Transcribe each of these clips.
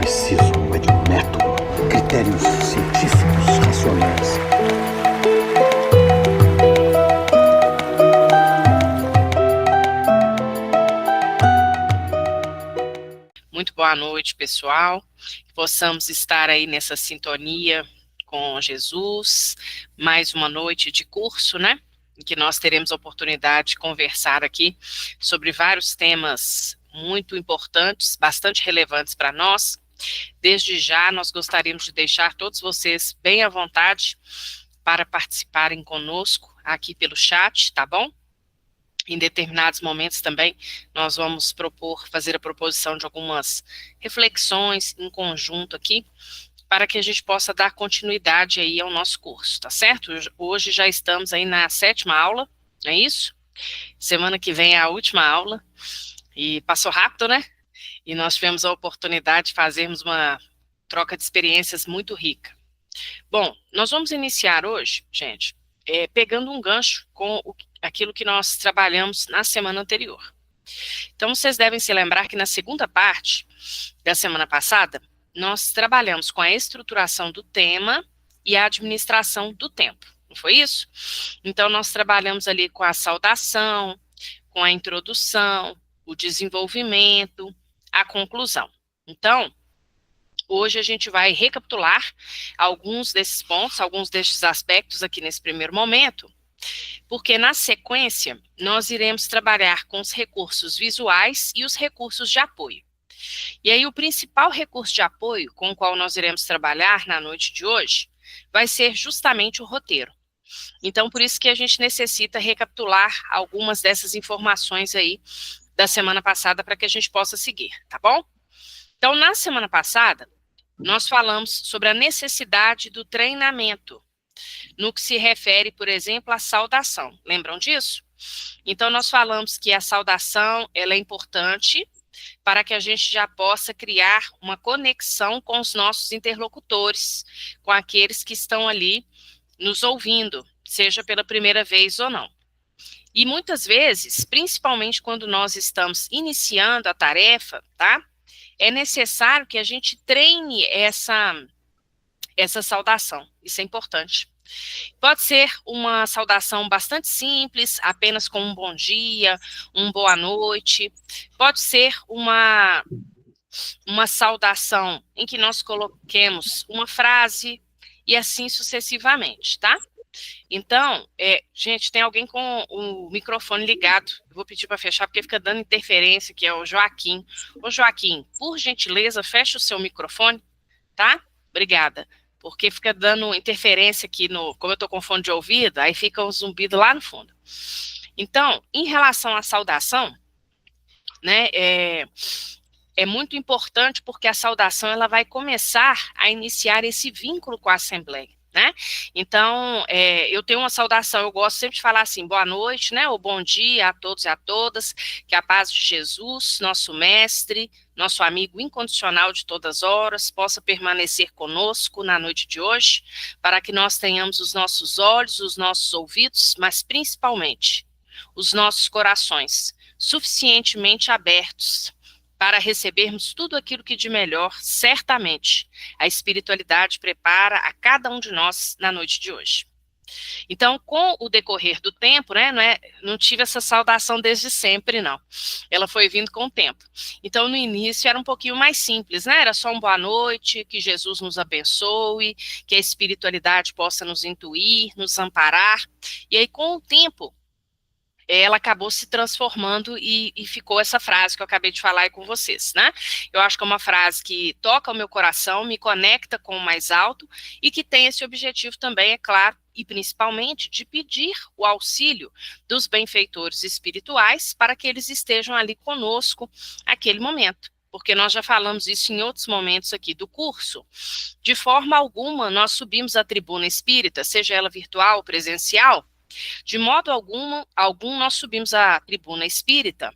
preciso é de um método, critérios científicos, racionais. Muito boa noite, pessoal. Que possamos estar aí nessa sintonia com Jesus. Mais uma noite de curso, né? Em que nós teremos a oportunidade de conversar aqui sobre vários temas muito importantes, bastante relevantes para nós. Desde já, nós gostaríamos de deixar todos vocês bem à vontade para participarem conosco aqui pelo chat, tá bom? Em determinados momentos também, nós vamos fazer a proposição de algumas reflexões em conjunto aqui, para que a gente possa dar continuidade aí ao nosso curso, tá certo? Hoje já estamos aí na 7ª aula, não é isso? Semana que vem é a última aula, e passou rápido, né? E nós tivemos a oportunidade de fazermos uma troca de experiências muito rica. Bom, nós vamos iniciar hoje, gente, pegando um gancho com aquilo que nós trabalhamos na semana anterior. Então, vocês devem se lembrar que na segunda parte da semana passada, nós trabalhamos com a estruturação do tema e a administração do tempo, não foi isso? Então, nós trabalhamos ali com a saudação, com a introdução, o desenvolvimento, a conclusão. Então, hoje a gente vai recapitular alguns desses pontos, alguns desses aspectos aqui nesse primeiro momento, porque na sequência nós iremos trabalhar com os recursos visuais e os recursos de apoio. E aí o principal recurso de apoio com o qual nós iremos trabalhar na noite de hoje vai ser justamente o roteiro. Então, por isso que a gente necessita recapitular algumas dessas informações aí da semana passada para que a gente possa seguir, tá bom? Então, na semana passada, nós falamos sobre a necessidade do treinamento, no que se refere, por exemplo, à saudação. Lembram disso? Então, nós falamos que a saudação, ela é importante para que a gente já possa criar uma conexão com os nossos interlocutores, com aqueles que estão ali nos ouvindo, seja pela primeira vez ou não. E muitas vezes, principalmente quando nós estamos iniciando a tarefa, tá? É necessário que a gente treine essa saudação, isso é importante. Pode ser uma saudação bastante simples, apenas com um bom dia, um boa noite. Pode ser uma saudação em que nós coloquemos uma frase e assim sucessivamente, tá? Então, gente, tem alguém com o microfone ligado. Eu vou pedir para fechar porque fica dando interferência, que é o Joaquim. Ô, Joaquim, por gentileza, fecha o seu microfone, tá? Obrigada. Porque fica dando interferência aqui como eu estou com fone de ouvido, aí fica um zumbido lá no fundo. Então, em relação à saudação, né, é muito importante porque a saudação ela vai começar a iniciar esse vínculo com a Assembleia, né? Então, eu tenho uma saudação, eu gosto sempre de falar assim, boa noite, né, ou bom dia a todos e a todas, que a paz de Jesus, nosso mestre, nosso amigo incondicional de todas as horas, possa permanecer conosco na noite de hoje, para que nós tenhamos os nossos olhos, os nossos ouvidos, mas principalmente os nossos corações suficientemente abertos para recebermos tudo aquilo que de melhor, certamente, a espiritualidade prepara a cada um de nós na noite de hoje. Então, com o decorrer do tempo, né, não tive essa saudação desde sempre, não. Ela foi vindo com o tempo. Então, no início era um pouquinho mais simples, né? Era só um boa noite, que Jesus nos abençoe, que a espiritualidade possa nos intuir, nos amparar. E aí, com o tempo, ela acabou se transformando e ficou essa frase que eu acabei de falar aí com vocês, né? Eu acho que é uma frase que toca o meu coração, me conecta com o mais alto e que tem esse objetivo também, é claro, e principalmente de pedir o auxílio dos benfeitores espirituais para que eles estejam ali conosco naquele momento. Porque nós já falamos isso em outros momentos aqui do curso. De forma alguma, nós subimos a tribuna espírita, seja ela virtual ou presencial, de modo algum nós subimos a tribuna espírita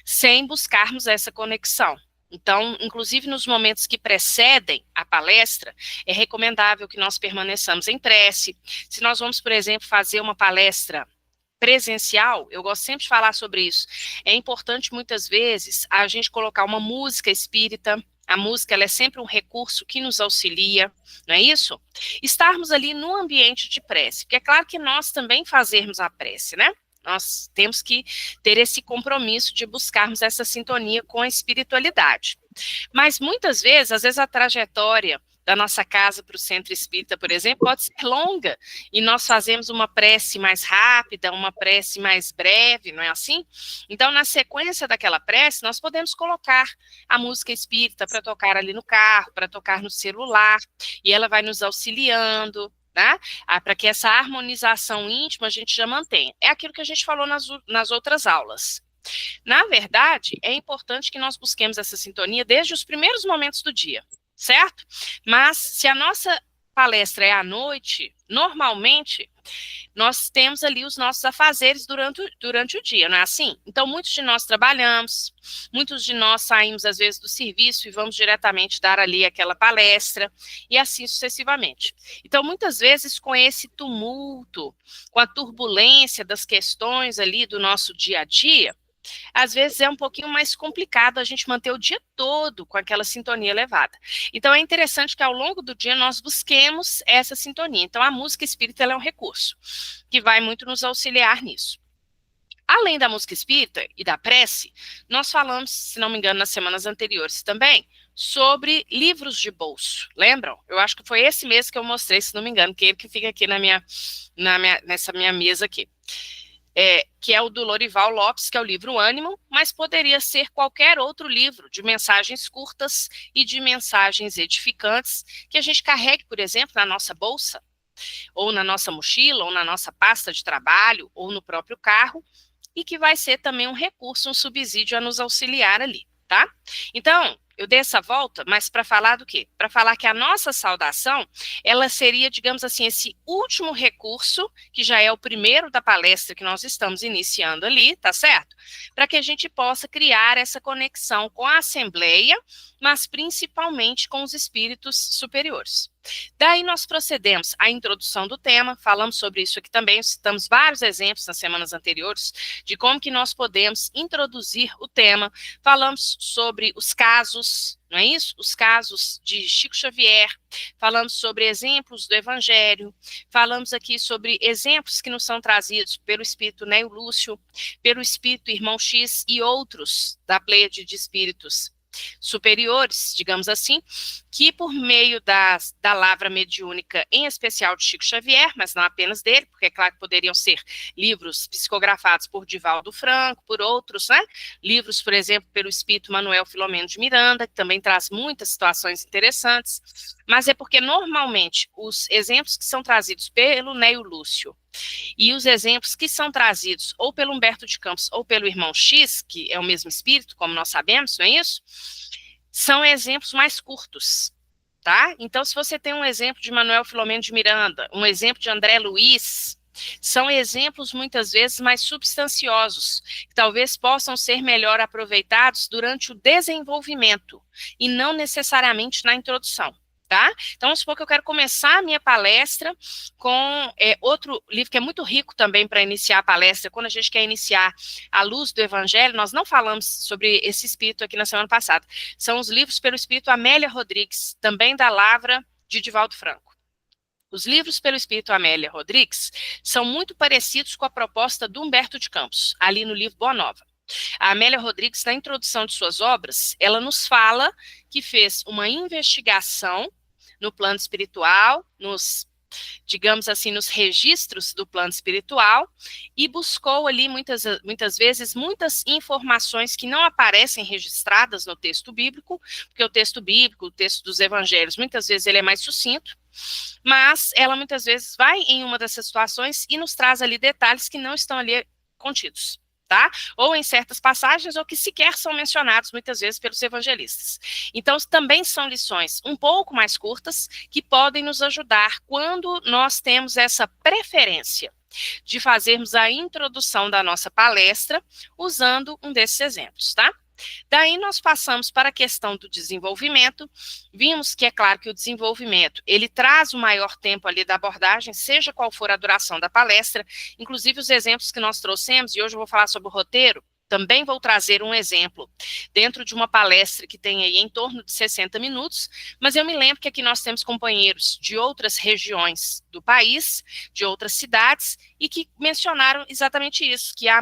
sem buscarmos essa conexão. Então, inclusive nos momentos que precedem a palestra, é recomendável que nós permaneçamos em prece. Se nós vamos, por exemplo, fazer uma palestra presencial, eu gosto sempre de falar sobre isso, é importante muitas vezes a gente colocar uma música espírita A música, ela é sempre um recurso que nos auxilia, não é isso? Estarmos ali no ambiente de prece, porque é claro que nós também fazermos a prece, né? Nós temos que ter esse compromisso de buscarmos essa sintonia com a espiritualidade. Mas muitas vezes, às vezes a trajetória da nossa casa para o centro espírita, por exemplo, pode ser longa, e nós fazemos uma prece mais rápida, uma prece mais breve, não é assim? Então, na sequência daquela prece, nós podemos colocar a música espírita para tocar ali no carro, para tocar no celular, e ela vai nos auxiliando, né? Para que essa harmonização íntima a gente já mantenha. É aquilo que a gente falou nas outras aulas. Na verdade, é importante que nós busquemos essa sintonia desde os primeiros momentos do dia, certo? Mas se a nossa palestra é à noite, normalmente nós temos ali os nossos afazeres durante o dia, não é assim? Então, muitos de nós trabalhamos, muitos de nós saímos, às vezes, do serviço e vamos diretamente dar ali aquela palestra, e assim sucessivamente. Então, muitas vezes, com esse tumulto, com a turbulência das questões ali do nosso dia a dia, às vezes é um pouquinho mais complicado a gente manter o dia todo com aquela sintonia elevada. Então é interessante que ao longo do dia nós busquemos essa sintonia. Então a música espírita ela é um recurso que vai muito nos auxiliar nisso. Além da música espírita e da prece, nós falamos, se não me engano, nas semanas anteriores também, sobre livros de bolso. Lembram? Eu acho que foi esse mês que eu mostrei, se não me engano, que é ele que fica aqui nessa minha mesa aqui. Que é o do Lorival Lopes, que é o livro Ânimo, mas poderia ser qualquer outro livro de mensagens curtas e de mensagens edificantes que a gente carregue, por exemplo, na nossa bolsa, ou na nossa mochila, ou na nossa pasta de trabalho, ou no próprio carro, e que vai ser também um recurso, um subsídio a nos auxiliar ali, tá? Então, eu dei essa volta, mas para falar do quê? Para falar que a nossa saudação, ela seria, digamos assim, esse último recurso, que já é o primeiro da palestra que nós estamos iniciando ali, tá certo? Para que a gente possa criar essa conexão com a Assembleia, mas principalmente com os espíritos superiores. Daí nós procedemos à introdução do tema, falamos sobre isso aqui também, citamos vários exemplos nas semanas anteriores de como que nós podemos introduzir o tema, falamos sobre os casos, não é isso? Os casos de Chico Xavier, falamos sobre exemplos do Evangelho, falamos aqui sobre exemplos que nos são trazidos pelo Espírito Neio Lúcio, pelo Espírito Irmão X e outros da pleiade de espíritos superiores, digamos assim, que por meio da lavra mediúnica, em especial de Chico Xavier, mas não apenas dele, porque é claro que poderiam ser livros psicografados por Divaldo Franco, por outros, né? Livros, por exemplo, pelo espírito Manuel Filomeno de Miranda, que também traz muitas situações interessantes, mas é porque normalmente os exemplos que são trazidos pelo Neio Lúcio e os exemplos que são trazidos ou pelo Humberto de Campos ou pelo Irmão X, que é o mesmo espírito, como nós sabemos, não é isso? São exemplos mais curtos, tá? Então, se você tem um exemplo de Manuel Filomeno de Miranda, um exemplo de André Luiz, são exemplos muitas vezes mais substanciosos, que talvez possam ser melhor aproveitados durante o desenvolvimento e não necessariamente na introdução. Tá? Então, vamos supor que eu quero começar a minha palestra com outro livro que é muito rico também para iniciar a palestra. Quando a gente quer iniciar a luz do Evangelho, nós não falamos sobre esse espírito aqui na semana passada. São os livros pelo espírito Amélia Rodrigues, também da lavra de Divaldo Franco. Os livros pelo espírito Amélia Rodrigues são muito parecidos com a proposta do Humberto de Campos, ali no livro Boa Nova. A Amélia Rodrigues, na introdução de suas obras, ela nos fala que fez uma investigação no plano espiritual, digamos assim, nos registros do plano espiritual, e buscou ali muitas vezes muitas informações que não aparecem registradas no texto bíblico, porque o texto bíblico, o texto dos evangelhos, muitas vezes ele é mais sucinto, mas ela muitas vezes vai em uma dessas situações e nos traz ali detalhes que não estão ali contidos. Tá? Ou em certas passagens, ou que sequer são mencionados muitas vezes pelos evangelistas. Então, também são lições um pouco mais curtas, que podem nos ajudar quando nós temos essa preferência de fazermos a introdução da nossa palestra usando um desses exemplos, tá? Daí nós passamos para a questão do desenvolvimento, vimos que é claro que o desenvolvimento, ele traz o maior tempo ali da abordagem, seja qual for a duração da palestra, inclusive os exemplos que nós trouxemos, e hoje eu vou falar sobre o roteiro, Também vou trazer um exemplo dentro de uma palestra que tem aí em torno de 60 minutos, mas eu me lembro que aqui nós temos companheiros de outras regiões do país, de outras cidades, e que mencionaram exatamente isso, que há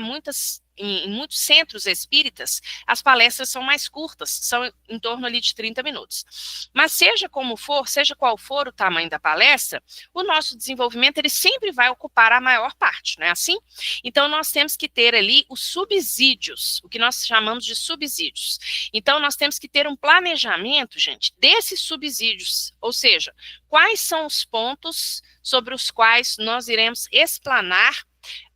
em muitos centros espíritas, as palestras são mais curtas, são em torno ali de 30 minutos. Mas seja como for, seja qual for o tamanho da palestra, o nosso desenvolvimento ele sempre vai ocupar a maior parte, não é assim? Então nós temos que ter ali os subsídios, o que nós chamamos de subsídios. Então nós temos que ter um planejamento, gente, desses subsídios, ou seja, quais são os pontos sobre os quais nós iremos explanar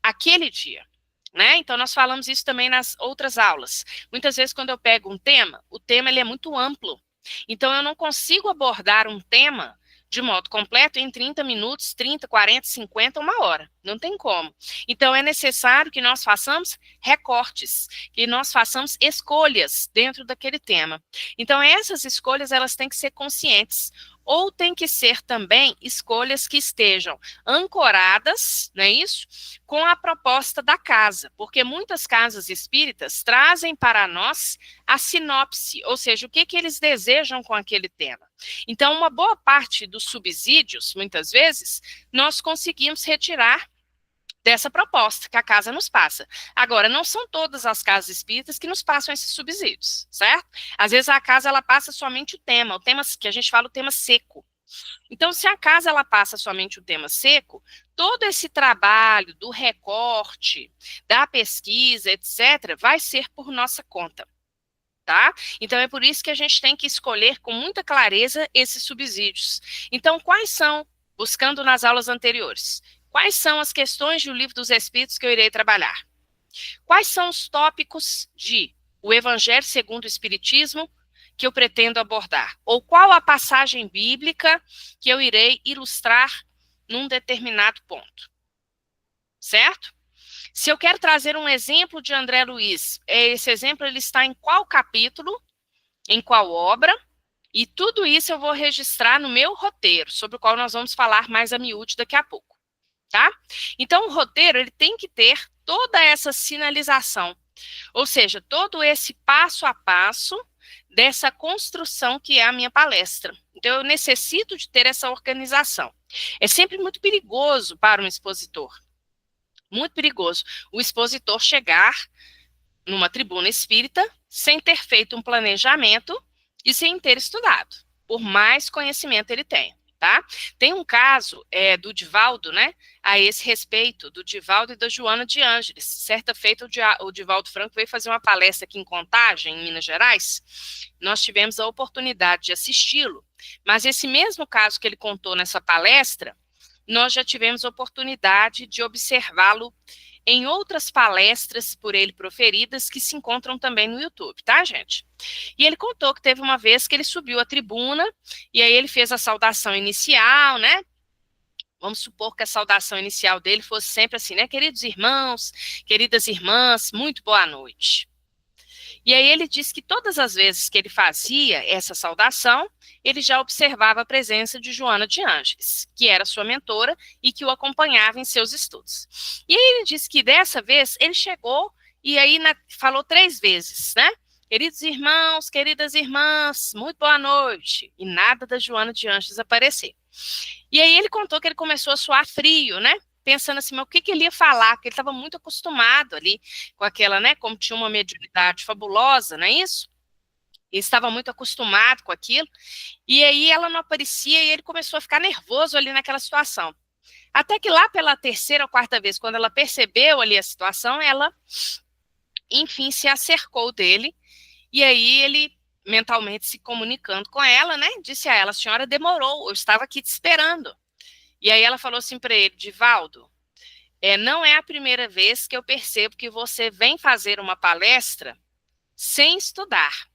aquele dia. Né? Então, nós falamos isso também nas outras aulas. Muitas vezes, quando eu pego um tema, o tema ele é muito amplo. Então, eu não consigo abordar um tema de modo completo em 30 minutos, 30, 40, 50, uma hora. Não tem como. Então, é necessário que nós façamos recortes, que nós façamos escolhas dentro daquele tema. Então, essas escolhas, elas têm que ser conscientes. Ou tem que ser também escolhas que estejam ancoradas, não é isso? Com a proposta da casa, porque muitas casas espíritas trazem para nós a sinopse, ou seja, o que eles desejam com aquele tema. Então, uma boa parte dos subsídios, muitas vezes, nós conseguimos retirar dessa proposta que a casa nos passa. Agora, não são todas as casas espíritas que nos passam esses subsídios, certo? Às vezes a casa ela passa somente o tema que a gente fala o tema seco. Então, se a casa ela passa somente o tema seco, todo esse trabalho do recorte, da pesquisa, etc., vai ser por nossa conta. Tá? Então, é por isso que a gente tem que escolher com muita clareza esses subsídios. Então, quais são, buscando nas aulas anteriores, quais são as questões do Livro dos Espíritos que eu irei trabalhar? Quais são os tópicos de o Evangelho segundo o Espiritismo que eu pretendo abordar? Ou qual a passagem bíblica que eu irei ilustrar num determinado ponto? Certo? Se eu quero trazer um exemplo de André Luiz, esse exemplo ele está em qual capítulo, em qual obra, e tudo isso eu vou registrar no meu roteiro, sobre o qual nós vamos falar mais a miúde daqui a pouco, tá? Então, o roteiro, ele tem que ter toda essa sinalização, ou seja, todo esse passo a passo dessa construção que é a minha palestra. Então, eu necessito de ter essa organização. É sempre muito perigoso para um expositor, muito perigoso, o expositor chegar numa tribuna espírita sem ter feito um planejamento e sem ter estudado, por mais conhecimento ele tenha, tá? Tem um caso do Divaldo, né, a esse respeito, do Divaldo e da Joana de Ângeles. Certa feita, o Divaldo Franco veio fazer uma palestra aqui em Contagem, em Minas Gerais. Nós tivemos a oportunidade de assisti-lo, mas esse mesmo caso que ele contou nessa palestra, nós já tivemos a oportunidade de observá-lo em outras palestras por ele proferidas que se encontram também no YouTube, tá, gente? E ele contou que teve uma vez que ele subiu à tribuna e aí ele fez a saudação inicial, né? Vamos supor que a saudação inicial dele fosse sempre assim, né? Queridos irmãos, queridas irmãs, muito boa noite. E aí ele disse que todas as vezes que ele fazia essa saudação, ele já observava a presença de Joana de Ângeles, que era sua mentora e que o acompanhava em seus estudos. E aí ele disse que dessa vez ele chegou e aí falou 3 vezes, né? Queridos irmãos, queridas irmãs, muito boa noite. E nada da Joana de Ângeles aparecer. E aí ele contou que ele começou a suar frio, né? Pensando assim, mas o que ele ia falar? Porque ele estava muito acostumado ali com aquela, né? Como tinha uma mediunidade fabulosa, não é isso? Ele estava muito acostumado com aquilo. E aí ela não aparecia e ele começou a ficar nervoso ali naquela situação. Até que lá pela 3ª ou 4ª vez, quando ela percebeu ali a situação, ela, enfim, se acercou dele. E aí ele, mentalmente se comunicando com ela, né? Disse a ela, a senhora demorou, eu estava aqui te esperando. E aí ela falou assim para ele, Divaldo, não é a primeira vez que eu percebo que você vem fazer uma palestra sem estudar.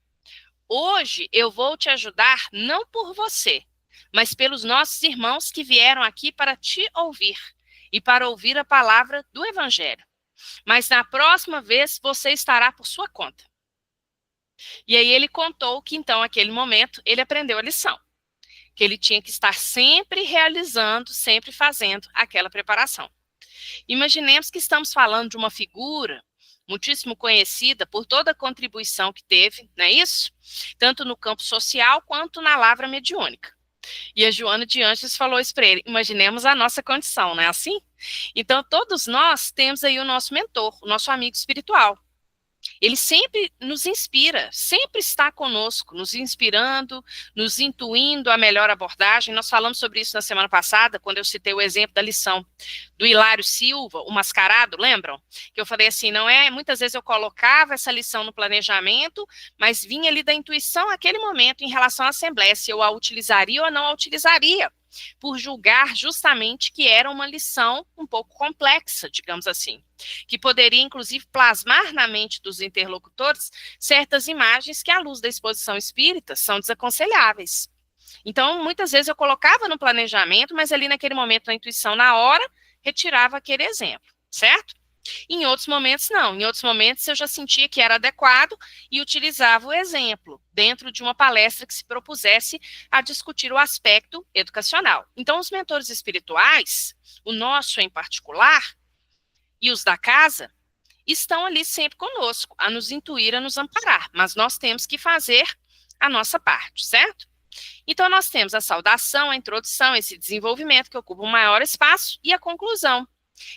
Hoje eu vou te ajudar não por você, mas pelos nossos irmãos que vieram aqui para te ouvir e para ouvir a palavra do Evangelho. Mas na próxima vez você estará por sua conta. E aí ele contou que então, naquele momento, ele aprendeu a lição. Que ele tinha que estar sempre realizando, sempre fazendo aquela preparação. Imaginemos que estamos falando de uma figura muitíssimo conhecida por toda a contribuição que teve, não é isso? Tanto no campo social quanto na lavra mediúnica. E a Joana de Ângeles falou isso para ele: imaginemos a nossa condição, não é assim? Então, todos nós temos aí o nosso mentor, o nosso amigo espiritual. Ele sempre nos inspira, sempre está conosco, nos inspirando, nos intuindo a melhor abordagem. Nós falamos sobre isso na semana passada, quando eu citei o exemplo da lição do Hilário Silva, o mascarado, lembram? Que eu falei assim, não é, muitas vezes eu colocava essa lição no planejamento, mas vinha ali da intuição naquele momento em relação à Assembleia, se eu a utilizaria ou não a utilizaria, por julgar justamente que era uma lição um pouco complexa, digamos assim, que poderia, inclusive, plasmar na mente dos interlocutores certas imagens que, à luz da exposição espírita, são desaconselháveis. Então, muitas vezes eu colocava no planejamento, mas ali naquele momento, na intuição, na hora, retirava aquele exemplo, certo? Em outros momentos, não. Em outros momentos, eu já sentia que era adequado e utilizava o exemplo dentro de uma palestra que se propusesse a discutir o aspecto educacional. Então, os mentores espirituais, o nosso em particular, e os da casa, estão ali sempre conosco, a nos intuir, a nos amparar, mas nós temos que fazer a nossa parte, certo? Então, nós temos a saudação, a introdução, esse desenvolvimento que ocupa um maior espaço, e a conclusão,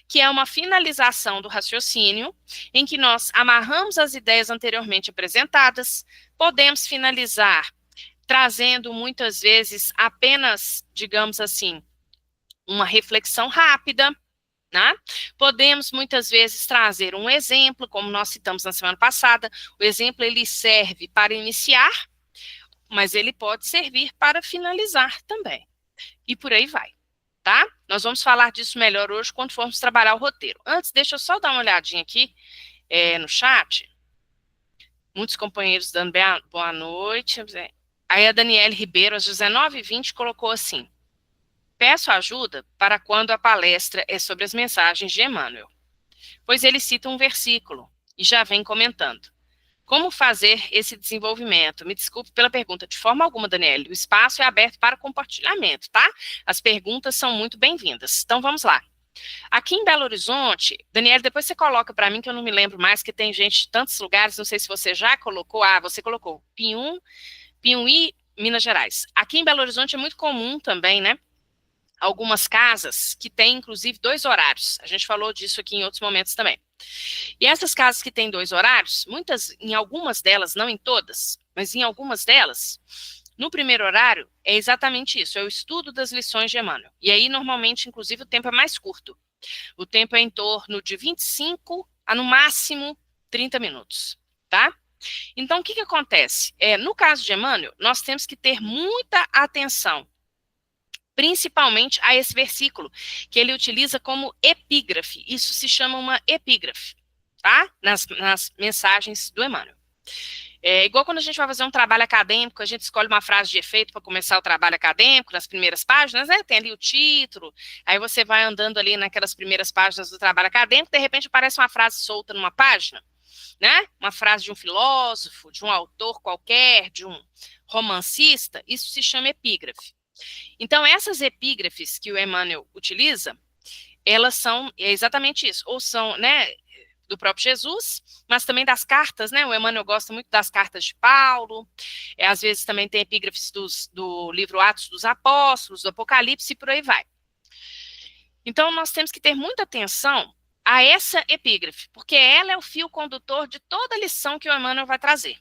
que é uma finalização do raciocínio, em que nós amarramos as ideias anteriormente apresentadas, podemos finalizar trazendo muitas vezes apenas, digamos assim, uma reflexão rápida, né? Podemos muitas vezes trazer um exemplo, como nós citamos na semana passada. O exemplo ele serve para iniciar, mas ele pode servir para finalizar também, e por aí vai. Tá? Nós vamos falar disso melhor hoje quando formos trabalhar o roteiro. Antes, deixa eu só dar uma olhadinha aqui no chat. Muitos companheiros dando boa noite. Aí a Daniele Ribeiro, às 19h20, colocou assim: peço ajuda para quando a palestra é sobre as mensagens de Emmanuel, pois ele cita um versículo e já vem comentando. Como fazer esse desenvolvimento? Me desculpe pela pergunta. De forma alguma, Daniele, o espaço é aberto para compartilhamento, tá? As perguntas são muito bem-vindas. Então, vamos lá. Aqui em Belo Horizonte, Daniele, depois você coloca para mim, que eu não me lembro mais, que tem gente de tantos lugares, não sei se você já colocou. Ah, você colocou Piumhi, Minas Gerais. Aqui em Belo Horizonte é muito comum também, né? Algumas casas que têm, inclusive, 2 horários. A gente falou disso aqui em outros momentos também. E essas casas que têm 2 horários, em algumas delas, não em todas, mas em algumas delas, no primeiro horário, é exatamente isso, é o estudo das lições de Emmanuel. E aí, normalmente, inclusive, o tempo é mais curto. O tempo é em torno de 25 a, no máximo, 30 minutos, tá? Então, o que acontece? No caso de Emmanuel, nós temos que ter muita atenção, principalmente a esse versículo, que ele utiliza como epígrafe. Isso se chama uma epígrafe, tá? Nas mensagens do Emmanuel. É igual quando a gente vai fazer um trabalho acadêmico, a gente escolhe uma frase de efeito para começar o trabalho acadêmico, nas primeiras páginas, né? Tem ali o título, aí você vai andando ali naquelas primeiras páginas do trabalho acadêmico, de repente aparece uma frase solta numa página, né? Uma frase de um filósofo, de um autor qualquer, de um romancista, isso se chama epígrafe. Então, essas epígrafes que o Emmanuel utiliza, elas são exatamente isso, ou são, né, do próprio Jesus, mas também das cartas, né, o Emmanuel gosta muito das cartas de Paulo, às vezes também tem epígrafes do livro Atos dos Apóstolos, do Apocalipse, e por aí vai. Então, nós temos que ter muita atenção a essa epígrafe, porque ela é o fio condutor de toda a lição que o Emmanuel vai trazer.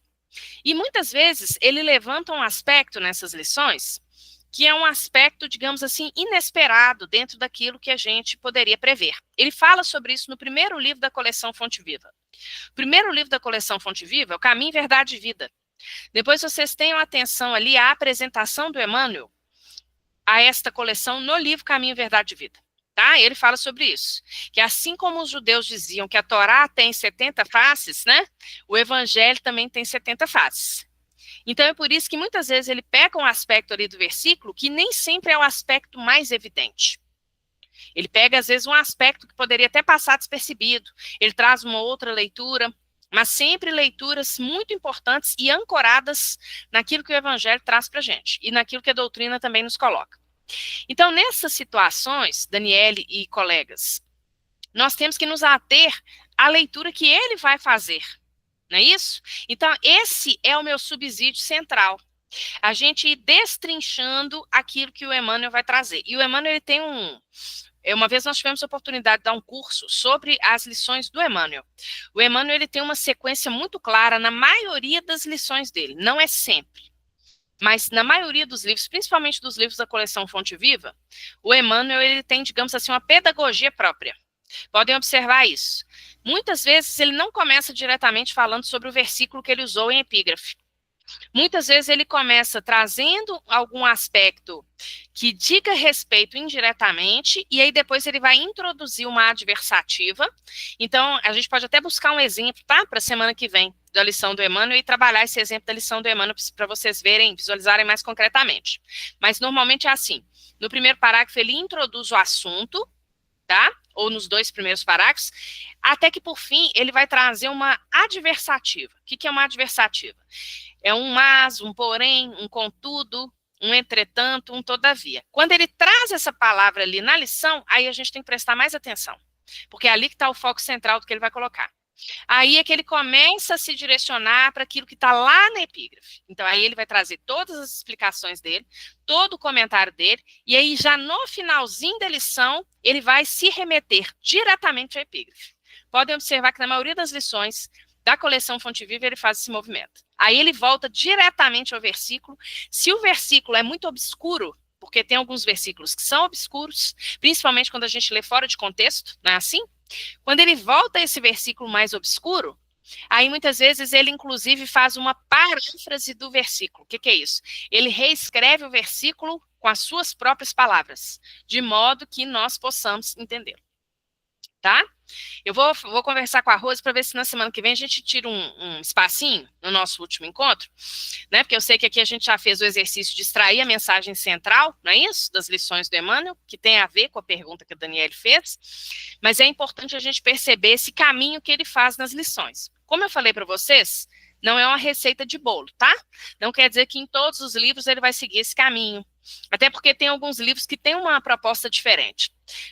E muitas vezes ele levanta um aspecto nessas lições que é um aspecto, digamos assim, inesperado dentro daquilo que a gente poderia prever. Ele fala sobre isso no primeiro livro da coleção Fonte Viva. O primeiro livro da coleção Fonte Viva é o Caminho, Verdade e Vida. Depois vocês tenham atenção ali à apresentação do Emmanuel a esta coleção no livro Caminho, Verdade e Vida. Tá? Ele fala sobre isso, que assim como os judeus diziam que a Torá tem 70 faces, né? O Evangelho também tem 70 faces. Então, é por isso que muitas vezes ele pega um aspecto ali do versículo que nem sempre é o aspecto mais evidente. Ele pega, às vezes, um aspecto que poderia até passar despercebido. Ele traz uma outra leitura, mas sempre leituras muito importantes e ancoradas naquilo que o Evangelho traz para a gente e naquilo que a doutrina também nos coloca. Então, nessas situações, Daniele e colegas, nós temos que nos ater a leitura que ele vai fazer, não é isso? Então, esse é o meu subsídio central. A gente ir destrinchando aquilo que o Emmanuel vai trazer. E o Emmanuel, ele tem uma vez nós tivemos a oportunidade de dar um curso sobre as lições do Emmanuel. O Emmanuel, ele tem uma sequência muito clara na maioria das lições dele, não é sempre. Mas na maioria dos livros, principalmente dos livros da coleção Fonte Viva, o Emmanuel, ele tem, digamos assim, uma pedagogia própria. Podem observar isso. Muitas vezes ele não começa diretamente falando sobre o versículo que ele usou em epígrafe. Muitas vezes ele começa trazendo algum aspecto que diga respeito indiretamente, e aí depois ele vai introduzir uma adversativa. Então, a gente pode até buscar um exemplo, tá? Para a semana que vem, da lição do Emmanuel, e trabalhar esse exemplo da lição do Emmanuel para vocês verem, visualizarem mais concretamente. Mas normalmente é assim. No primeiro parágrafo, ele introduz o assunto, tá? Ou nos 2 primeiros parágrafos, até que, por fim, ele vai trazer uma adversativa. O que é uma adversativa? É um mas, um porém, um contudo, um entretanto, um todavia. Quando ele traz essa palavra ali na lição, aí a gente tem que prestar mais atenção, porque é ali que está o foco central do que ele vai colocar. Aí é que ele começa a se direcionar para aquilo que está lá na epígrafe. Então, aí ele vai trazer todas as explicações dele, todo o comentário dele, e aí já no finalzinho da lição, ele vai se remeter diretamente à epígrafe. Podem observar que na maioria das lições da coleção Fonte Viva, ele faz esse movimento. Aí ele volta diretamente ao versículo. Se o versículo é muito obscuro, porque tem alguns versículos que são obscuros, principalmente quando a gente lê fora de contexto, não é assim? Quando ele volta a esse versículo mais obscuro, aí muitas vezes ele inclusive faz uma paráfrase do versículo. O que é isso? Ele reescreve o versículo com as suas próprias palavras, de modo que nós possamos entendê-lo. Tá? Eu vou conversar com a Rose para ver se na semana que vem a gente tira um espacinho no nosso último encontro, né? Porque eu sei que aqui a gente já fez o exercício de extrair a mensagem central, não é isso? Das lições do Emmanuel, que tem a ver com a pergunta que a Daniele fez, mas é importante a gente perceber esse caminho que ele faz nas lições. Como eu falei para vocês, não é uma receita de bolo, tá? Não quer dizer que em todos os livros ele vai seguir esse caminho, até porque tem alguns livros que têm uma proposta diferente.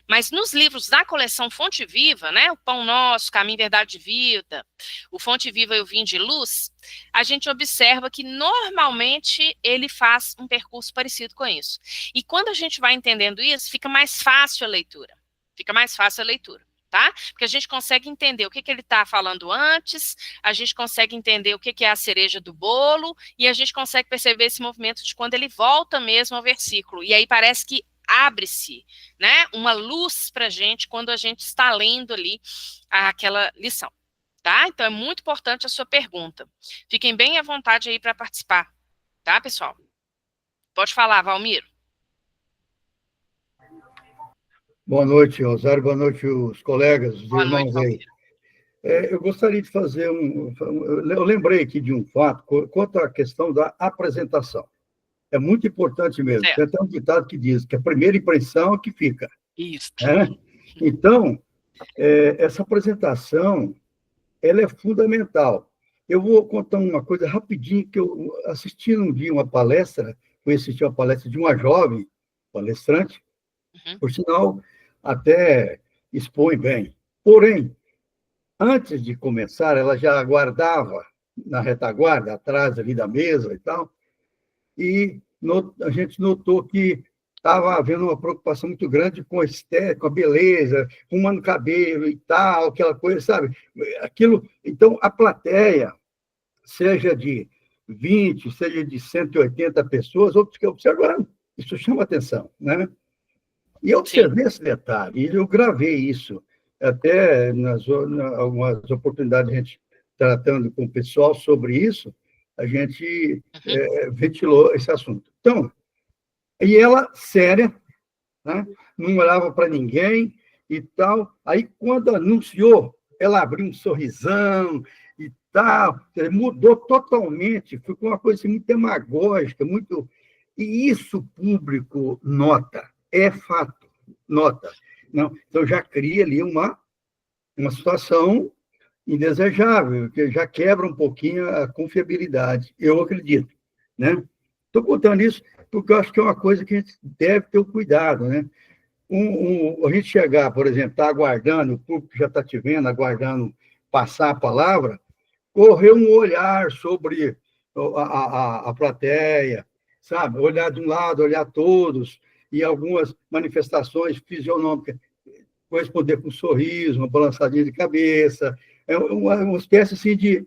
Mas nos livros da coleção Fonte Viva, né, o Pão Nosso, Caminho, Verdade e Vida, o Fonte Viva e o Vinho de Luz, a gente observa que normalmente ele faz um percurso parecido com isso. E quando a gente vai entendendo isso, fica mais fácil a leitura. Fica mais fácil a leitura. Tá? Porque a gente consegue entender o que ele está falando antes, a gente consegue entender o que é a cereja do bolo, e a gente consegue perceber esse movimento de quando ele volta mesmo ao versículo. E aí parece que abre-se, né, uma luz para a gente quando a gente está lendo ali aquela lição. Tá? Então é muito importante a sua pergunta. Fiquem bem à vontade aí para participar. Tá, pessoal? Pode falar, Valmiro. Boa noite, Rosário. Boa noite, os colegas, os Boa irmãos noite, aí. Eu gostaria de fazer eu lembrei aqui de um fato quanto à questão da apresentação. É muito importante mesmo. Tem até um ditado que diz que a primeira impressão é que fica. Isso. Né? Então, essa apresentação, ela é fundamental. Eu vou contar uma coisa rapidinho, que eu assisti um dia uma palestra, assisti uma palestra de uma jovem palestrante, por sinal, até expõe bem. Porém, antes de começar, ela já aguardava na retaguarda, atrás ali da mesa e tal, e a gente notou que estava havendo uma preocupação muito grande com a estética, com a beleza, arrumando cabelo e tal, aquela coisa, sabe? Aquilo. Então, a plateia, seja de 20, seja de 180 pessoas, outros que observaram, isso chama atenção, né? E eu observei esse detalhe, e eu gravei isso, até algumas oportunidades, a gente tratando com o pessoal sobre isso, a gente ventilou esse assunto. Então, e ela, séria, né, não olhava para ninguém e tal, aí quando anunciou, ela abriu um sorrisão e tal, mudou totalmente, ficou uma coisa assim, muito demagógica, muito... E isso o público nota. É fato, nota. Não, então, já cria ali uma situação indesejável, que já quebra um pouquinho a confiabilidade, eu acredito. Né? Estou contando isso porque eu acho que é uma coisa que a gente deve ter o cuidado. Né? A gente chegar, por exemplo, está aguardando, o público já está te vendo, aguardando passar a palavra, correr um olhar sobre a plateia, sabe? Olhar de um lado, olhar todos, e algumas manifestações fisionômicas, corresponder com um sorriso, uma balançadinha de cabeça, é uma espécie assim de,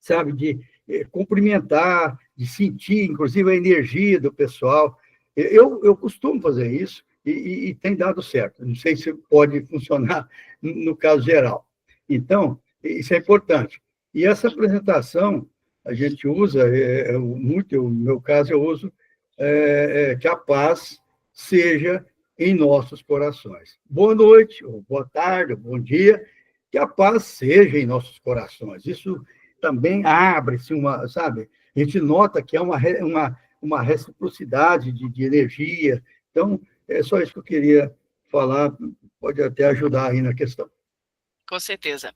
sabe, de cumprimentar, de sentir, inclusive, a energia do pessoal. Eu costumo fazer isso e tem dado certo. Não sei se pode funcionar no caso geral. Então, isso é importante. E essa apresentação, a gente usa muito, no meu caso, eu uso que a paz seja em nossos corações. Boa noite, ou boa tarde, ou bom dia, que a paz seja em nossos corações. Isso também abre-se uma, sabe? A gente nota que é uma reciprocidade de energia. Então, é só isso que eu queria falar, pode até ajudar aí na questão. Com certeza.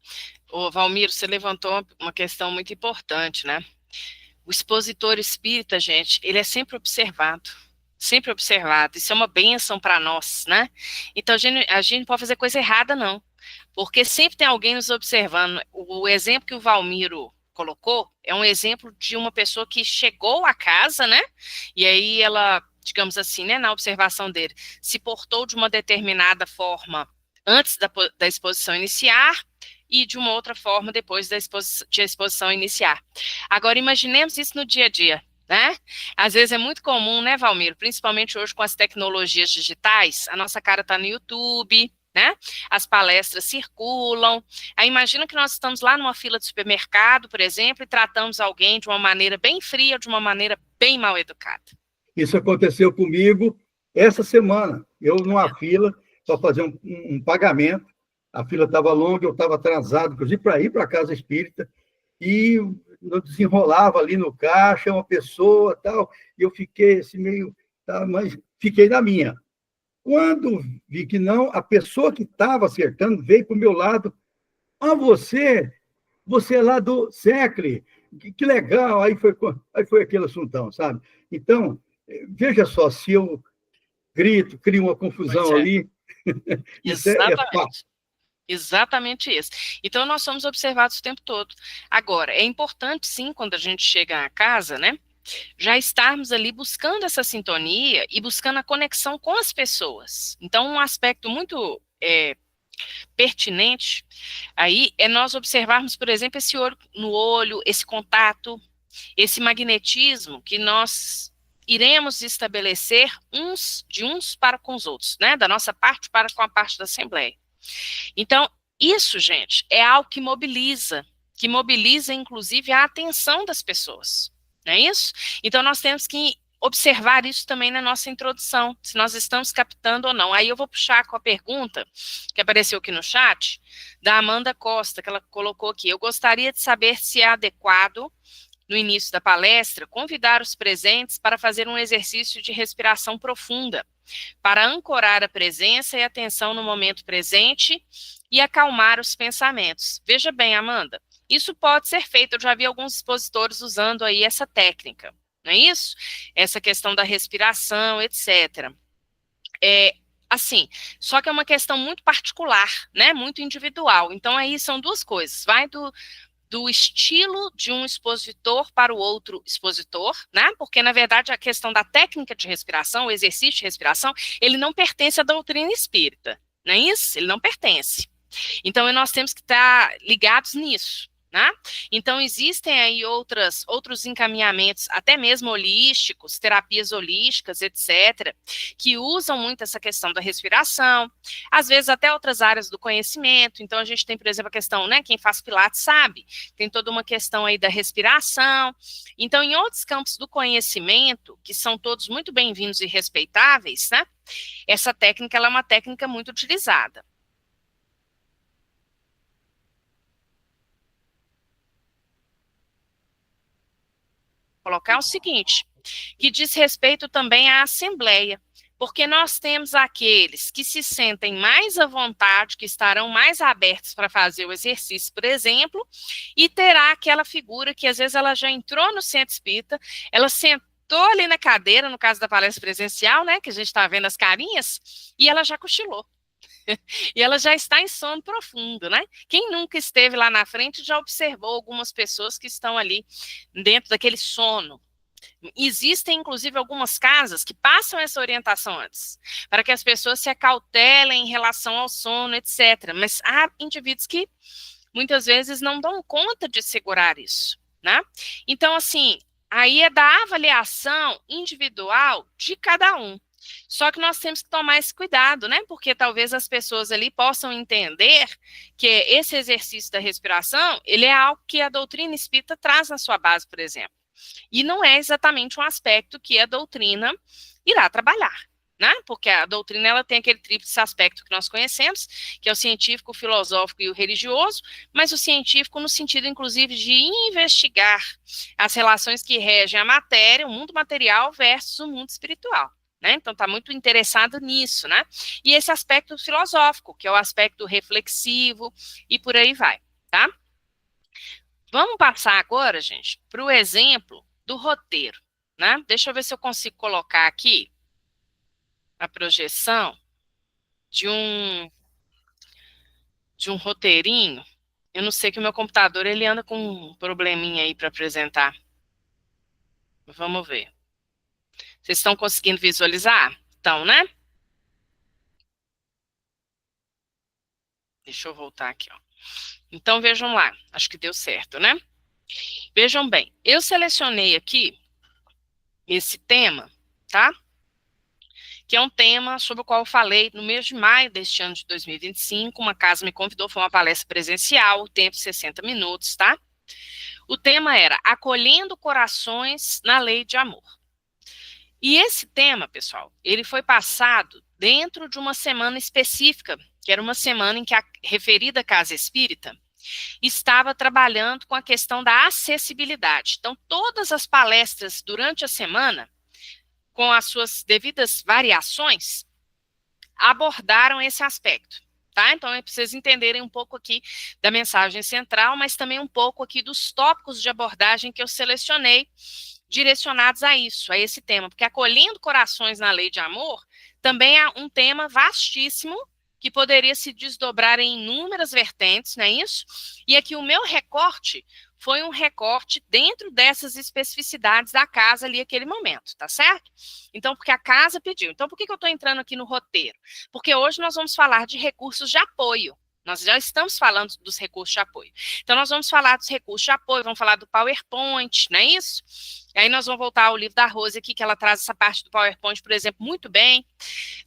Ô, Valmiro, você levantou uma questão muito importante, né? O expositor espírita, gente, ele é sempre observado. Sempre observado. Isso é uma bênção para nós, né? Então, a gente não pode fazer coisa errada, não. Porque sempre tem alguém nos observando. O exemplo que o Valmiro colocou é um exemplo de uma pessoa que chegou à casa, né? E aí ela, digamos assim, né, na observação dele, se portou de uma determinada forma antes da exposição iniciar e de uma outra forma depois da exposição iniciar. Agora, imaginemos isso no dia a dia, né? Às vezes é muito comum, né, Valmiro, principalmente hoje com as tecnologias digitais, a nossa cara está no YouTube, né? As palestras circulam. Aí imagina que nós estamos lá numa fila de supermercado, por exemplo, e tratamos alguém de uma maneira bem fria, de uma maneira bem mal educada. Isso aconteceu comigo essa semana. Eu, numa fila, para fazer um pagamento, a fila estava longa, eu estava atrasado, inclusive para ir para a casa espírita, e eu desenrolava ali no caixa uma pessoa, tal, e eu fiquei assim meio, tá, mas fiquei na minha. Quando vi que não, a pessoa que estava acertando veio para o meu lado. Ah, você é lá do SECRE, que legal. Aí foi aquele assuntão, sabe? Então, veja só, se eu grito, crio uma confusão ali, isso é fácil. Exatamente isso. Então, nós somos observados o tempo todo. Agora, é importante, sim, quando a gente chega à casa, né, já estarmos ali buscando essa sintonia e buscando a conexão com as pessoas. Então, um aspecto muito pertinente aí é nós observarmos, por exemplo, esse olho no olho, esse contato, esse magnetismo que nós iremos estabelecer uns para com os outros, né, da nossa parte para com a parte da Assembleia. Então, isso, gente, é algo que mobiliza inclusive a atenção das pessoas, não é isso? Então, nós temos que observar isso também na nossa introdução, se nós estamos captando ou não. Aí eu vou puxar com a pergunta que apareceu aqui no chat, da Amanda Costa, que ela colocou aqui. Eu gostaria de saber se é adequado, no início da palestra, convidar os presentes para fazer um exercício de respiração profunda, para ancorar a presença e atenção no momento presente e acalmar os pensamentos. Veja bem, Amanda, isso pode ser feito, eu já vi alguns expositores usando aí essa técnica, não é isso? Essa questão da respiração, etc. Assim, só que é uma questão muito particular, né, muito individual, então aí são duas coisas, vai do estilo de um expositor para o outro expositor, né? Porque, na verdade, a questão da técnica de respiração, o exercício de respiração, ele não pertence à doutrina espírita, não é isso? Ele não pertence. Então, nós temos que estar ligados nisso, né? Então, existem aí outros encaminhamentos, até mesmo holísticos, terapias holísticas, etc., que usam muito essa questão da respiração, às vezes até outras áreas do conhecimento. Então, a gente tem, por exemplo, a questão, né, quem faz Pilates sabe, tem toda uma questão aí da respiração. Então, em outros campos do conhecimento, que são todos muito bem-vindos e respeitáveis, né, essa técnica, ela é uma técnica muito utilizada. Colocar o seguinte, que diz respeito também à Assembleia, porque nós temos aqueles que se sentem mais à vontade, que estarão mais abertos para fazer o exercício, por exemplo, e terá aquela figura que às vezes ela já entrou no centro espírita, ela sentou ali na cadeira, no caso da palestra presencial, né, que a gente está vendo as carinhas, e ela já cochilou. E ela já está em sono profundo, né? Quem nunca esteve lá na frente já observou algumas pessoas que estão ali dentro daquele sono. Existem, inclusive, algumas casas que passam essa orientação antes, para que as pessoas se acautelem em relação ao sono, etc. Mas há indivíduos que muitas vezes não dão conta de segurar isso, né? Então, assim, aí é da avaliação individual de cada um. Só que nós temos que tomar esse cuidado, né? Porque talvez as pessoas ali possam entender que esse exercício da respiração, ele é algo que a doutrina espírita traz na sua base, por exemplo. E não é exatamente um aspecto que a doutrina irá trabalhar, né? Porque a doutrina ela tem aquele tríplice aspecto que nós conhecemos, que é o científico, o filosófico e o religioso, mas o científico no sentido, inclusive, de investigar as relações que regem a matéria, o mundo material versus o mundo espiritual. Né? Então, está muito interessado nisso, né? E esse aspecto filosófico, que é o aspecto reflexivo, e por aí vai, tá? Vamos passar agora, gente, para o exemplo do roteiro, né? Deixa eu ver se eu consigo colocar aqui a projeção de um roteirinho. Eu não sei que o meu computador, ele anda com um probleminha aí para apresentar. Vamos ver. Vocês estão conseguindo visualizar? Então, né? Deixa eu voltar aqui, ó. Então, vejam lá. Acho que deu certo, né? Vejam bem. Eu selecionei aqui esse tema, tá? Que é um tema sobre o qual eu falei no mês de maio deste ano de 2025. Uma casa me convidou, foi uma palestra presencial, o tempo 60 minutos, tá? O tema era Acolhendo Corações na Lei de Amor. E esse tema, pessoal, ele foi passado dentro de uma semana específica, que era uma semana em que a referida Casa Espírita estava trabalhando com a questão da acessibilidade. Então, todas as palestras durante a semana, com as suas devidas variações, abordaram esse aspecto. Tá? Então, é para vocês entenderem um pouco aqui da mensagem central, mas também um pouco aqui dos tópicos de abordagem que eu selecionei, direcionados a isso, a esse tema, porque acolhendo corações na lei de amor também é um tema vastíssimo que poderia se desdobrar em inúmeras vertentes, não é isso? E aqui o meu recorte foi um recorte dentro dessas especificidades da casa ali naquele momento, tá certo? Então, porque a casa pediu. Então, por que eu estou entrando aqui no roteiro? Porque hoje nós vamos falar de recursos de apoio. Nós já estamos falando dos recursos de apoio. Então, nós vamos falar dos recursos de apoio, vamos falar do PowerPoint, não é isso? E aí nós vamos voltar ao livro da Rose aqui, que ela traz essa parte do PowerPoint, por exemplo, muito bem,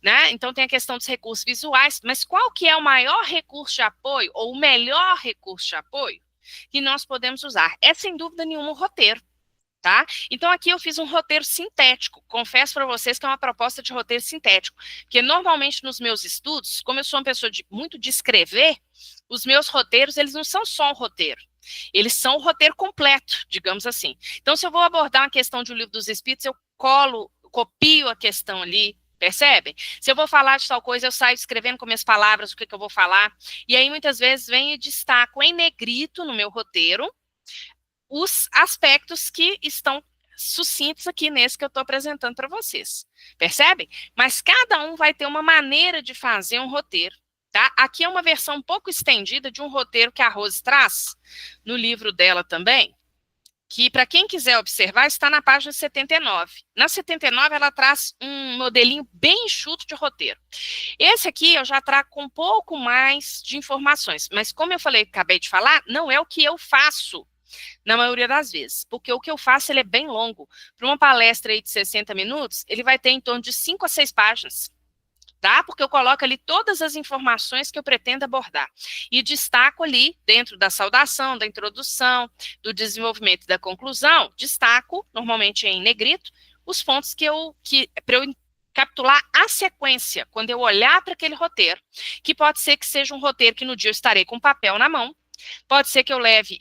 né? Então, tem a questão dos recursos visuais, mas qual que é o maior recurso de apoio, ou o melhor recurso de apoio que nós podemos usar? É, sem dúvida nenhuma, o roteiro. Tá? Então, aqui eu fiz um roteiro sintético. Confesso para vocês que é uma proposta de roteiro sintético. Porque, normalmente, nos meus estudos, como eu sou uma pessoa muito de escrever, os meus roteiros, eles não são só um roteiro. Eles são o roteiro completo, digamos assim. Então, se eu vou abordar uma questão de O Livro dos Espíritos, eu copio a questão ali, percebem? Se eu vou falar de tal coisa, eu saio escrevendo com minhas palavras o que eu vou falar. E aí, muitas vezes, venho e destaco em negrito no meu roteiro os aspectos que estão sucintos aqui nesse que eu estou apresentando para vocês. Percebem? Mas cada um vai ter uma maneira de fazer um roteiro. Tá? Aqui é uma versão um pouco estendida de um roteiro que a Rose traz no livro dela também, que, para quem quiser observar, está na página 79. Na 79, ela traz um modelinho bem enxuto de roteiro. Esse aqui eu já trago com um pouco mais de informações, mas como eu acabei de falar, não é o que eu faço na maioria das vezes, porque o que eu faço, ele é bem longo. Para uma palestra aí de 60 minutos, ele vai ter em torno de 5 a 6 páginas, tá? Porque eu coloco ali todas as informações que eu pretendo abordar. E destaco ali, dentro da saudação, da introdução, do desenvolvimento e da conclusão, destaco, normalmente em negrito, os pontos para eu capturar a sequência, quando eu olhar para aquele roteiro, que pode ser que seja um roteiro que no dia eu estarei com papel na mão, pode ser que eu leve,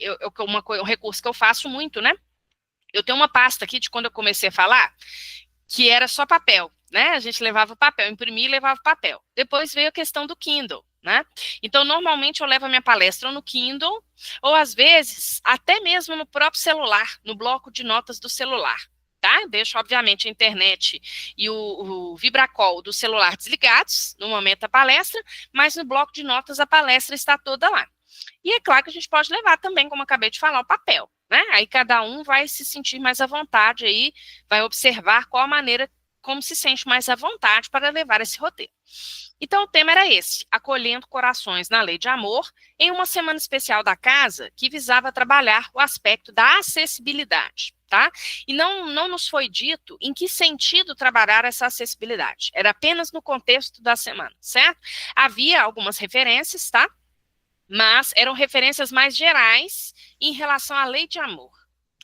um recurso que eu faço muito, né? Eu tenho uma pasta aqui de quando eu comecei a falar, que era só papel, né? A gente levava papel, imprimia e levava papel. Depois veio a questão do Kindle, né? Então, normalmente eu levo a minha palestra no Kindle, ou às vezes, até mesmo no próprio celular, no bloco de notas do celular, tá? Eu deixo, obviamente, a internet e o Vibracol do celular desligados no momento da palestra, mas no bloco de notas a palestra está toda lá. E é claro que a gente pode levar também, como eu acabei de falar, o papel, né? Aí cada um vai se sentir mais à vontade aí, vai observar qual a maneira como se sente mais à vontade para levar esse roteiro. Então, o tema era esse, acolhendo corações na lei de amor, em uma semana especial da casa que visava trabalhar o aspecto da acessibilidade, tá? E não nos foi dito em que sentido trabalhar essa acessibilidade. Era apenas no contexto da semana, certo? Havia algumas referências, tá? Mas eram referências mais gerais em relação à lei de amor,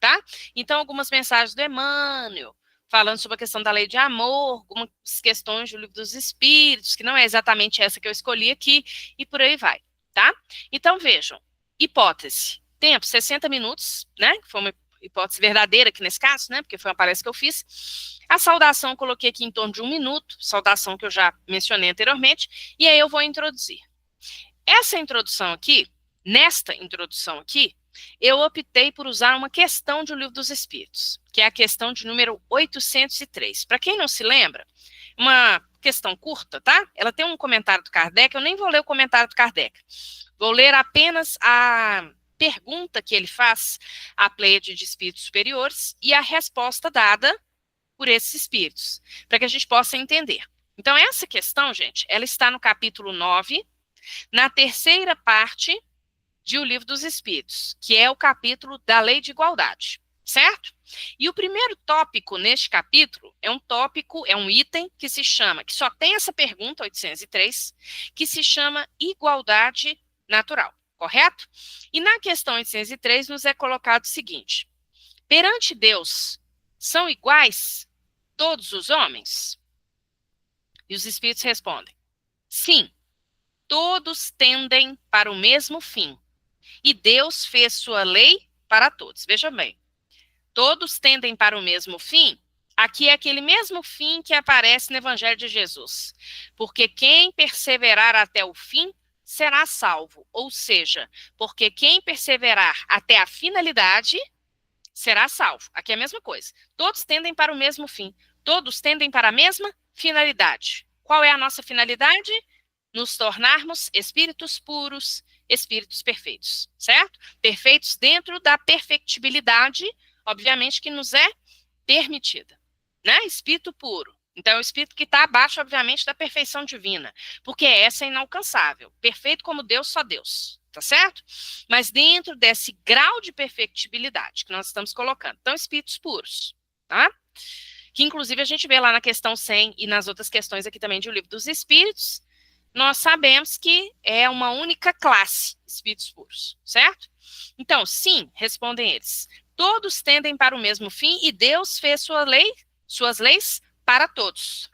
tá? Então, algumas mensagens do Emmanuel, falando sobre a questão da lei de amor, algumas questões do Livro dos Espíritos, que não é exatamente essa que eu escolhi aqui, e por aí vai, tá? Então, vejam, hipótese, tempo, 60 minutos, né, que foi uma hipótese verdadeira aqui nesse caso, né, porque foi uma palestra que eu fiz. A saudação eu coloquei aqui em torno de 1 minuto, saudação que eu já mencionei anteriormente, e aí eu vou introduzir. Essa introdução aqui, nesta introdução aqui, eu optei por usar uma questão de O Livro dos Espíritos, que é a questão de número 803. Para quem não se lembra, uma questão curta, tá? Ela tem um comentário do Kardec, eu nem vou ler o comentário do Kardec. Vou ler apenas a pergunta que ele faz à Pleiade de espíritos superiores e a resposta dada por esses espíritos, para que a gente possa entender. Então, essa questão, gente, ela está no capítulo 9, na terceira parte de O Livro dos Espíritos, que é o capítulo da Lei de Igualdade, certo? E o primeiro tópico neste capítulo é um tópico, é um item que se chama, que só tem essa pergunta, 803, que se chama igualdade natural, correto? E na questão 803 nos é colocado o seguinte: perante Deus, são iguais todos os homens? E os espíritos respondem: sim, todos tendem para o mesmo fim. E Deus fez sua lei para todos. Veja bem, todos tendem para o mesmo fim. Aqui é aquele mesmo fim que aparece no Evangelho de Jesus. Porque quem perseverar até o fim será salvo. Ou seja, porque quem perseverar até a finalidade será salvo. Aqui é a mesma coisa. Todos tendem para o mesmo fim. Todos tendem para a mesma finalidade. Qual é a nossa finalidade? Nos tornarmos espíritos puros, espíritos perfeitos, certo? Perfeitos dentro da perfectibilidade, obviamente, que nos é permitida, né? Espírito puro. Então, é o espírito que está abaixo, obviamente, da perfeição divina, porque essa é inalcançável. Perfeito como Deus, só Deus, tá certo? Mas dentro desse grau de perfectibilidade que nós estamos colocando. Então, espíritos puros, tá? Que, inclusive, a gente vê lá na questão 100 e nas outras questões aqui também de O Livro dos Espíritos, nós sabemos que é uma única classe, espíritos puros, certo? Então, sim, respondem eles, todos tendem para o mesmo fim e Deus fez suas leis para todos.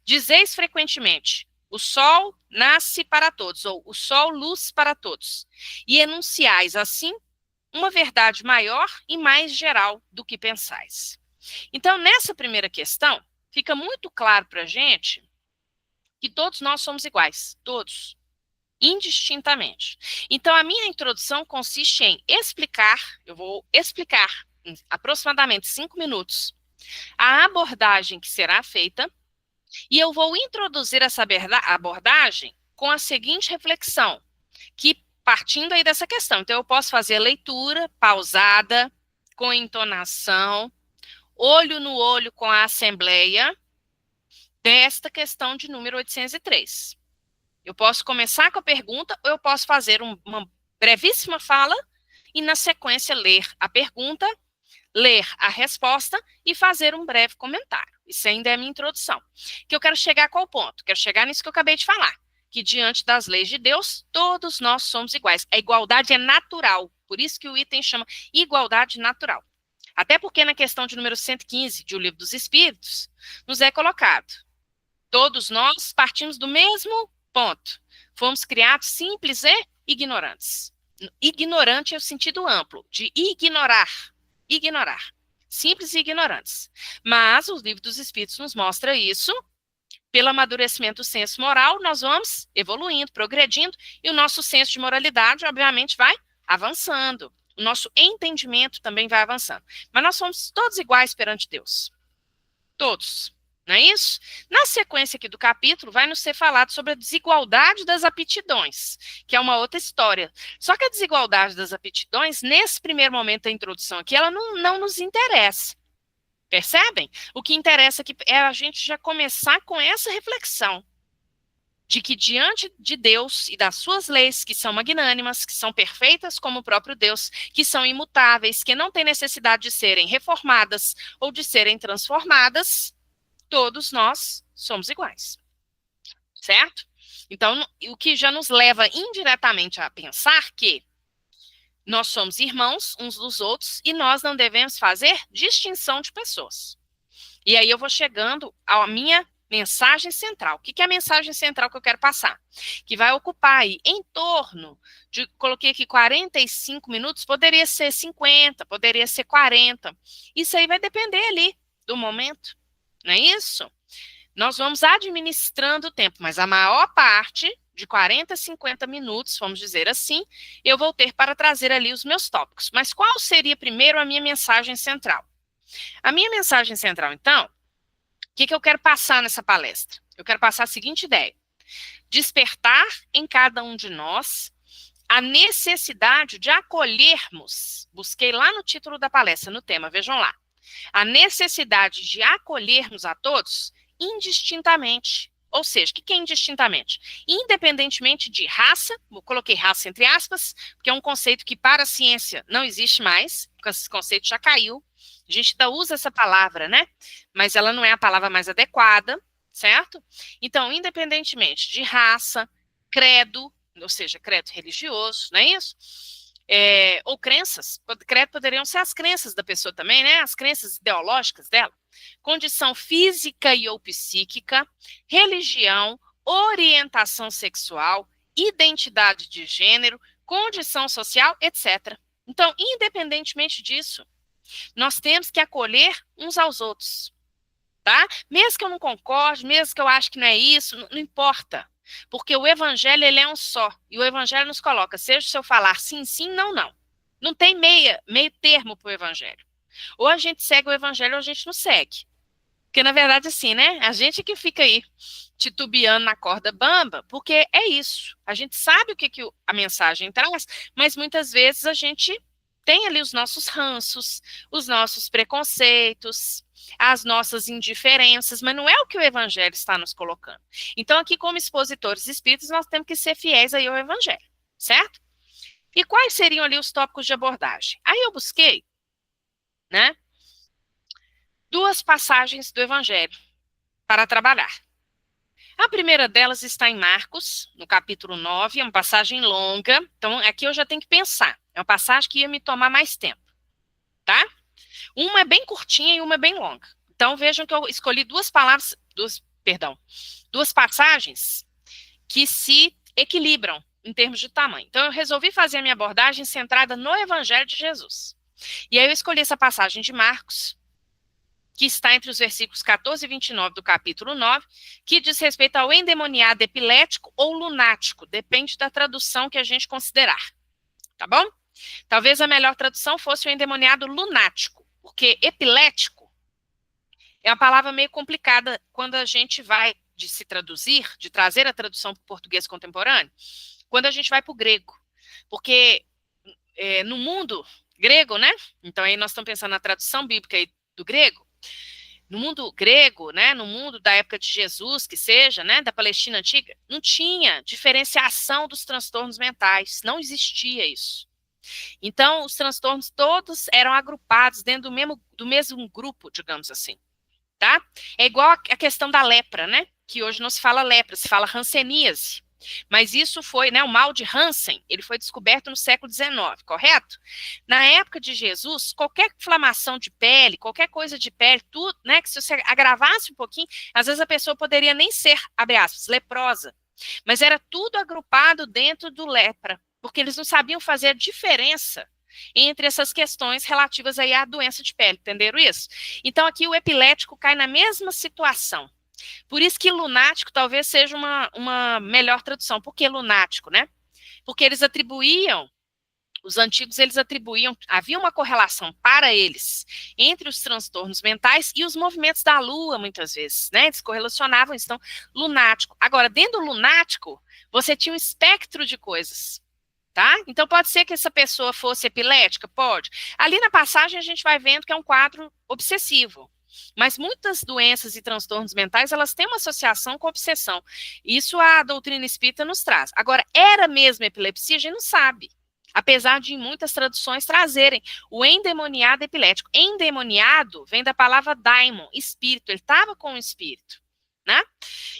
Dizeis frequentemente, o sol nasce para todos, ou o sol luz para todos, e enunciais, assim, uma verdade maior e mais geral do que pensais. Então, nessa primeira questão, fica muito claro para a gente que todos nós somos iguais, todos, indistintamente. Então, a minha introdução consiste em explicar, eu vou explicar em aproximadamente 5 minutos, a abordagem que será feita, e eu vou introduzir essa abordagem com a seguinte reflexão, que partindo aí dessa questão, então eu posso fazer leitura pausada, com entonação, olho no olho com a assembleia, desta questão de número 803. Eu posso começar com a pergunta ou eu posso fazer uma brevíssima fala e, na sequência, ler a pergunta, ler a resposta e fazer um breve comentário. Isso ainda é a minha introdução. Que eu quero chegar a qual ponto? Quero chegar nisso que eu acabei de falar, que diante das leis de Deus, todos nós somos iguais. A igualdade é natural, por isso que o item chama igualdade natural. Até porque na questão de número 115 de O Livro dos Espíritos, nos é colocado: todos nós partimos do mesmo ponto. Fomos criados simples e ignorantes. Ignorante é o sentido amplo, de ignorar. Ignorar. Simples e ignorantes. Mas o Livro dos Espíritos nos mostra isso. Pelo amadurecimento do senso moral, nós vamos evoluindo, progredindo, e o nosso senso de moralidade, obviamente, vai avançando. o nosso entendimento também vai avançando. Mas nós somos todos iguais perante Deus. Todos. Não é isso? Na sequência aqui do capítulo, vai nos ser falado sobre a desigualdade das aptidões, que é uma outra história. Só que a desigualdade das aptidões, nesse primeiro momento da introdução aqui, ela não nos interessa. Percebem? O que interessa aqui é a gente já começar com essa reflexão de que diante de Deus e das suas leis, que são magnânimas, que são perfeitas como o próprio Deus, que são imutáveis, que não têm necessidade de serem reformadas ou de serem transformadas, todos nós somos iguais. Certo? Então, o que já nos leva indiretamente a pensar que nós somos irmãos uns dos outros e nós não devemos fazer distinção de pessoas. E aí eu vou chegando à minha mensagem central. O que é a mensagem central que eu quero passar? Que vai ocupar aí em torno de, coloquei aqui 45 minutos, poderia ser 50, poderia ser 40. Isso aí vai depender ali do momento, não é isso? Nós vamos administrando o tempo, mas a maior parte, de 40 a 50 minutos, vamos dizer assim, eu vou ter para trazer ali os meus tópicos. Mas qual seria primeiro a minha mensagem central? A minha mensagem central, então, o que eu quero passar nessa palestra? Eu quero passar a seguinte ideia: despertar em cada um de nós a necessidade de acolhermos, busquei lá no título da palestra, no tema, vejam lá, a necessidade de acolhermos a todos indistintamente. Ou seja, o que é indistintamente? Independentemente de raça, eu coloquei raça entre aspas, porque é um conceito que para a ciência não existe mais, porque esse conceito já caiu. A gente ainda usa essa palavra, né? Mas ela não é a palavra mais adequada, certo? Então, independentemente de raça, credo, ou seja, credo religioso, não é isso? Ou crenças, credo poderiam ser as crenças da pessoa também, né? As crenças ideológicas dela. Condição física e ou psíquica, religião, orientação sexual, identidade de gênero, condição social, etc. Então, independentemente disso, nós temos que acolher uns aos outros, tá? Mesmo que eu não concorde, mesmo que eu ache que não é isso, não importa. Porque o evangelho, ele é um só. E o evangelho nos coloca, seja se eu falar sim, sim, não, não. Não tem meio termo para o evangelho. Ou a gente segue o evangelho ou a gente não segue. Porque, na verdade, assim, né? A gente que fica aí titubeando na corda bamba, porque é isso. A gente sabe o que a mensagem traz, mas muitas vezes a gente tem ali os nossos ranços, os nossos preconceitos, as nossas indiferenças, mas não é o que o evangelho está nos colocando. Então, aqui, como expositores espíritas, nós temos que ser fiéis aí ao evangelho, certo? E quais seriam ali os tópicos de abordagem? Aí eu busquei, né, duas passagens do evangelho para trabalhar. A primeira delas está em Marcos, no capítulo 9, é uma passagem longa, então aqui eu já tenho que pensar, é uma passagem que ia me tomar mais tempo, tá? Uma é bem curtinha e uma é bem longa. Então vejam que eu escolhi duas passagens que se equilibram em termos de tamanho. Então eu resolvi fazer a minha abordagem centrada no Evangelho de Jesus. E aí eu escolhi essa passagem de Marcos, que está entre os versículos 14 e 29 do capítulo 9, que diz respeito ao endemoniado epilético ou lunático, depende da tradução que a gente considerar, tá bom? Talvez a melhor tradução fosse o endemoniado lunático, porque epilético é uma palavra meio complicada quando a gente vai de se traduzir, de trazer a tradução para o português contemporâneo, quando a gente vai para o grego, porque no mundo grego, né? Então aí nós estamos pensando na tradução bíblica aí do grego. No mundo grego, né, no mundo da época de Jesus, que seja, né, da Palestina antiga, não tinha diferenciação dos transtornos mentais, não existia isso. Então, os transtornos todos eram agrupados dentro do mesmo grupo, digamos assim, tá? É igual a questão da lepra, né, que hoje não se fala lepra, se fala hanseníase. Mas isso foi, né, o mal de Hansen, ele foi descoberto no século XIX, correto? Na época de Jesus, qualquer inflamação de pele, qualquer coisa de pele, tudo, né, que se você agravasse um pouquinho, às vezes a pessoa poderia nem ser, abre aspas, leprosa. Mas era tudo agrupado dentro do lepra, porque eles não sabiam fazer a diferença entre essas questões relativas aí à doença de pele, entenderam isso? Então aqui o epilético cai na mesma situação. Por isso que lunático talvez seja uma melhor tradução. Por que lunático, né? Porque eles atribuíam Os antigos, eles atribuíam, havia uma correlação para eles entre os transtornos mentais e os movimentos da lua, muitas vezes, né? Eles correlacionavam isso, então, lunático. Agora, dentro do lunático, você tinha um espectro de coisas, tá? Então, pode ser que essa pessoa fosse epilética? Pode. Ali na passagem, a gente vai vendo que é um quadro obsessivo. Mas muitas doenças e transtornos mentais, elas têm uma associação com obsessão. Isso a doutrina espírita nos traz. Agora, era mesmo epilepsia? A gente não sabe. Apesar de em muitas traduções trazerem o endemoniado epilético. Endemoniado vem da palavra daimon, espírito. Ele estava com o espírito, né?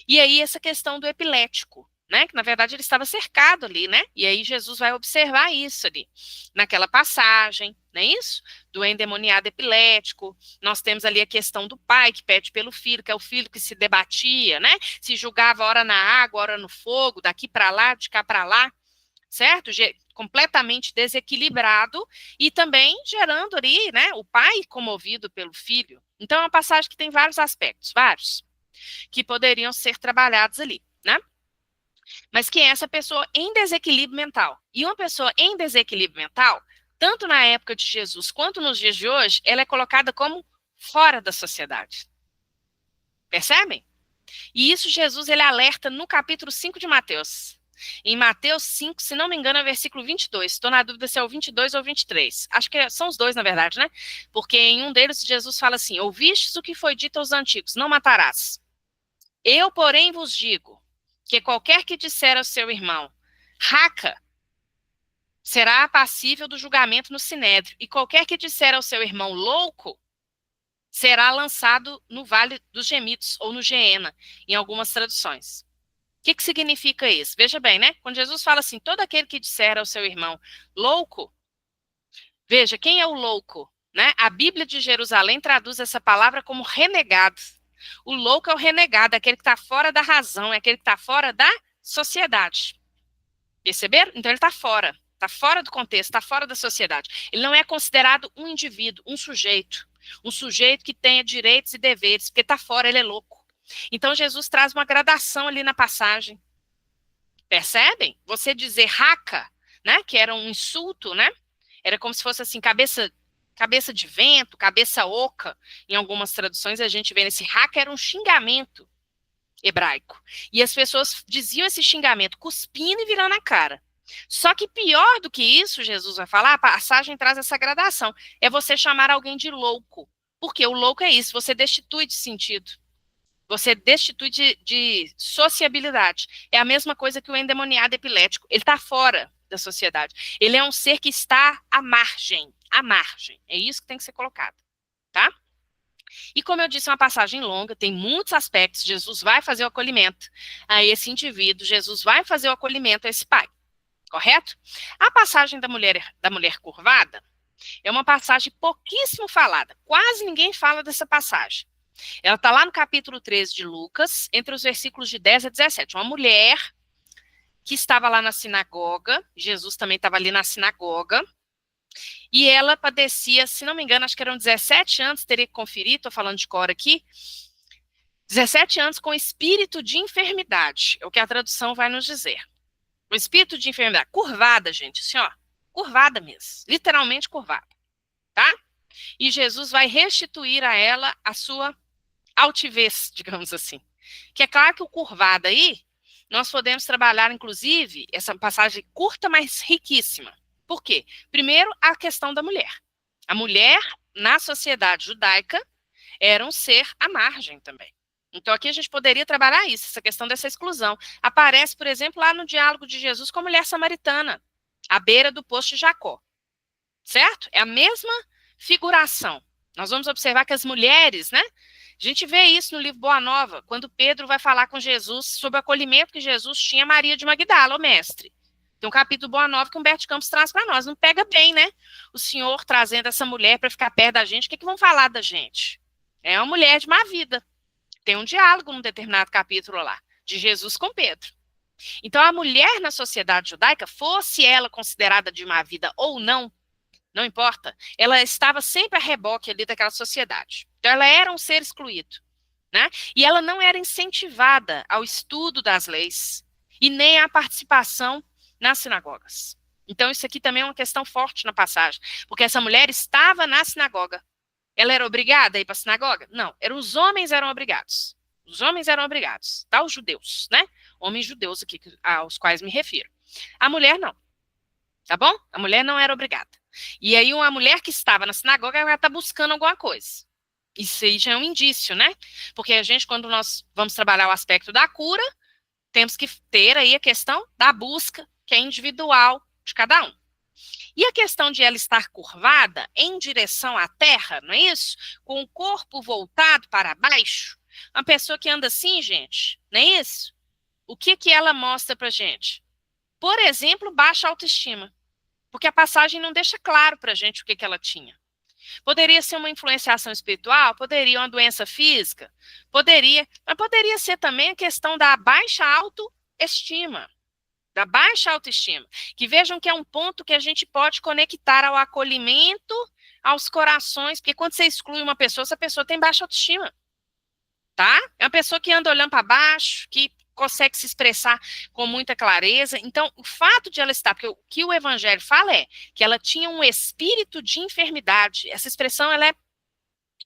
E aí essa questão do epilético, né? Que na verdade ele estava cercado ali, né? E aí Jesus vai observar isso ali, naquela passagem, não é isso? Do endemoniado epilético. Nós temos ali a questão do pai que pede pelo filho, que é o filho que se debatia, né? Se julgava ora na água, ora no fogo, daqui para lá, de cá para lá, certo? Completamente desequilibrado e também gerando ali, né? O pai comovido pelo filho. Então é uma passagem que tem vários aspectos, vários, que poderiam ser trabalhados ali, né? Mas quem é essa pessoa em desequilíbrio mental? E uma pessoa em desequilíbrio mental, tanto na época de Jesus quanto nos dias de hoje, ela é colocada como fora da sociedade. Percebem? E isso Jesus ele alerta no capítulo 5 de Mateus. Em Mateus 5, se não me engano, é versículo 22. Estou na dúvida se é o 22 ou 23. Acho que são os dois, na verdade, né? Porque em um deles Jesus fala assim: ouvistes o que foi dito aos antigos, não matarás. Eu, porém, vos digo que qualquer que disser ao seu irmão, raca, será passível do julgamento no sinédrio. E qualquer que disser ao seu irmão, louco, será lançado no vale dos gemidos, ou no Geena, em algumas traduções. O que significa isso? Veja bem, né? Quando Jesus fala assim, todo aquele que disser ao seu irmão, louco, veja, quem é o louco? Né? A Bíblia de Jerusalém traduz essa palavra como renegado. O louco é o renegado, é aquele que está fora da razão, é aquele que está fora da sociedade. Perceberam? Então ele está fora do contexto, está fora da sociedade. Ele não é considerado um indivíduo, um sujeito que tenha direitos e deveres, porque está fora, ele é louco. Então Jesus traz uma gradação ali na passagem. Percebem? Você dizer raca, né, que era um insulto, né? Era como se fosse assim, cabeça de vento, cabeça oca. Em algumas traduções a gente vê nesse raca era um xingamento hebraico. E as pessoas diziam esse xingamento cuspindo e virando a cara. Só que pior do que isso, Jesus vai falar, a passagem traz essa gradação, é você chamar alguém de louco. Porque o louco é isso, você destitui de sentido. Você destitui de sociabilidade. É a mesma coisa que o endemoniado epilético. Ele está fora da sociedade. Ele é um ser que está à margem. À margem. É isso que tem que ser colocado. Tá? E como eu disse, é uma passagem longa, tem muitos aspectos. Jesus vai fazer o acolhimento a esse indivíduo. Jesus vai fazer o acolhimento a esse pai. Correto? A passagem da mulher curvada é uma passagem pouquíssimo falada. Quase ninguém fala dessa passagem. Ela está lá no capítulo 13 de Lucas, entre os versículos de 10 a 17. Uma mulher que estava lá na sinagoga, Jesus também estava ali na sinagoga, e ela padecia, se não me engano, acho que eram 17 anos, teria que conferir, estou falando de cor aqui, 17 anos com espírito de enfermidade, é o que a tradução vai nos dizer. O espírito de enfermidade, curvada, gente, assim, ó, curvada mesmo, literalmente curvada, tá? E Jesus vai restituir a ela a sua altivez, digamos assim. Que é claro que o curvado aí, nós podemos trabalhar, inclusive, essa passagem curta, mas riquíssima. Por quê? Primeiro, a questão da mulher. A mulher, na sociedade judaica, era um ser à margem também. Então, aqui a gente poderia trabalhar isso, essa questão dessa exclusão. Aparece, por exemplo, lá no diálogo de Jesus com a mulher samaritana, à beira do poço de Jacó. Certo? É a mesma figuração. Nós vamos observar que as mulheres, né? A gente vê isso no livro Boa Nova, quando Pedro vai falar com Jesus sobre o acolhimento que Jesus tinha a Maria de Magdala, o mestre. Tem um capítulo Boa Nova que Humberto Campos traz para nós. Não pega bem, né? O senhor trazendo essa mulher para ficar perto da gente. O que vão falar da gente? É uma mulher de má vida. Tem um diálogo num determinado capítulo lá, de Jesus com Pedro. Então, a mulher na sociedade judaica, fosse ela considerada de má vida ou não, não importa, ela estava sempre a reboque ali daquela sociedade. Então, ela era um ser excluído, né? E ela não era incentivada ao estudo das leis e nem à participação nas sinagogas. Então, isso aqui também é uma questão forte na passagem, porque essa mulher estava na sinagoga. Ela era obrigada a ir para a sinagoga? Não, os homens eram obrigados. Os homens eram obrigados, tá? Os judeus, né? Homens judeus aqui, aos quais me refiro. A mulher não, tá bom? A mulher não era obrigada. E aí uma mulher que estava na sinagoga, ela está buscando alguma coisa. Isso aí já é um indício, né? Porque a gente, quando nós vamos trabalhar o aspecto da cura, temos que ter aí a questão da busca, que é individual de cada um. E a questão de ela estar curvada em direção à terra, não é isso? Com o corpo voltado para baixo. Uma pessoa que anda assim, gente, não é isso? O que ela mostra pra gente? Por exemplo, baixa autoestima. Porque a passagem não deixa claro pra gente o que ela tinha. Poderia ser uma influenciação espiritual, poderia uma doença física, poderia, mas poderia ser também a questão da baixa autoestima. Da baixa autoestima, que vejam que é um ponto que a gente pode conectar ao acolhimento, aos corações, porque quando você exclui uma pessoa, essa pessoa tem baixa autoestima, tá? É uma pessoa que anda olhando para baixo, que consegue se expressar com muita clareza. Então, o fato de ela estar, porque o que o evangelho fala é que ela tinha um espírito de enfermidade. Essa expressão, ela é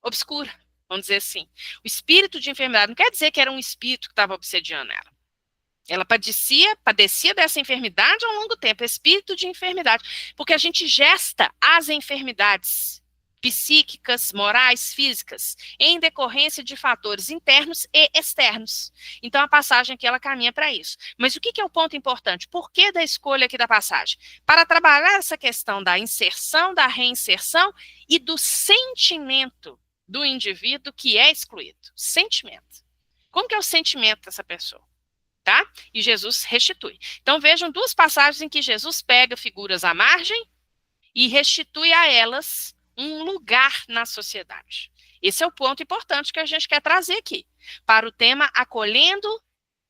obscura, vamos dizer assim. O espírito de enfermidade não quer dizer que era um espírito que estava obsediando ela. Ela padecia dessa enfermidade há um longo tempo, espírito de enfermidade, porque a gente gesta as enfermidades psíquicas, morais, físicas, em decorrência de fatores internos e externos. Então, a passagem aqui, ela caminha para isso. Mas o que é o ponto importante? Por que da escolha aqui da passagem? Para trabalhar essa questão da inserção, da reinserção e do sentimento do indivíduo que é excluído. Sentimento. Como que é o sentimento dessa pessoa? Tá? E Jesus restitui. Então vejam duas passagens em que Jesus pega figuras à margem e restitui a elas um lugar na sociedade. Esse é o ponto importante que a gente quer trazer aqui, para o tema acolhendo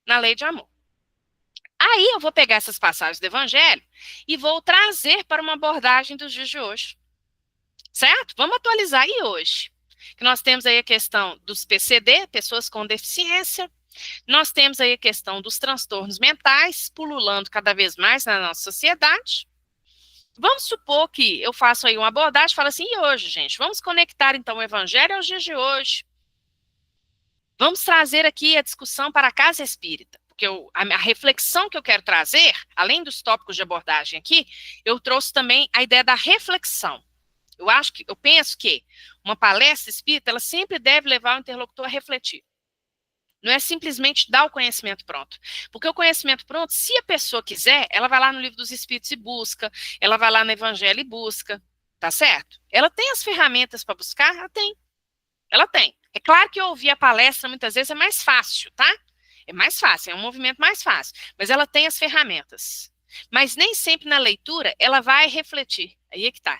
na lei de amor. Aí eu vou pegar essas passagens do Evangelho e vou trazer para uma abordagem dos dias de hoje. Certo? Vamos atualizar aí hoje. Que nós temos aí a questão dos PCD, pessoas com deficiência. Nós temos aí a questão dos transtornos mentais, pululando cada vez mais na nossa sociedade. Vamos supor que eu faço aí uma abordagem e falo assim, e hoje, gente? Vamos conectar, então, o Evangelho aos dias de hoje. Vamos trazer aqui a discussão para a casa espírita, porque a reflexão que eu quero trazer, além dos tópicos de abordagem aqui, eu trouxe também a ideia da reflexão. Eu penso que uma palestra espírita, ela sempre deve levar o interlocutor a refletir. Não é simplesmente dar o conhecimento pronto. Porque o conhecimento pronto, se a pessoa quiser, ela vai lá no Livro dos Espíritos e busca, ela vai lá no Evangelho e busca, tá certo? Ela tem as ferramentas para buscar? Ela tem. Ela tem. É claro que ouvir a palestra muitas vezes é mais fácil, tá? É mais fácil, é um movimento mais fácil. Mas ela tem as ferramentas. Mas nem sempre na leitura ela vai refletir. Aí é que tá.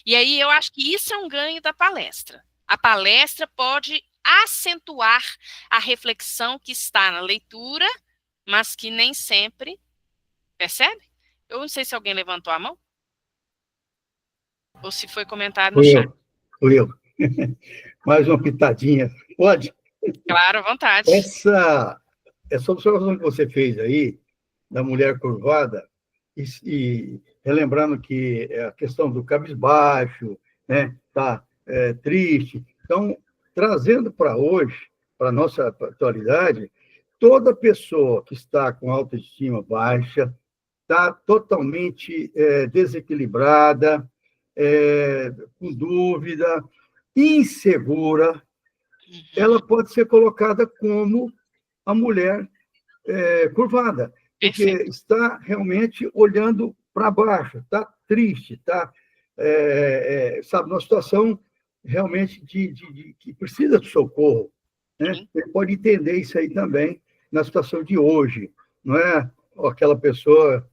E aí eu acho que isso é um ganho da palestra. A palestra pode acentuar a reflexão que está na leitura, mas que nem sempre, percebe? Eu não sei se alguém levantou a mão, ou se foi comentário no chat. Fui eu. Mais uma pitadinha. Pode? Claro, à vontade. Essa observação que você fez aí, da mulher curvada, e relembrando que a questão do cabisbaixo, né, tá triste. Então, trazendo para hoje, para a nossa atualidade, toda pessoa que está com autoestima baixa, está totalmente desequilibrada, com dúvida, insegura, ela pode ser colocada como a mulher curvada, porque está realmente olhando para baixo, está triste, está, sabe, numa situação realmente que precisa de socorro, né? Ele pode entender isso aí também na situação de hoje, não é aquela pessoa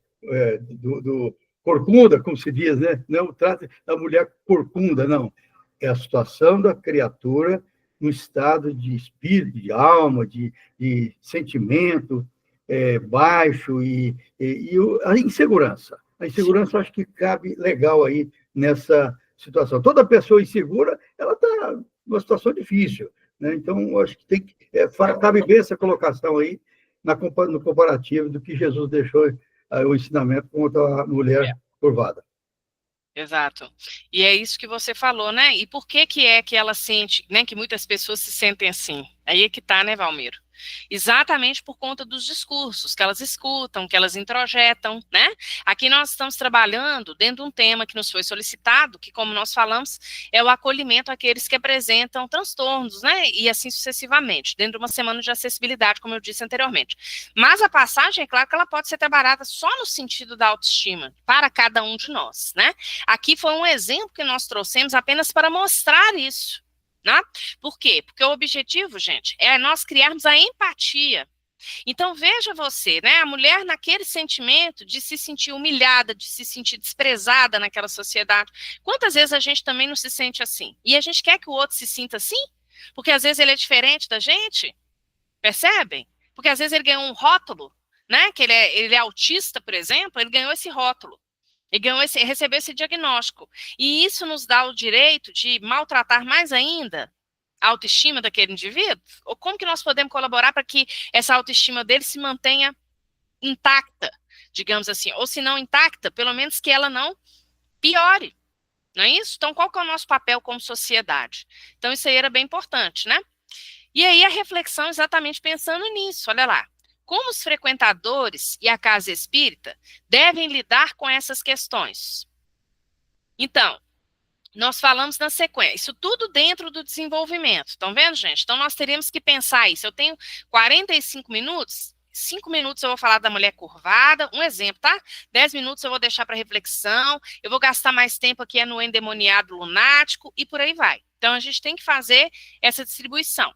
do corcunda, como se diz, né? Não trata da mulher corcunda, não. É a situação da criatura no estado de espírito, de alma, de sentimento baixo e a insegurança. A insegurança, acho que cabe legal aí nessa situação. Toda pessoa insegura, ela está numa situação difícil, né? Então, acho que cabe bem essa colocação aí no comparativo do que Jesus deixou o ensinamento contra a mulher curvada. Exato. E é isso que você falou, né? E por que que é que ela sente, né, que muitas pessoas se sentem assim? Aí é que tá, né, Valmiro? Exatamente por conta dos discursos que elas escutam, que elas introjetam, né? Aqui nós estamos trabalhando dentro de um tema que nos foi solicitado, que, como nós falamos, é o acolhimento àqueles que apresentam transtornos, né? E assim sucessivamente, dentro de uma semana de acessibilidade, como eu disse anteriormente. Mas a passagem, é claro que ela pode ser trabalhada só no sentido da autoestima, para cada um de nós, né? Aqui foi um exemplo que nós trouxemos apenas para mostrar isso, né? Por quê? Porque o objetivo, gente, é nós criarmos a empatia. Então, veja você, né? A mulher naquele sentimento de se sentir humilhada, de se sentir desprezada naquela sociedade. Quantas vezes a gente também não se sente assim? E a gente quer que o outro se sinta assim? Porque às vezes ele é diferente da gente, percebem? Porque às vezes ele ganhou um rótulo, né? Que ele é autista, por exemplo, ele ganhou esse rótulo. E recebeu esse diagnóstico. E isso nos dá o direito de maltratar mais ainda a autoestima daquele indivíduo? Ou como que nós podemos colaborar para que essa autoestima dele se mantenha intacta, digamos assim? Ou se não intacta, pelo menos que ela não piore. Não é isso? Então, qual que é o nosso papel como sociedade? Então, isso aí era bem importante, né? E aí a reflexão exatamente pensando nisso, olha lá. Como os frequentadores e a casa espírita devem lidar com essas questões? Então, nós falamos na sequência, isso tudo dentro do desenvolvimento, estão vendo, gente? Então, nós teríamos que pensar isso. Eu tenho 45 minutos, 5 minutos eu vou falar da mulher curvada, um exemplo, tá? 10 minutos eu vou deixar para reflexão, eu vou gastar mais tempo aqui no endemoniado lunático e por aí vai. Então, a gente tem que fazer essa distribuição.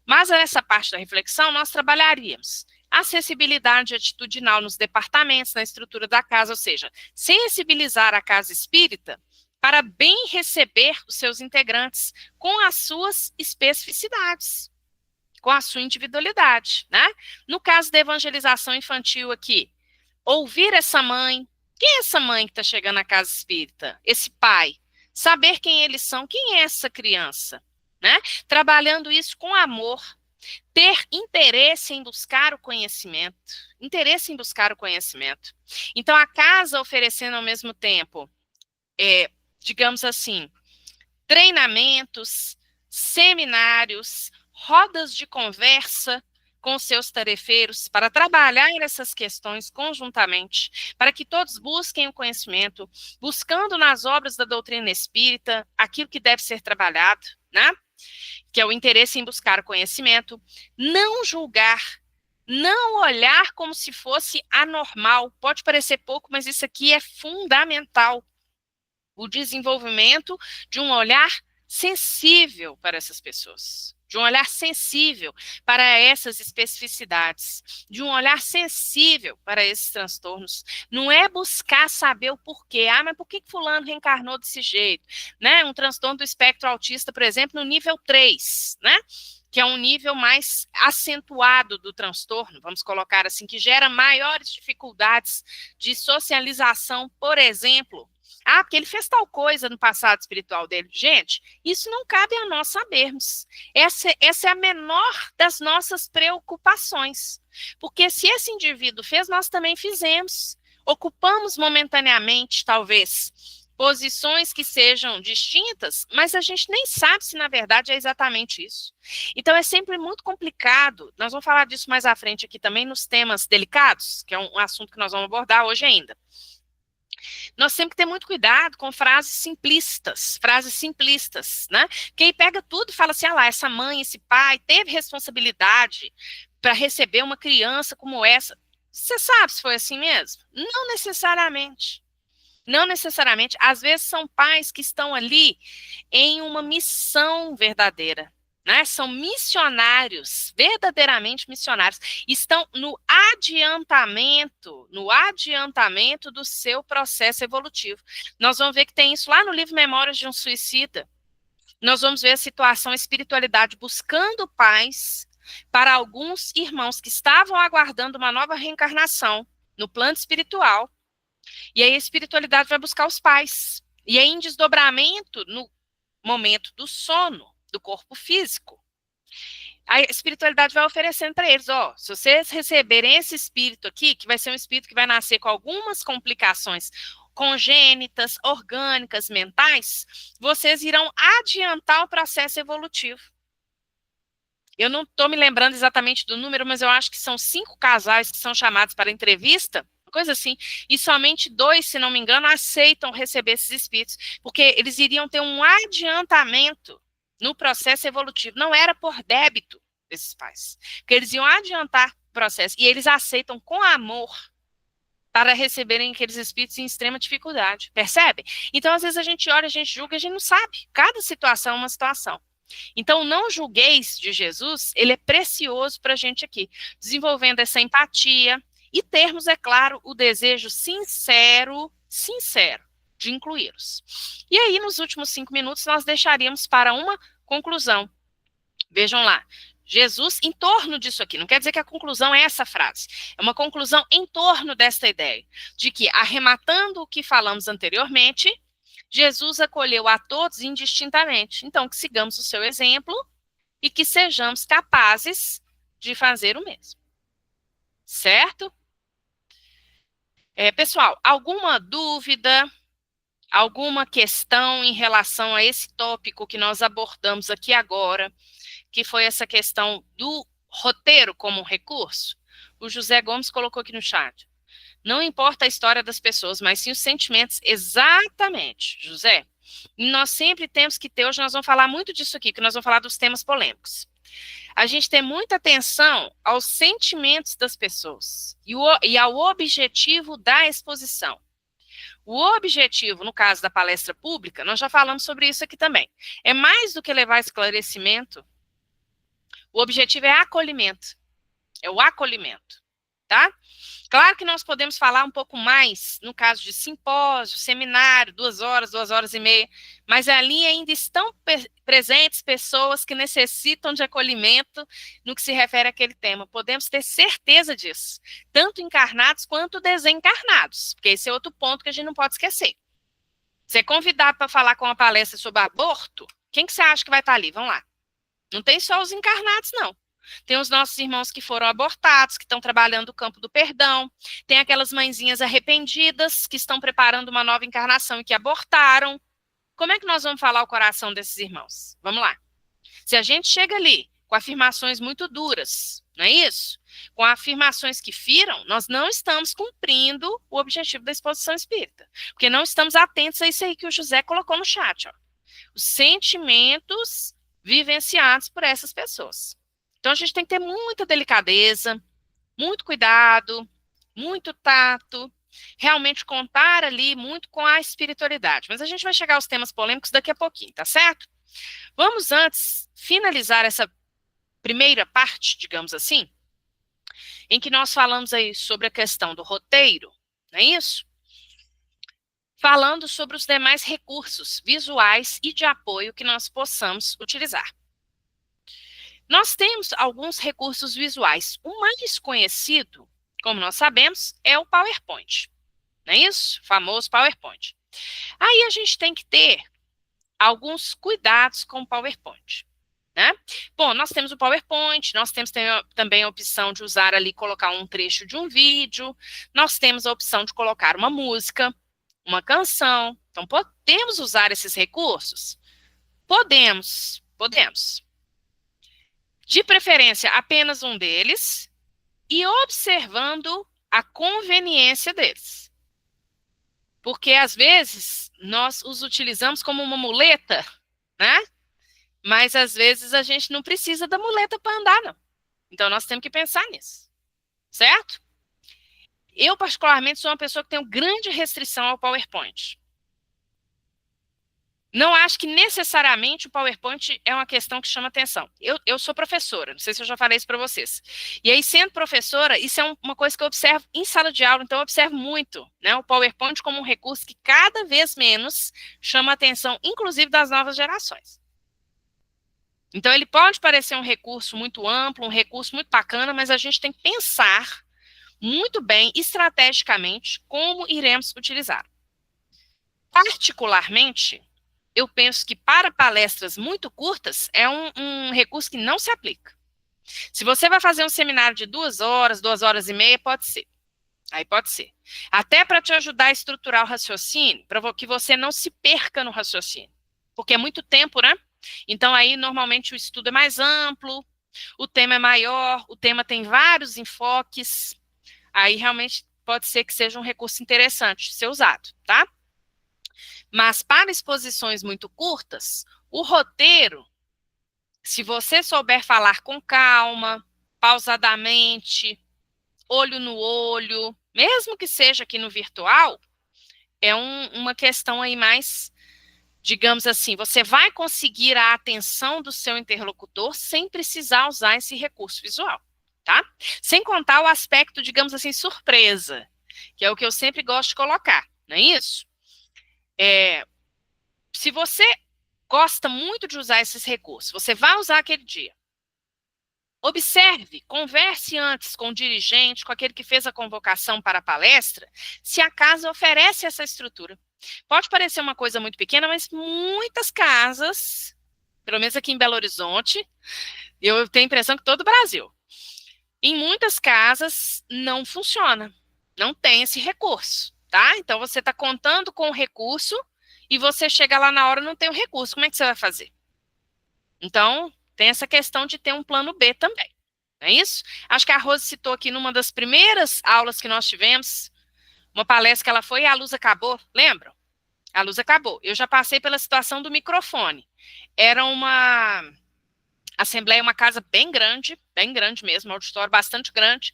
Mas nessa parte da reflexão, nós trabalharíamos acessibilidade atitudinal nos departamentos, na estrutura da casa, ou seja, sensibilizar a casa espírita para bem receber os seus integrantes com as suas especificidades, com a sua individualidade, né? No caso da evangelização infantil aqui, ouvir essa mãe, quem é essa mãe que está chegando na casa espírita? Esse pai, saber quem eles são, quem é essa criança, né? Trabalhando isso com amor, ter interesse em buscar o conhecimento, interesse em buscar o conhecimento. Então, a casa oferecendo ao mesmo tempo, digamos assim, treinamentos, seminários, rodas de conversa com seus tarefeiros para trabalhar essas questões conjuntamente, para que todos busquem o conhecimento, buscando nas obras da doutrina espírita aquilo que deve ser trabalhado, né? Que é o interesse em buscar o conhecimento, não julgar, não olhar como se fosse anormal. Pode parecer pouco, mas isso aqui é fundamental. O desenvolvimento de um olhar sensível para essas pessoas, de um olhar sensível para essas especificidades, de um olhar sensível para esses transtornos. Não é buscar saber o porquê. Ah, mas por que fulano reencarnou desse jeito? Né? Um transtorno do espectro autista, por exemplo, no nível 3, né? Que é um nível mais acentuado do transtorno, vamos colocar assim, que gera maiores dificuldades de socialização, por exemplo. Ah, porque ele fez tal coisa no passado espiritual dele. Gente, isso não cabe a nós sabermos. Essa é a menor das nossas preocupações. Porque se esse indivíduo fez, nós também fizemos. Ocupamos momentaneamente, talvez, posições que sejam distintas, mas a gente nem sabe se na verdade é exatamente isso. Então é sempre muito complicado, nós vamos falar disso mais à frente aqui também nos temas delicados, que é um assunto que nós vamos abordar hoje ainda. Nós temos que ter muito cuidado com frases simplistas, né? Quem pega tudo e fala assim, ah lá, essa mãe, esse pai teve responsabilidade para receber uma criança como essa. Você sabe se foi assim mesmo? Não necessariamente. Não necessariamente. Às vezes são pais que estão ali em uma missão verdadeira, né? São missionários, verdadeiramente missionários. Estão no adiantamento do seu processo evolutivo. Nós vamos ver que tem isso lá no livro Memórias de um Suicida. Nós vamos ver a situação, a espiritualidade buscando paz para alguns irmãos que estavam aguardando uma nova reencarnação no plano espiritual. E aí a espiritualidade vai buscar os pais. E aí em desdobramento no momento do sono do corpo físico. a espiritualidade vai oferecendo para eles, ó, se vocês receberem esse espírito aqui, que vai ser um espírito que vai nascer com algumas complicações congênitas, orgânicas, mentais, vocês irão adiantar o processo evolutivo. Eu não estou me lembrando exatamente do número, mas eu acho que são 5 casais que são chamados para entrevista, coisa assim, e somente 2, se não me engano, aceitam receber esses espíritos, porque eles iriam ter um adiantamento no processo evolutivo, não era por débito desses pais, porque eles iam adiantar o processo, e eles aceitam com amor para receberem aqueles espíritos em extrema dificuldade, percebe? Então, às vezes a gente olha, a gente julga, a gente não sabe, cada situação é uma situação. Então, não julgueis de Jesus, ele é precioso para a gente aqui, desenvolvendo essa empatia e termos, é claro, o desejo sincero de incluí-los. E aí, nos últimos 5 minutos, nós deixaríamos para uma conclusão. Vejam lá, Jesus, em torno disso aqui, não quer dizer que a conclusão é essa frase, é uma conclusão em torno desta ideia, de que, arrematando o que falamos anteriormente, Jesus acolheu a todos indistintamente. Então, que sigamos o seu exemplo e que sejamos capazes de fazer o mesmo. Certo? Pessoal, alguma dúvida, alguma questão em relação a esse tópico que nós abordamos aqui agora, que foi essa questão do roteiro como recurso? O José Gomes colocou aqui no chat. Não importa a história das pessoas, mas sim os sentimentos. Exatamente, José. E nós sempre temos que ter, hoje nós vamos falar muito disso aqui, que nós vamos falar dos temas polêmicos. A gente tem muita atenção aos sentimentos das pessoas e ao objetivo da exposição. O objetivo, no caso da palestra pública, nós já falamos sobre isso aqui também, é mais do que levar esclarecimento, o objetivo é acolhimento, é o acolhimento, tá? Claro que nós podemos falar um pouco mais, no caso de simpósio, seminário, 2 horas, 2 horas e meia, mas ali ainda estão presentes pessoas que necessitam de acolhimento no que se refere àquele tema. Podemos ter certeza disso, tanto encarnados quanto desencarnados, porque esse é outro ponto que a gente não pode esquecer. Você é convidado para falar com uma palestra sobre aborto, quem que você acha que vai estar ali? Vamos lá. Não tem só os encarnados, não. Tem os nossos irmãos que foram abortados, que estão trabalhando o campo do perdão. Tem aquelas mãezinhas arrependidas que estão preparando uma nova encarnação e que abortaram. Como é que nós vamos falar o coração desses irmãos? Vamos lá. Se a gente chega ali com afirmações muito duras, não é isso? Com afirmações que firam, nós não estamos cumprindo o objetivo da exposição espírita. Porque não estamos atentos a isso aí que o José colocou no chat. Ó. Os sentimentos vivenciados por essas pessoas. Então, a gente tem que ter muita delicadeza, muito cuidado, muito tato, realmente contar ali muito com a espiritualidade. Mas a gente vai chegar aos temas polêmicos daqui a pouquinho, tá certo? Vamos antes finalizar essa primeira parte, digamos assim, em que nós falamos aí sobre a questão do roteiro, não é isso? Falando sobre os demais recursos visuais e de apoio que nós possamos utilizar. Nós temos alguns recursos visuais. O mais conhecido, como nós sabemos, é o PowerPoint. Não é isso? O famoso PowerPoint. Aí a gente tem que ter alguns cuidados com o PowerPoint. Né? Bom, nós temos o PowerPoint, nós temos também a opção de usar ali, colocar um trecho de um vídeo, nós temos a opção de colocar uma música, uma canção. Então, podemos usar esses recursos? Podemos. De preferência, apenas um deles, e observando a conveniência deles. Porque, às vezes, nós os utilizamos como uma muleta, né? Mas, às vezes, a gente não precisa da muleta para andar, não. Então, nós temos que pensar nisso, certo? Eu, particularmente, sou uma pessoa que tem grande restrição ao PowerPoint. Não acho que necessariamente o PowerPoint é uma questão que chama atenção. Eu sou professora, não sei se eu já falei isso para vocês. E aí, sendo professora, isso é uma coisa que eu observo em sala de aula, então eu observo muito, né, o PowerPoint como um recurso que cada vez menos chama atenção, inclusive das novas gerações. Então, ele pode parecer um recurso muito amplo, um recurso muito bacana, mas a gente tem que pensar muito bem, estrategicamente, como iremos utilizar. Particularmente, eu penso que para palestras muito curtas é um recurso que não se aplica. Se você vai fazer um seminário de 2 horas e meia, pode ser. Aí pode ser. Até para te ajudar a estruturar o raciocínio, para que você não se perca no raciocínio. Porque é muito tempo, né? Então aí normalmente o estudo é mais amplo, o tema é maior, o tema tem vários enfoques. Aí realmente pode ser que seja um recurso interessante de ser usado, tá? Mas para exposições muito curtas, o roteiro, se você souber falar com calma, pausadamente, olho no olho, mesmo que seja aqui no virtual, é uma questão aí mais, digamos assim, você vai conseguir a atenção do seu interlocutor sem precisar usar esse recurso visual, tá? Sem contar o aspecto, digamos assim, surpresa, que é o que eu sempre gosto de colocar, não é isso? Se você gosta muito de usar esses recursos, você vai usar aquele dia. Observe, converse antes com o dirigente, com aquele que fez a convocação para a palestra, se a casa oferece essa estrutura. Pode parecer uma coisa muito pequena, mas muitas casas, pelo menos aqui em Belo Horizonte, eu tenho a impressão que todo o Brasil, em muitas casas não funciona, não tem esse recurso, tá? Então você está contando com o recurso e você chega lá na hora e não tem o recurso, como é que você vai fazer? Então, tem essa questão de ter um plano B também, não é isso? Acho que a Rose citou aqui numa das primeiras aulas que nós tivemos, uma palestra que ela foi e a luz acabou, lembram? A luz acabou. Eu já passei pela situação do microfone. Era uma assembleia, uma casa bem grande mesmo, um auditório bastante grande,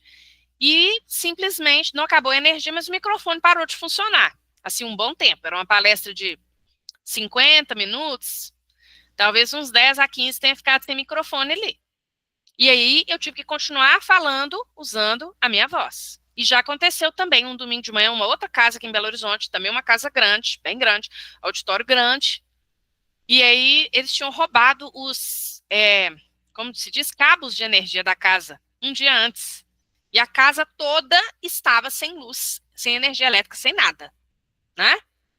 e simplesmente não acabou a energia, mas o microfone parou de funcionar. Assim, um bom tempo. Era uma palestra de 50 minutos, talvez uns 10 a 15 tenha ficado sem microfone ali. E aí eu tive que continuar falando, usando a minha voz. E já aconteceu também um domingo de manhã, uma outra casa aqui em Belo Horizonte, também uma casa grande, bem grande, auditório grande. E aí eles tinham roubado os, como se diz, cabos de energia da casa um dia antes. E a casa toda estava sem luz, sem energia elétrica, sem nada, né?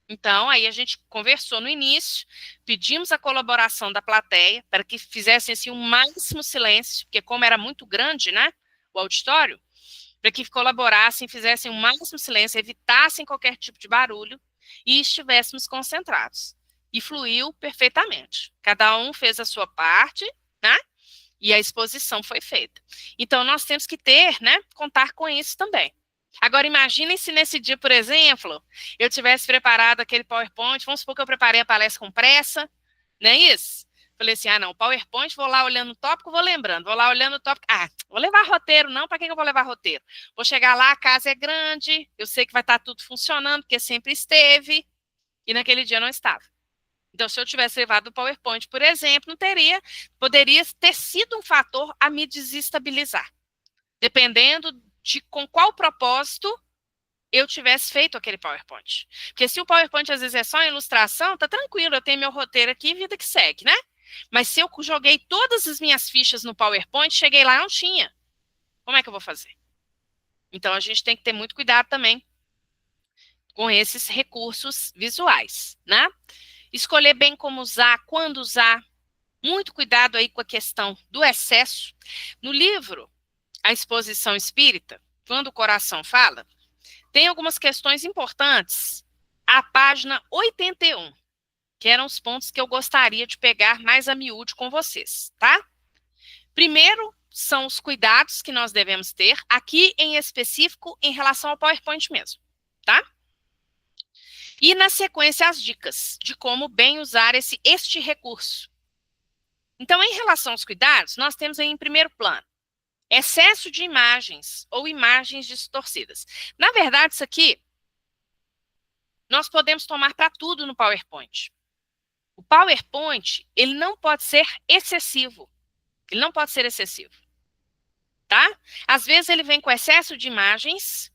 Então, aí a gente conversou no início, pedimos a colaboração da plateia para que fizessem assim, o máximo silêncio, porque como era muito grande, né, o auditório, para que colaborassem, fizessem o máximo silêncio, evitassem qualquer tipo de barulho e estivéssemos concentrados. E fluiu perfeitamente. Cada um fez a sua parte, né, e a exposição foi feita. Então, nós temos que ter, né, contar com isso também. Agora, imaginem se nesse dia, por exemplo, eu tivesse preparado aquele PowerPoint, vamos supor que eu preparei a palestra com pressa, não é isso? Falei assim, não, PowerPoint, vou lá olhando o tópico, vou lembrando, vou lá olhando o tópico, vou levar roteiro, não, para que eu vou levar roteiro? Vou chegar lá, a casa é grande, eu sei que vai estar tudo funcionando, porque sempre esteve, e naquele dia não estava. Então, se eu tivesse levado o PowerPoint, por exemplo, poderia ter sido um fator a me desestabilizar, dependendo de com qual propósito eu tivesse feito aquele PowerPoint. Porque se o PowerPoint às vezes é só ilustração, tá tranquilo, eu tenho meu roteiro aqui, vida que segue, né? Mas se eu joguei todas as minhas fichas no PowerPoint, cheguei lá e não tinha. Como é que eu vou fazer? Então, a gente tem que ter muito cuidado também com esses recursos visuais, né? Escolher bem como usar, quando usar. Muito cuidado aí com a questão do excesso. No livro, A Exposição Espírita, quando o coração fala, tem algumas questões importantes. A página 81, que eram os pontos que eu gostaria de pegar mais a miúde com vocês, tá? Primeiro, são os cuidados que nós devemos ter, aqui em específico, em relação ao PowerPoint mesmo, tá? E, na sequência, as dicas de como bem usar este recurso. Então, em relação aos cuidados, nós temos aí em primeiro plano, excesso de imagens ou imagens distorcidas. Na verdade, isso aqui, nós podemos tomar para tudo no PowerPoint. O PowerPoint, ele não pode ser excessivo. Ele não pode ser excessivo. Tá? Às vezes ele vem com excesso de imagens,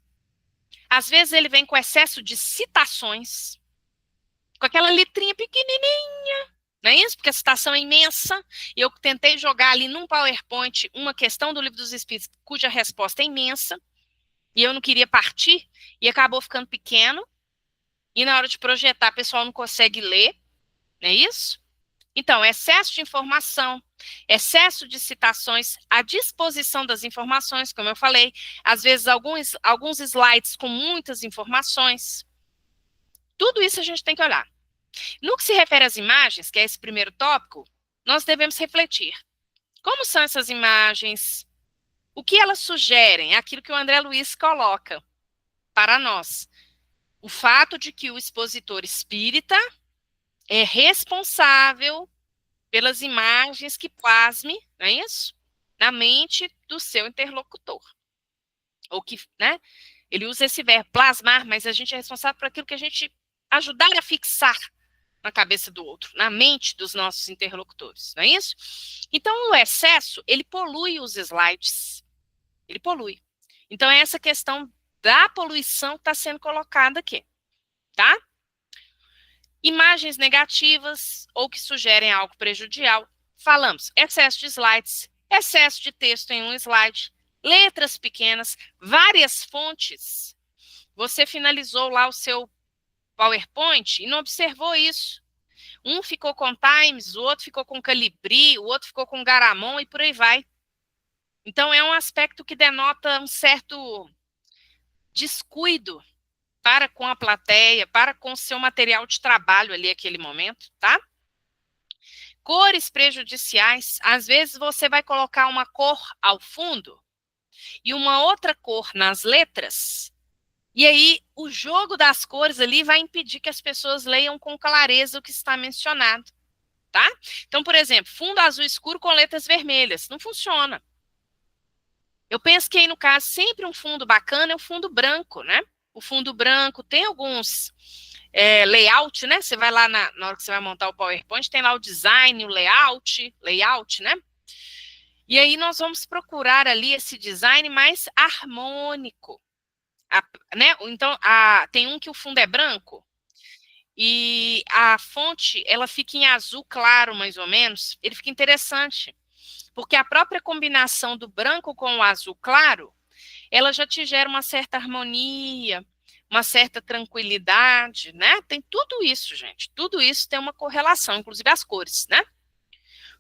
às vezes ele vem com excesso de citações, com aquela letrinha pequenininha, não é isso? Porque a citação é imensa, e eu tentei jogar ali num PowerPoint uma questão do Livro dos Espíritos, cuja resposta é imensa, e eu não queria partir, e acabou ficando pequeno, e na hora de projetar, o pessoal não consegue ler, não é isso? Então, excesso de informação, excesso de citações, a disposição das informações, como eu falei, às vezes alguns slides com muitas informações. Tudo isso a gente tem que olhar. No que se refere às imagens, que é esse primeiro tópico, nós devemos refletir. Como são essas imagens? O que elas sugerem? Aquilo que o André Luiz coloca para nós. O fato de que o expositor espírita é responsável pelas imagens que plasme, não é isso? Na mente do seu interlocutor. Ou que, né? Ele usa esse verbo, plasmar, mas a gente é responsável por aquilo que a gente ajudar a fixar na cabeça do outro, na mente dos nossos interlocutores, não é isso? Então, o excesso, ele polui os slides. Ele polui. Então, é essa questão da poluição que está sendo colocada aqui, tá? Imagens negativas ou que sugerem algo prejudicial. Falamos excesso de slides, excesso de texto em um slide, letras pequenas, várias fontes. Você finalizou lá o seu PowerPoint e não observou isso. Um ficou com Times, o outro ficou com Calibri, o outro ficou com Garamond e por aí vai. Então, é um aspecto que denota um certo descuido para com a plateia, para com o seu material de trabalho ali naquele momento, tá? Cores prejudiciais. Às vezes você vai colocar uma cor ao fundo e uma outra cor nas letras, e aí o jogo das cores ali vai impedir que as pessoas leiam com clareza o que está mencionado, tá? Então, por exemplo, fundo azul escuro com letras vermelhas. Não funciona. Eu penso que aí, no caso, sempre um fundo bacana é o fundo branco, né? O fundo branco tem alguns layout, né? Você vai lá na hora que você vai montar o PowerPoint, tem lá o design, o layout, né? E aí nós vamos procurar ali esse design mais harmônico, né? Então, tem um que o fundo é branco e a fonte, ela fica em azul claro, mais ou menos. Ele fica interessante, porque a própria combinação do branco com o azul claro, ela já te gera uma certa harmonia, uma certa tranquilidade, né? Tem tudo isso, gente. Tudo isso tem uma correlação, inclusive as cores, né?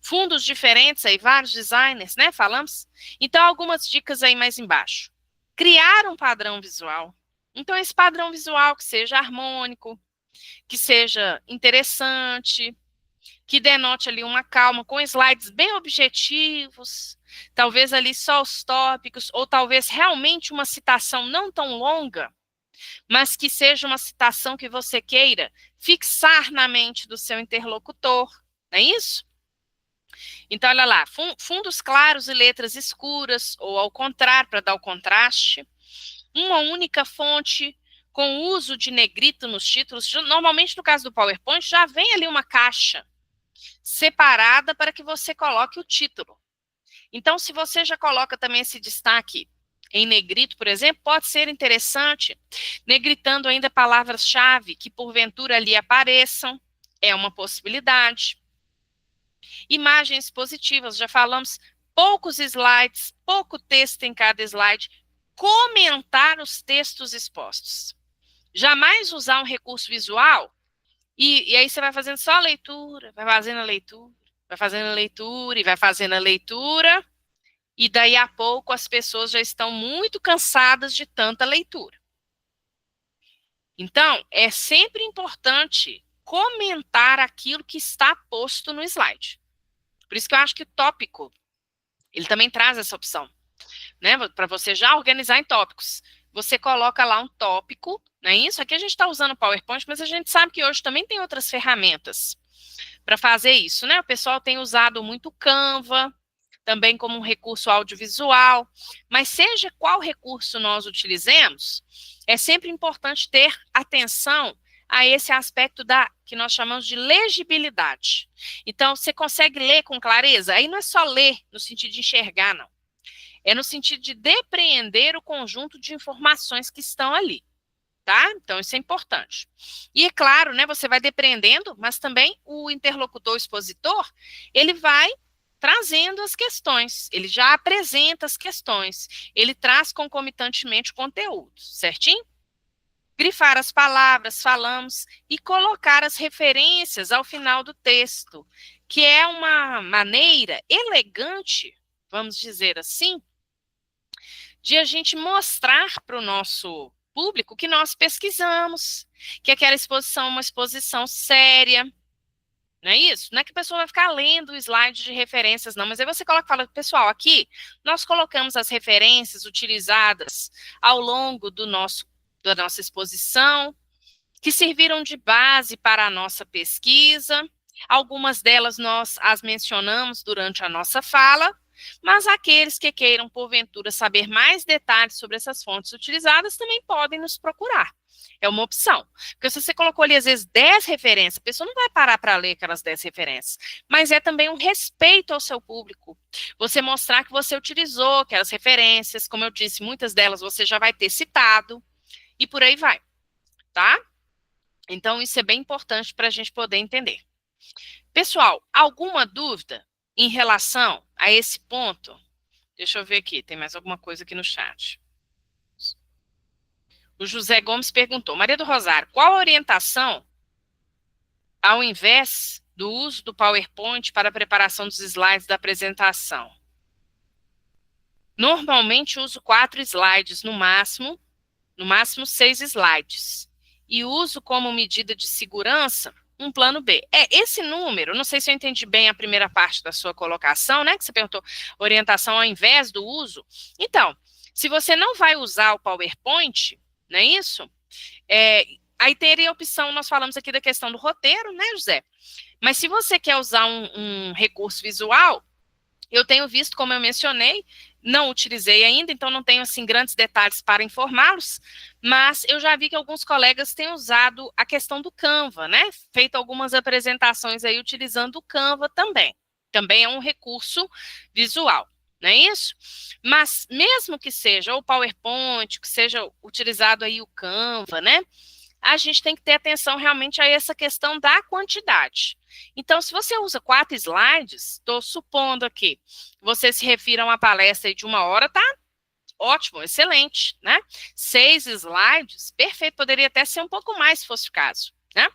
Fundos diferentes aí, vários designers, né? Falamos. Então, algumas dicas aí mais embaixo. Criar um padrão visual. Então, esse padrão visual que seja harmônico, que seja interessante, que denote ali uma calma, com slides bem objetivos, talvez ali só os tópicos, ou talvez realmente uma citação não tão longa, mas que seja uma citação que você queira fixar na mente do seu interlocutor, não é isso? Então, olha lá, fundos claros e letras escuras, ou ao contrário, para dar o contraste, uma única fonte, com uso de negrito nos títulos. Normalmente, no caso do PowerPoint, já vem ali uma caixa separada para que você coloque o título. Então, se você já coloca também esse destaque em negrito, por exemplo, pode ser interessante, negritando ainda palavras-chave que porventura ali apareçam, é uma possibilidade. Imagens positivas, já falamos, poucos slides, pouco texto em cada slide, comentar os textos expostos. Jamais usar um recurso visual e aí você vai fazendo só a leitura, vai fazendo a leitura, vai fazendo a leitura e vai fazendo a leitura, e daí a pouco as pessoas já estão muito cansadas de tanta leitura. Então, é sempre importante comentar aquilo que está posto no slide. Por isso que eu acho que o tópico, ele também traz essa opção, né? Para você já organizar em tópicos. Você coloca lá um tópico, não é isso? Aqui a gente está usando o PowerPoint, mas a gente sabe que hoje também tem outras ferramentas para fazer isso, né? O pessoal tem usado muito o Canva, também como um recurso audiovisual, mas seja qual recurso nós utilizemos, é sempre importante ter atenção a esse aspecto que nós chamamos de legibilidade. Então, você consegue ler com clareza? Aí não é só ler no sentido de enxergar, não. É no sentido de depreender o conjunto de informações que estão ali, tá? Então, isso é importante. E, é claro, né, você vai depreendendo, mas também o interlocutor, o expositor, ele vai trazendo as questões, ele já apresenta as questões, ele traz concomitantemente o conteúdo, certinho? Grifar as palavras, falamos, e colocar as referências ao final do texto. que é uma maneira elegante, vamos dizer assim, de a gente mostrar para o nosso público que nós pesquisamos, que aquela exposição é uma exposição séria, não é isso? Não é que a pessoa vai ficar lendo o slide de referências, não, mas aí você coloca e fala, pessoal, aqui nós colocamos as referências utilizadas ao longo da nossa exposição, que serviram de base para a nossa pesquisa. Algumas delas nós as mencionamos durante a nossa fala, mas aqueles que queiram, porventura, saber mais detalhes sobre essas fontes utilizadas também podem nos procurar. É uma opção. Porque se você colocou ali, às vezes, 10 referências, a pessoa não vai parar para ler aquelas 10 referências. Mas é também um respeito ao seu público. Você mostrar que você utilizou aquelas referências, como eu disse, muitas delas você já vai ter citado, e por aí vai, tá? Então, isso é bem importante para a gente poder entender. Pessoal, alguma dúvida em relação a esse ponto? Deixa eu ver aqui, tem mais alguma coisa aqui no chat. O José Gomes perguntou, Maria do Rosário, qual a orientação ao invés do uso do PowerPoint para a preparação dos slides da apresentação? Normalmente uso 4 slides no máximo 6 slides. E uso como medida de segurança um plano B. Esse número, não sei se eu entendi bem a primeira parte da sua colocação, né, que você perguntou, orientação ao invés do uso. Então, se você não vai usar o PowerPoint, não é isso? Aí teria a opção, nós falamos aqui da questão do roteiro, né, José? Mas se você quer usar um recurso visual, eu tenho visto, como eu mencionei, não utilizei ainda, então não tenho, assim, grandes detalhes para informá-los, mas eu já vi que alguns colegas têm usado a questão do Canva, né? Feito algumas apresentações aí utilizando o Canva também. Também é um recurso visual, não é isso? Mas mesmo que seja o PowerPoint, que seja utilizado aí o Canva, né? A gente tem que ter atenção realmente a essa questão da quantidade. Então, se você usa 4 slides, estou supondo aqui, você se refira a uma palestra de 1 hora, tá? Ótimo, excelente, né? 6 slides, perfeito, poderia até ser um pouco mais, se fosse o caso, né?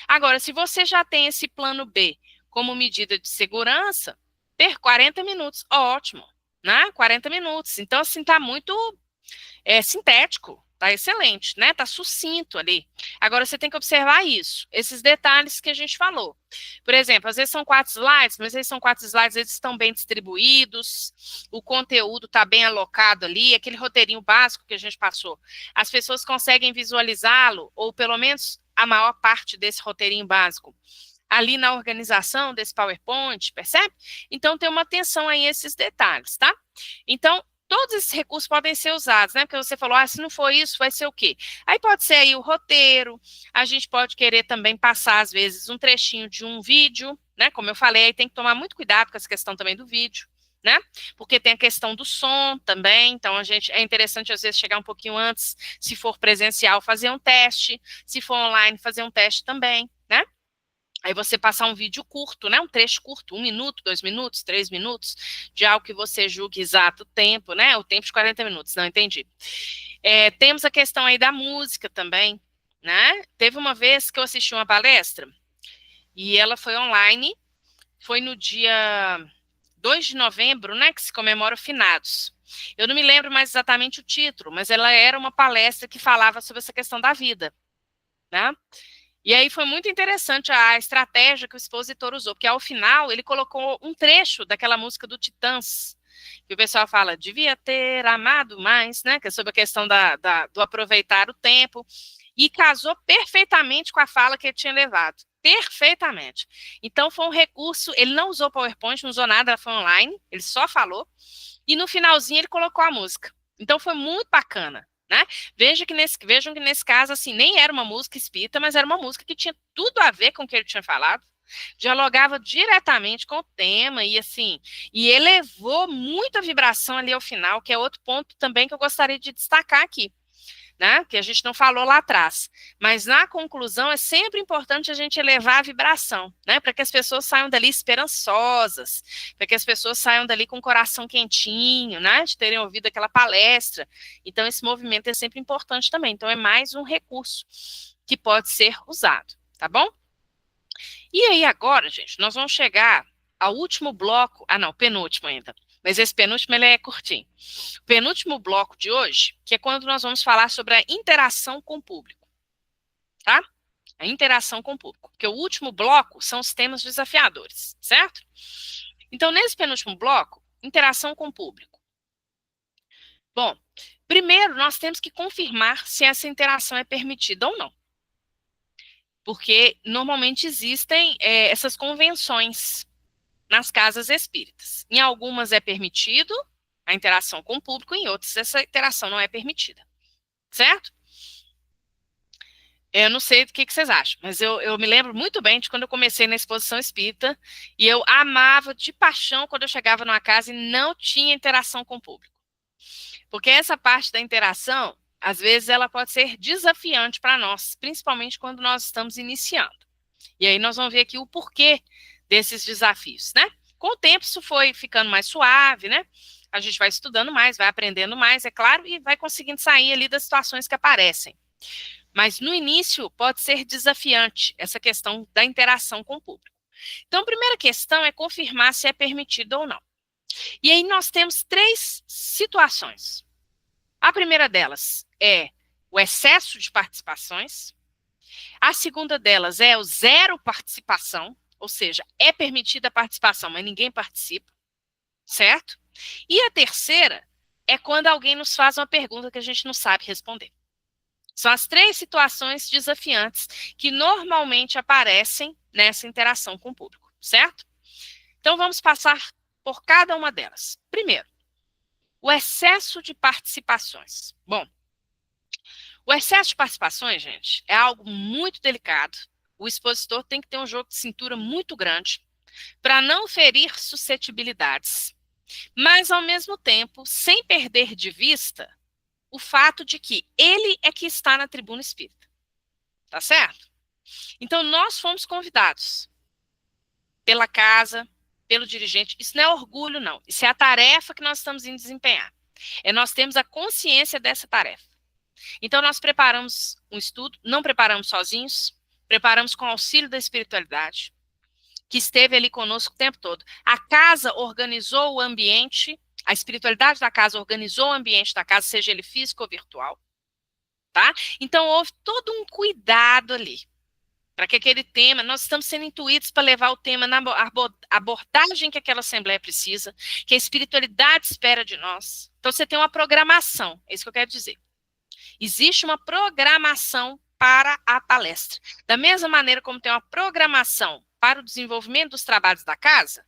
Agora, se você já tem esse plano B como medida de segurança, ter 40 minutos, ótimo, né? 40 minutos, então, assim, tá muito sintético, tá excelente, né? Tá sucinto ali. Agora, você tem que observar isso, esses detalhes que a gente falou. Por exemplo, às vezes são 4 slides, mas esses são 4 slides, eles estão bem distribuídos, o conteúdo tá bem alocado ali, aquele roteirinho básico que a gente passou. As pessoas conseguem visualizá-lo, ou pelo menos a maior parte desse roteirinho básico, ali na organização desse PowerPoint, percebe? Então, tem uma atenção aí a esses detalhes, tá? Então, todos esses recursos podem ser usados, né? Porque você falou, se não for isso, vai ser o quê? Aí pode ser aí o roteiro, a gente pode querer também passar, às vezes, um trechinho de um vídeo, né? Como eu falei, aí tem que tomar muito cuidado com essa questão também do vídeo, né? Porque tem a questão do som também, então é interessante, às vezes, chegar um pouquinho antes, se for presencial, fazer um teste, se for online, fazer um teste também, né? Aí você passar um vídeo curto, né, um trecho curto, 1 minuto, 2 minutos, 3 minutos, de algo que você julgue exato o tempo, né, o tempo de 40 minutos, não entendi. Temos a questão aí da música também, né, teve uma vez que eu assisti uma palestra, e ela foi online, foi no dia 2 de novembro, né, que se comemora o Finados. Eu não me lembro mais exatamente o título, mas ela era uma palestra que falava sobre essa questão da vida, né. E aí foi muito interessante a estratégia que o expositor usou, porque ao final ele colocou um trecho daquela música do Titãs, que o pessoal fala, devia ter amado mais, né, que é sobre a questão do aproveitar o tempo, e casou perfeitamente com a fala que ele tinha levado, perfeitamente. Então foi um recurso, ele não usou PowerPoint, não usou nada, ela foi online, ele só falou, e no finalzinho ele colocou a música. Então foi muito bacana. Né? Vejam que nesse caso, assim, nem era uma música espírita, mas era uma música que tinha tudo a ver com o que ele tinha falado, dialogava diretamente com o tema, e assim, e elevou muito a vibração ali ao final, que é outro ponto também que eu gostaria de destacar aqui, né, que a gente não falou lá atrás, mas na conclusão é sempre importante a gente elevar a vibração, né, para que as pessoas saiam dali esperançosas, para que as pessoas saiam dali com o coração quentinho, né, de terem ouvido aquela palestra. Então esse movimento é sempre importante também, então é mais um recurso que pode ser usado, tá bom? E aí agora, gente, nós vamos chegar ao último bloco, não, penúltimo ainda, mas esse penúltimo ele é curtinho. O penúltimo bloco de hoje, que é quando nós vamos falar sobre a interação com o público, tá? A interação com o público, porque o último bloco são os temas desafiadores, certo? Então, nesse penúltimo bloco, interação com o público. Bom, primeiro nós temos que confirmar se essa interação é permitida ou não. Porque normalmente existem essas convenções nas casas espíritas. Em algumas é permitido a interação com o público, em outras essa interação não é permitida, certo? Eu não sei o que vocês acham, mas eu me lembro muito bem de quando eu comecei na exposição espírita e eu amava de paixão quando eu chegava numa casa e não tinha interação com o público. Porque essa parte da interação, às vezes, ela pode ser desafiante para nós, principalmente quando nós estamos iniciando. E aí nós vamos ver aqui o porquê desses desafios, né? Com o tempo isso foi ficando mais suave, né? A gente vai estudando mais, vai aprendendo mais, é claro, e vai conseguindo sair ali das situações que aparecem. Mas no início pode ser desafiante essa questão da interação com o público. Então, a primeira questão é confirmar se é permitido ou não. E aí nós temos 3 situações. A primeira delas é o excesso de participações. A segunda delas é o zero participação, ou seja, é permitida a participação, mas ninguém participa, certo? E a terceira é quando alguém nos faz uma pergunta que a gente não sabe responder. São as 3 situações desafiantes que normalmente aparecem nessa interação com o público, certo? Então, vamos passar por cada uma delas. Primeiro, o excesso de participações. Bom, o excesso de participações, gente, é algo muito delicado. O expositor tem que ter um jogo de cintura muito grande para não ferir suscetibilidades, mas, ao mesmo tempo, sem perder de vista o fato de que ele é que está na tribuna espírita. Tá certo? Então, nós fomos convidados pela casa, pelo dirigente. Isso não é orgulho, não. Isso é a tarefa que nós estamos indo desempenhar. Nós temos a consciência dessa tarefa. Então, nós preparamos um estudo, não preparamos sozinhos, preparamos com auxílio da espiritualidade, que esteve ali conosco o tempo todo. A casa organizou o ambiente, a espiritualidade da casa organizou o ambiente da casa, seja ele físico ou virtual, tá? Então, houve todo um cuidado ali, para que aquele tema, nós estamos sendo intuídos para levar o tema na abordagem que aquela assembleia precisa, que a espiritualidade espera de nós. Então, você tem uma programação, é isso que eu quero dizer. Existe uma programação para a palestra. Da mesma maneira como tem uma programação para o desenvolvimento dos trabalhos da casa,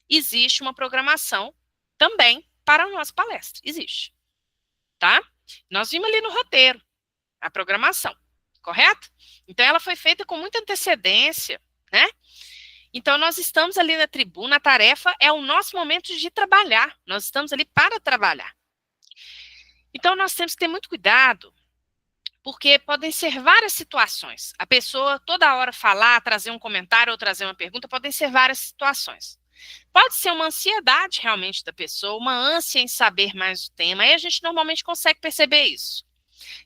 existe uma programação também para a nossa palestra. Existe. Tá? Nós vimos ali no roteiro a programação, correto? Então, ela foi feita com muita antecedência, né? Então, nós estamos ali na tribuna, a tarefa é o nosso momento de trabalhar. Nós estamos ali para trabalhar. Então, nós temos que ter muito cuidado, porque podem ser várias situações. A pessoa toda hora falar, trazer um comentário ou trazer uma pergunta, podem ser várias situações. Pode ser uma ansiedade realmente da pessoa, uma ânsia em saber mais do tema, aí a gente normalmente consegue perceber isso.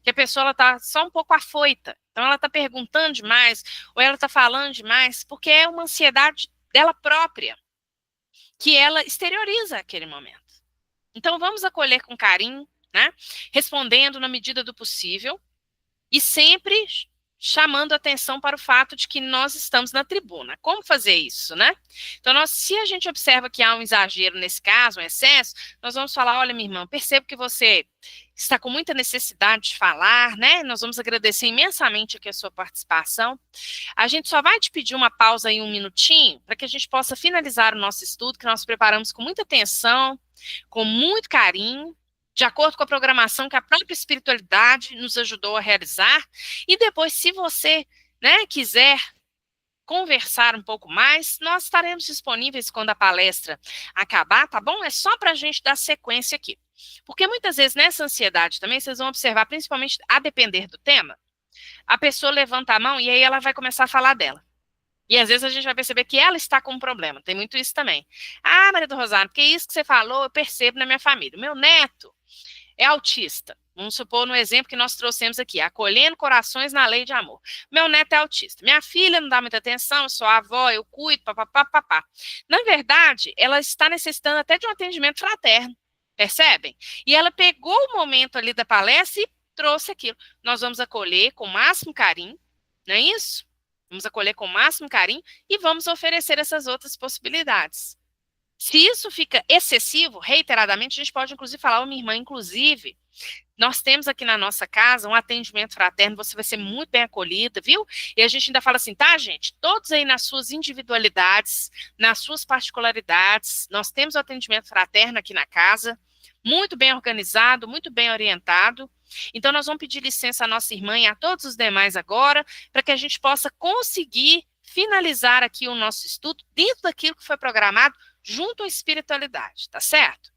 Que a pessoa está só um pouco afoita, então ela está perguntando demais, ou ela está falando demais, porque é uma ansiedade dela própria, que ela exterioriza aquele momento. Então vamos acolher com carinho, né? Respondendo na medida do possível, e sempre chamando atenção para o fato de que nós estamos na tribuna. Como fazer isso, né? Então, se a gente observa que há um exagero nesse caso, um excesso, nós vamos falar, olha, minha irmã, percebo que você está com muita necessidade de falar, né? Nós vamos agradecer imensamente aqui a sua participação. A gente só vai te pedir uma pausa aí 1 minutinho, para que a gente possa finalizar o nosso estudo, que nós preparamos com muita atenção, com muito carinho, de acordo com a programação que a própria espiritualidade nos ajudou a realizar, e depois, se você, né, quiser conversar um pouco mais, nós estaremos disponíveis quando a palestra acabar, tá bom? É só para a gente dar sequência aqui. Porque muitas vezes nessa ansiedade também, vocês vão observar, principalmente a depender do tema, a pessoa levanta a mão e aí ela vai começar a falar dela. E às vezes a gente vai perceber que ela está com um problema, tem muito isso também. Ah, Maria do Rosário, porque isso que você falou eu percebo na minha família. O meu neto é autista. Vamos supor no exemplo que nós trouxemos aqui, acolhendo corações na lei de amor. Meu neto é autista. Minha filha não dá muita atenção, eu sou a avó, eu cuido, papapá. Na verdade, ela está necessitando até de um atendimento fraterno, percebem? E ela pegou o momento ali da palestra e trouxe aquilo. Nós vamos acolher com o máximo carinho, não é isso? Vamos acolher com o máximo carinho e vamos oferecer essas outras possibilidades. Se isso fica excessivo, reiteradamente, a gente pode inclusive falar, minha irmã, inclusive, nós temos aqui na nossa casa um atendimento fraterno, você vai ser muito bem acolhida, viu? E a gente ainda fala assim, tá, gente? Todos aí nas suas individualidades, nas suas particularidades, nós temos o atendimento fraterno aqui na casa, muito bem organizado, muito bem orientado. Então, nós vamos pedir licença à nossa irmã e a todos os demais agora, para que a gente possa conseguir finalizar aqui o nosso estudo dentro daquilo que foi programado junto à espiritualidade, tá certo?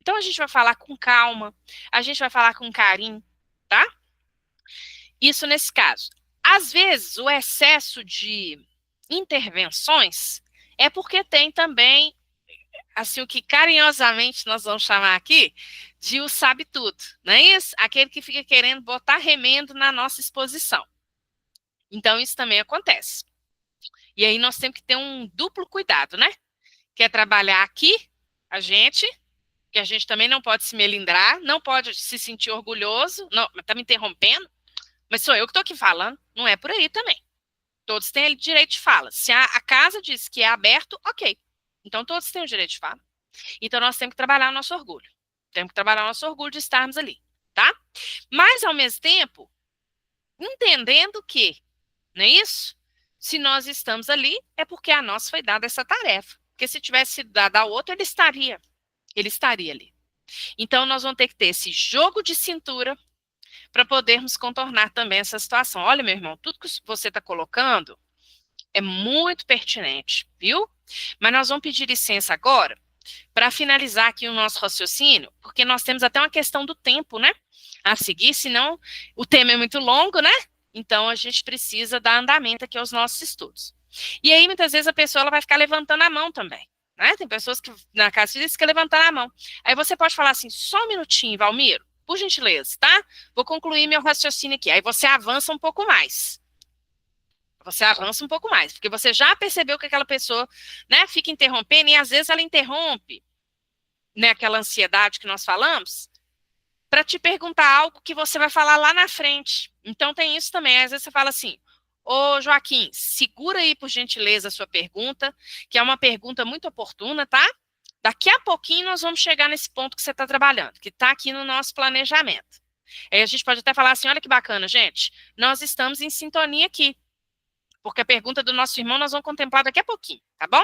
Então, a gente vai falar com calma, a gente vai falar com carinho, tá? Isso nesse caso. Às vezes, o excesso de intervenções é porque tem também, assim, o que carinhosamente nós vamos chamar aqui de o sabe-tudo, não é isso? Aquele que fica querendo botar remendo na nossa exposição. Então, isso também acontece. E aí, nós temos que ter um duplo cuidado, né? Quer trabalhar aqui, a gente... que a gente também não pode se melindrar, não pode se sentir orgulhoso, não, tá me interrompendo, mas sou eu que estou aqui falando, não é por aí também. Todos têm direito de fala. Se a casa diz que é aberto, ok. Então todos têm o direito de fala. Então nós temos que trabalhar o nosso orgulho. Temos que trabalhar o nosso orgulho de estarmos ali, tá? Mas, ao mesmo tempo, entendendo que, não é isso? Se nós estamos ali, é porque a nós foi dada essa tarefa. Porque se tivesse sido dada a outro, ele estaria ali. Então, nós vamos ter que ter esse jogo de cintura para podermos contornar também essa situação. Olha, meu irmão, tudo que você está colocando é muito pertinente, viu? Mas nós vamos pedir licença agora para finalizar aqui o nosso raciocínio, porque nós temos até uma questão do tempo, né? A seguir, senão o tema é muito longo, né? Então, a gente precisa dar andamento aqui aos nossos estudos. E aí, muitas vezes, a pessoa ela vai ficar levantando a mão também. Né? Tem pessoas que na casa física levantar a mão. Aí você pode falar assim, só um minutinho, Valmiro, por gentileza, tá? Vou concluir meu raciocínio aqui. Aí você avança um pouco mais. Porque você já percebeu que aquela pessoa, né, fica interrompendo, e às vezes ela interrompe, né, aquela ansiedade que nós falamos, para te perguntar algo que você vai falar lá na frente. Então tem isso também. Às vezes você fala assim, ô Joaquim, segura aí, por gentileza, a sua pergunta, que é uma pergunta muito oportuna, tá? Daqui a pouquinho nós vamos chegar nesse ponto que você está trabalhando, que está aqui no nosso planejamento. Aí a gente pode até falar assim, olha que bacana, gente, nós estamos em sintonia aqui, porque a pergunta do nosso irmão nós vamos contemplar daqui a pouquinho, tá bom?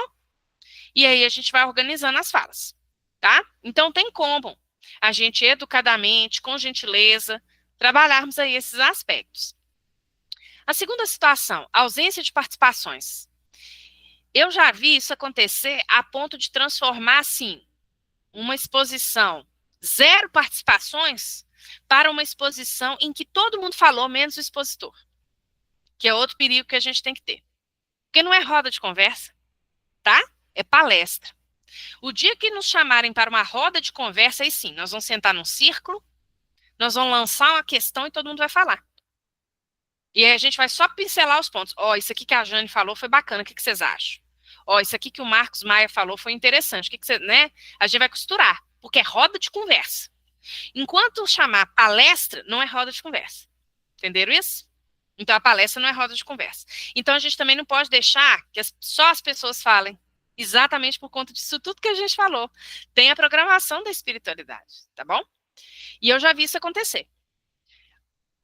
E aí a gente vai organizando as falas, tá? Então tem como a gente educadamente, com gentileza, trabalharmos aí esses aspectos. A segunda situação, ausência de participações. Eu já vi isso acontecer a ponto de transformar, assim, uma exposição 0 participações para uma exposição em que todo mundo falou, menos o expositor. Que é outro perigo que a gente tem que ter. Porque não é roda de conversa, tá? É palestra. O dia que nos chamarem para uma roda de conversa, aí sim, nós vamos sentar num círculo, nós vamos lançar uma questão e todo mundo vai falar. E aí a gente vai só pincelar os pontos. Ó, isso aqui que a Jane falou foi bacana, o que vocês acham? Ó, isso aqui que o Marcos Maia falou foi interessante, o que você, né? A gente vai costurar, porque é roda de conversa. Enquanto chamar palestra, não é roda de conversa. Entenderam isso? Então a palestra não é roda de conversa. Então a gente também não pode deixar que só as pessoas falem, exatamente por conta disso tudo que a gente falou. Tem a programação da espiritualidade, tá bom? E eu já vi isso acontecer.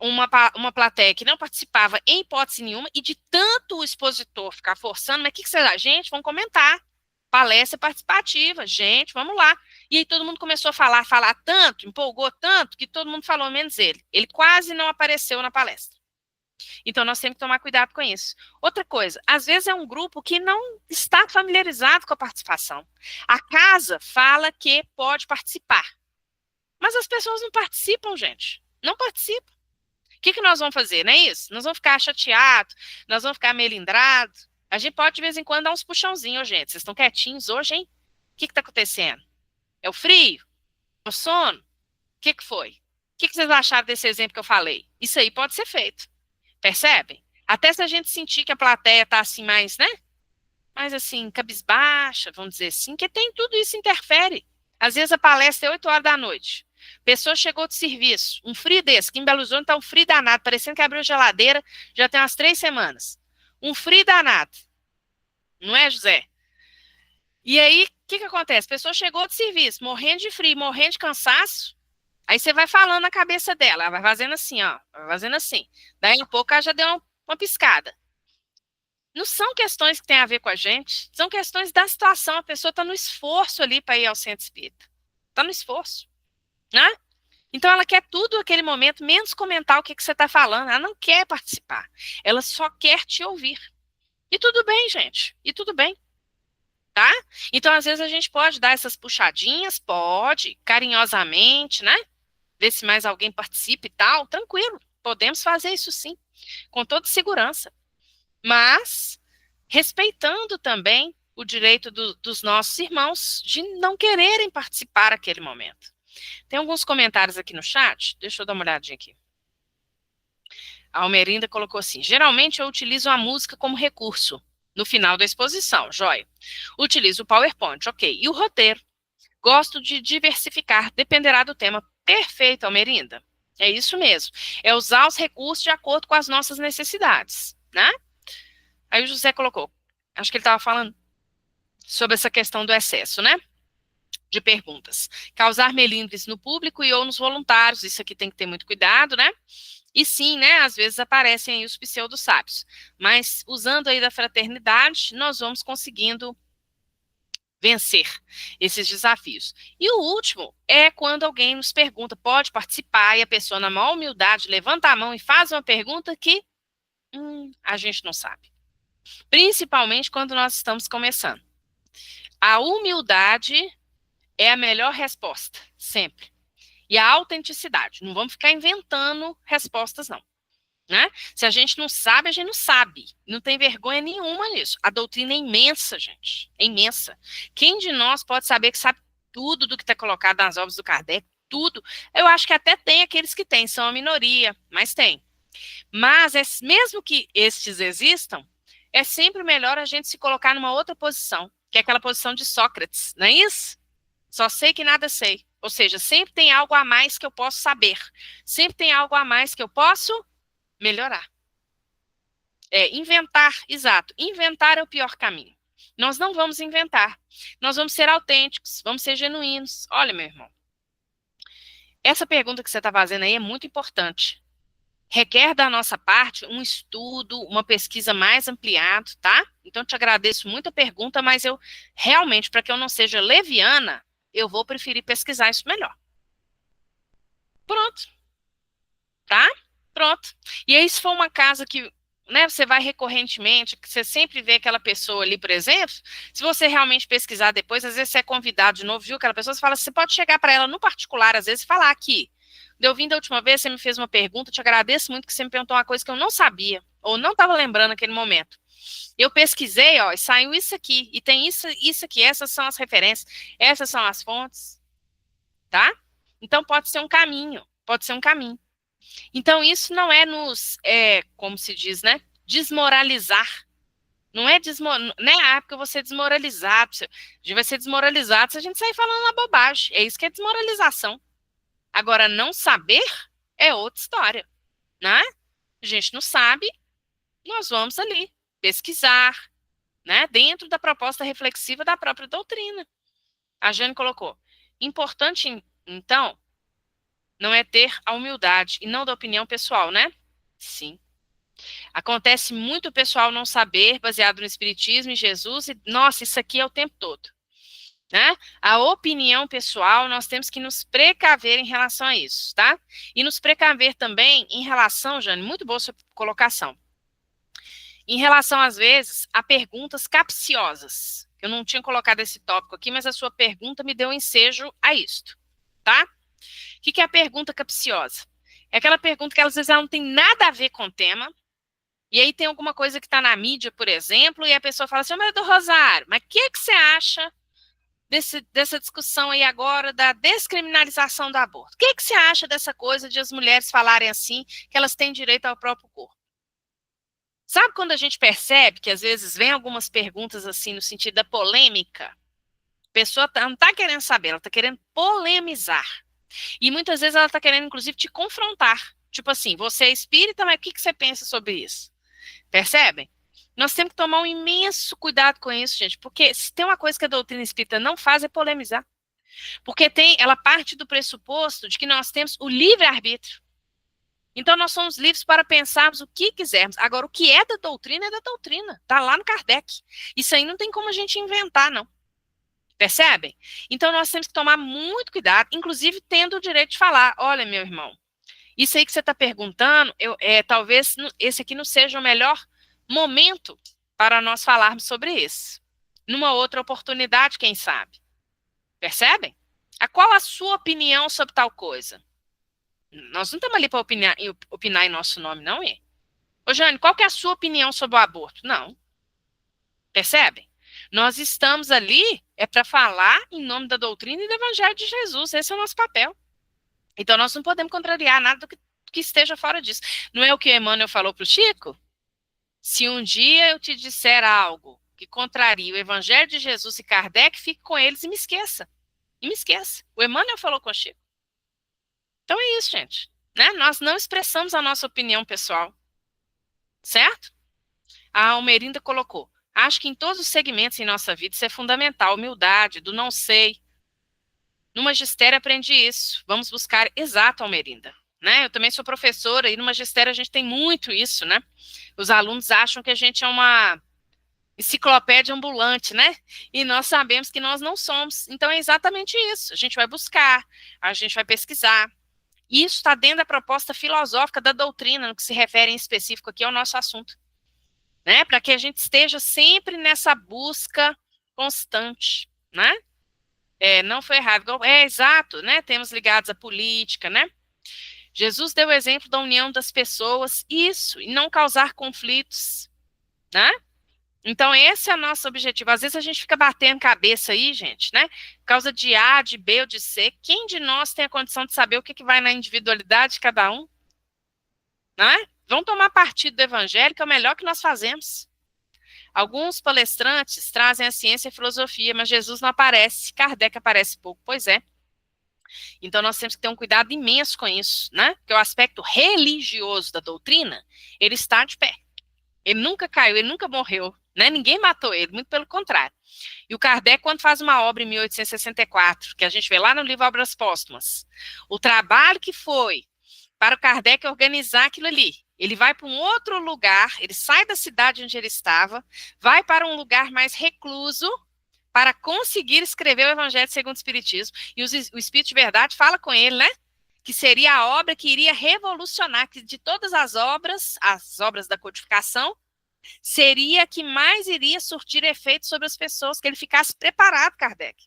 Uma plateia que não participava em hipótese nenhuma, e de tanto o expositor ficar forçando, mas o que você dá? Gente, vamos comentar. Palestra participativa, gente, vamos lá. E aí todo mundo começou a falar tanto, empolgou tanto, que todo mundo falou, menos ele. Ele quase não apareceu na palestra. Então nós temos que tomar cuidado com isso. Outra coisa, às vezes é um grupo que não está familiarizado com a participação. A casa fala que pode participar, mas as pessoas não participam, gente. Não participam. O que nós vamos fazer, não é isso? Nós vamos ficar chateados, nós vamos ficar melindrados. A gente pode, de vez em quando, dar uns puxãozinhos, gente. Vocês estão quietinhos hoje, hein? O que está acontecendo? É o frio? É o sono? O que foi? que vocês acharam desse exemplo que eu falei? Isso aí pode ser feito. Percebem? Até se a gente sentir que a plateia está assim mais, né? Mais assim, cabisbaixa, vamos dizer assim, que tem tudo isso interfere. Às vezes a palestra é 8 horas da noite. Pessoa chegou de serviço, um frio desse, que em Belo Horizonte está um frio danado, parecendo que abriu geladeira já tem umas 3 semanas. Um frio danado. Não é, José? E aí, o que acontece? A pessoa chegou de serviço, morrendo de frio, morrendo de cansaço. Aí você vai falando na cabeça dela, ela vai fazendo assim, ó, vai fazendo assim. Daí a pouco ela já deu uma piscada. Não são questões que têm a ver com a gente, são questões da situação. A pessoa está no esforço ali para ir ao centro espírita. Está no esforço, né? Então ela quer tudo aquele momento, menos comentar o que você está falando. Ela não quer participar. Ela só quer te ouvir. E tudo bem, gente. E tudo bem. Tá? Então, às vezes, a gente pode dar essas puxadinhas, pode, carinhosamente, né? Ver se mais alguém participa e tal, tranquilo. Podemos fazer isso sim, com toda segurança. Mas respeitando também o direito dos nossos irmãos de não quererem participar naquele momento. Tem alguns comentários aqui no chat, deixa eu dar uma olhadinha aqui. A Almerinda colocou assim, geralmente eu utilizo a música como recurso no final da exposição, joia. Utilizo o PowerPoint, ok. E o roteiro? Gosto de diversificar, dependerá do tema. Perfeito, Almerinda. É isso mesmo. É usar os recursos de acordo com as nossas necessidades, né? Aí o José colocou, acho que ele estava falando sobre essa questão do excesso, né? De perguntas. Causar melindres no público e ou nos voluntários, isso aqui tem que ter muito cuidado, né? E sim, né, às vezes aparecem aí os pseudo-sábios, mas usando aí da fraternidade, nós vamos conseguindo vencer esses desafios. E o último é quando alguém nos pergunta, pode participar, e a pessoa, na maior humildade, levanta a mão e faz uma pergunta que a gente não sabe. Principalmente quando nós estamos começando. A humildade é a melhor resposta, sempre. E a autenticidade. Não vamos ficar inventando respostas, não. Né? Se a gente não sabe, a gente não sabe. Não tem vergonha nenhuma nisso. A doutrina é imensa, gente. É imensa. Quem de nós pode saber que sabe tudo do que está colocado nas obras do Kardec? Tudo. Eu acho que até tem aqueles que têm, são a minoria, mas tem. Mas mesmo que estes existam, é sempre melhor a gente se colocar numa outra posição, que é aquela posição de Sócrates, não é isso? Só sei que nada sei. Ou seja, sempre tem algo a mais que eu posso saber. Sempre tem algo a mais que eu posso melhorar. Inventar, exato. Inventar é o pior caminho. Nós não vamos inventar. Nós vamos ser autênticos, vamos ser genuínos. Olha, meu irmão, essa pergunta que você está fazendo aí é muito importante. Requer da nossa parte um estudo, uma pesquisa mais ampliada, tá? Então, te agradeço muito a pergunta, mas eu realmente, para que eu não seja leviana, eu vou preferir pesquisar isso melhor. Pronto. Tá? Pronto. E aí, se for uma casa que, né, você vai recorrentemente, que você sempre vê aquela pessoa ali, por exemplo, se você realmente pesquisar depois, às vezes você é convidado de novo, viu aquela pessoa, você fala, você pode chegar para ela no particular, às vezes, e falar aqui, eu vim da última vez, você me fez uma pergunta, te agradeço muito que você me perguntou uma coisa que eu não sabia, ou não estava lembrando naquele momento. Eu pesquisei, ó, e saiu isso aqui, e tem isso aqui, essas são as referências, essas são as fontes, tá? Então, pode ser um caminho, pode ser um caminho. Então, isso não é como se diz, né? Desmoralizar. Não é né? Porque eu vou ser desmoralizado. A gente vai ser desmoralizado se a gente sair falando uma bobagem. É isso que é desmoralização. Agora, não saber é outra história, né? A gente não sabe, nós vamos ali pesquisar, né? Dentro da proposta reflexiva da própria doutrina. A Jane colocou. Importante, então, não é ter a humildade e não da opinião pessoal, né? Sim. Acontece muito o pessoal não saber, baseado no Espiritismo e Jesus, e, nossa, isso aqui é o tempo todo. Né? A opinião pessoal, nós temos que nos precaver em relação a isso, tá? E nos precaver também em relação, Jane, muito boa sua colocação, em relação, às vezes, a perguntas capciosas. Eu não tinha colocado esse tópico aqui, mas a sua pergunta me deu um ensejo a isto, tá? O que é a pergunta capciosa? É aquela pergunta que às vezes ela não tem nada a ver com o tema, e aí tem alguma coisa que está na mídia, por exemplo, e a pessoa fala assim, mas do Rosário, mas o que você acha dessa discussão aí agora da descriminalização do aborto. O que você acha dessa coisa de as mulheres falarem assim, que elas têm direito ao próprio corpo? Sabe quando a gente percebe que às vezes vem algumas perguntas assim no sentido da polêmica? A pessoa não está querendo saber, ela está querendo polemizar. E muitas vezes ela está querendo, inclusive, te confrontar. Tipo assim, você é espírita, mas o que você pensa sobre isso? Percebem? Nós temos que tomar um imenso cuidado com isso, gente, porque se tem uma coisa que a doutrina espírita não faz é polemizar. Porque ela parte do pressuposto de que nós temos o livre-arbítrio. Então, nós somos livres para pensarmos o que quisermos. Agora, o que é da doutrina é da doutrina. Está lá no Kardec. Isso aí não tem como a gente inventar, não. Percebem? Então, nós temos que tomar muito cuidado, inclusive tendo o direito de falar, olha, meu irmão, isso aí que você está perguntando, talvez esse aqui não seja o melhor momento para nós falarmos sobre isso. Numa outra oportunidade, quem sabe? Percebem? Qual a sua opinião sobre tal coisa? Nós não estamos ali para opinar em nosso nome, não é? Ô, Jane, qual que é a sua opinião sobre o aborto? Não. Percebem? Nós estamos ali para falar em nome da doutrina e do Evangelho de Jesus. Esse é o nosso papel. Então, nós não podemos contrariar nada do que esteja fora disso. Não é o que o Emmanuel falou para o Chico? Se um dia eu te disser algo que contraria o Evangelho de Jesus e Kardec, fique com eles e me esqueça. E me esqueça. O Emmanuel falou com o Chico. Então é isso, gente. Né? Nós não expressamos a nossa opinião pessoal. Certo? A Almerinda colocou. Acho que em todos os segmentos em nossa vida isso é fundamental. Humildade, do não sei. No magistério aprendi isso. Vamos buscar exato, Almerinda. Né? Eu também sou professora e no magistério a gente tem muito isso, né? Os alunos acham que a gente é uma enciclopédia ambulante, né? E nós sabemos que nós não somos. Então é exatamente isso. A gente vai buscar, a gente vai pesquisar. Isso está dentro da proposta filosófica da doutrina, no que se refere em específico aqui ao nosso assunto. Né? Para que a gente esteja sempre nessa busca constante, né? Não foi errado. Exato, né? Temos ligados à política, né? Jesus deu o exemplo da união das pessoas, isso, e não causar conflitos, né? Então, esse é o nosso objetivo. Às vezes a gente fica batendo cabeça aí, gente, né? Por causa de A, de B ou de C. Quem de nós tem a condição de saber o que vai na individualidade de cada um? Né? Vamos tomar partido do evangelho, que é o melhor que nós fazemos. Alguns palestrantes trazem a ciência e a filosofia, mas Jesus não aparece, Kardec aparece pouco. Pois é. Então, nós temos que ter um cuidado imenso com isso, né? Porque o aspecto religioso da doutrina, ele está de pé. Ele nunca caiu, ele nunca morreu, né? Ninguém matou ele, muito pelo contrário. E o Kardec, quando faz uma obra em 1864, que a gente vê lá no livro Obras Póstumas, o trabalho que foi para o Kardec organizar aquilo ali, ele vai para um outro lugar, ele sai da cidade onde ele estava, vai para um lugar mais recluso, para conseguir escrever o Evangelho segundo o Espiritismo. E o Espírito de Verdade fala com ele, né? Que seria a obra que iria revolucionar, que de todas as obras da codificação, seria a que mais iria surtir efeito sobre as pessoas, que ele ficasse preparado, Kardec.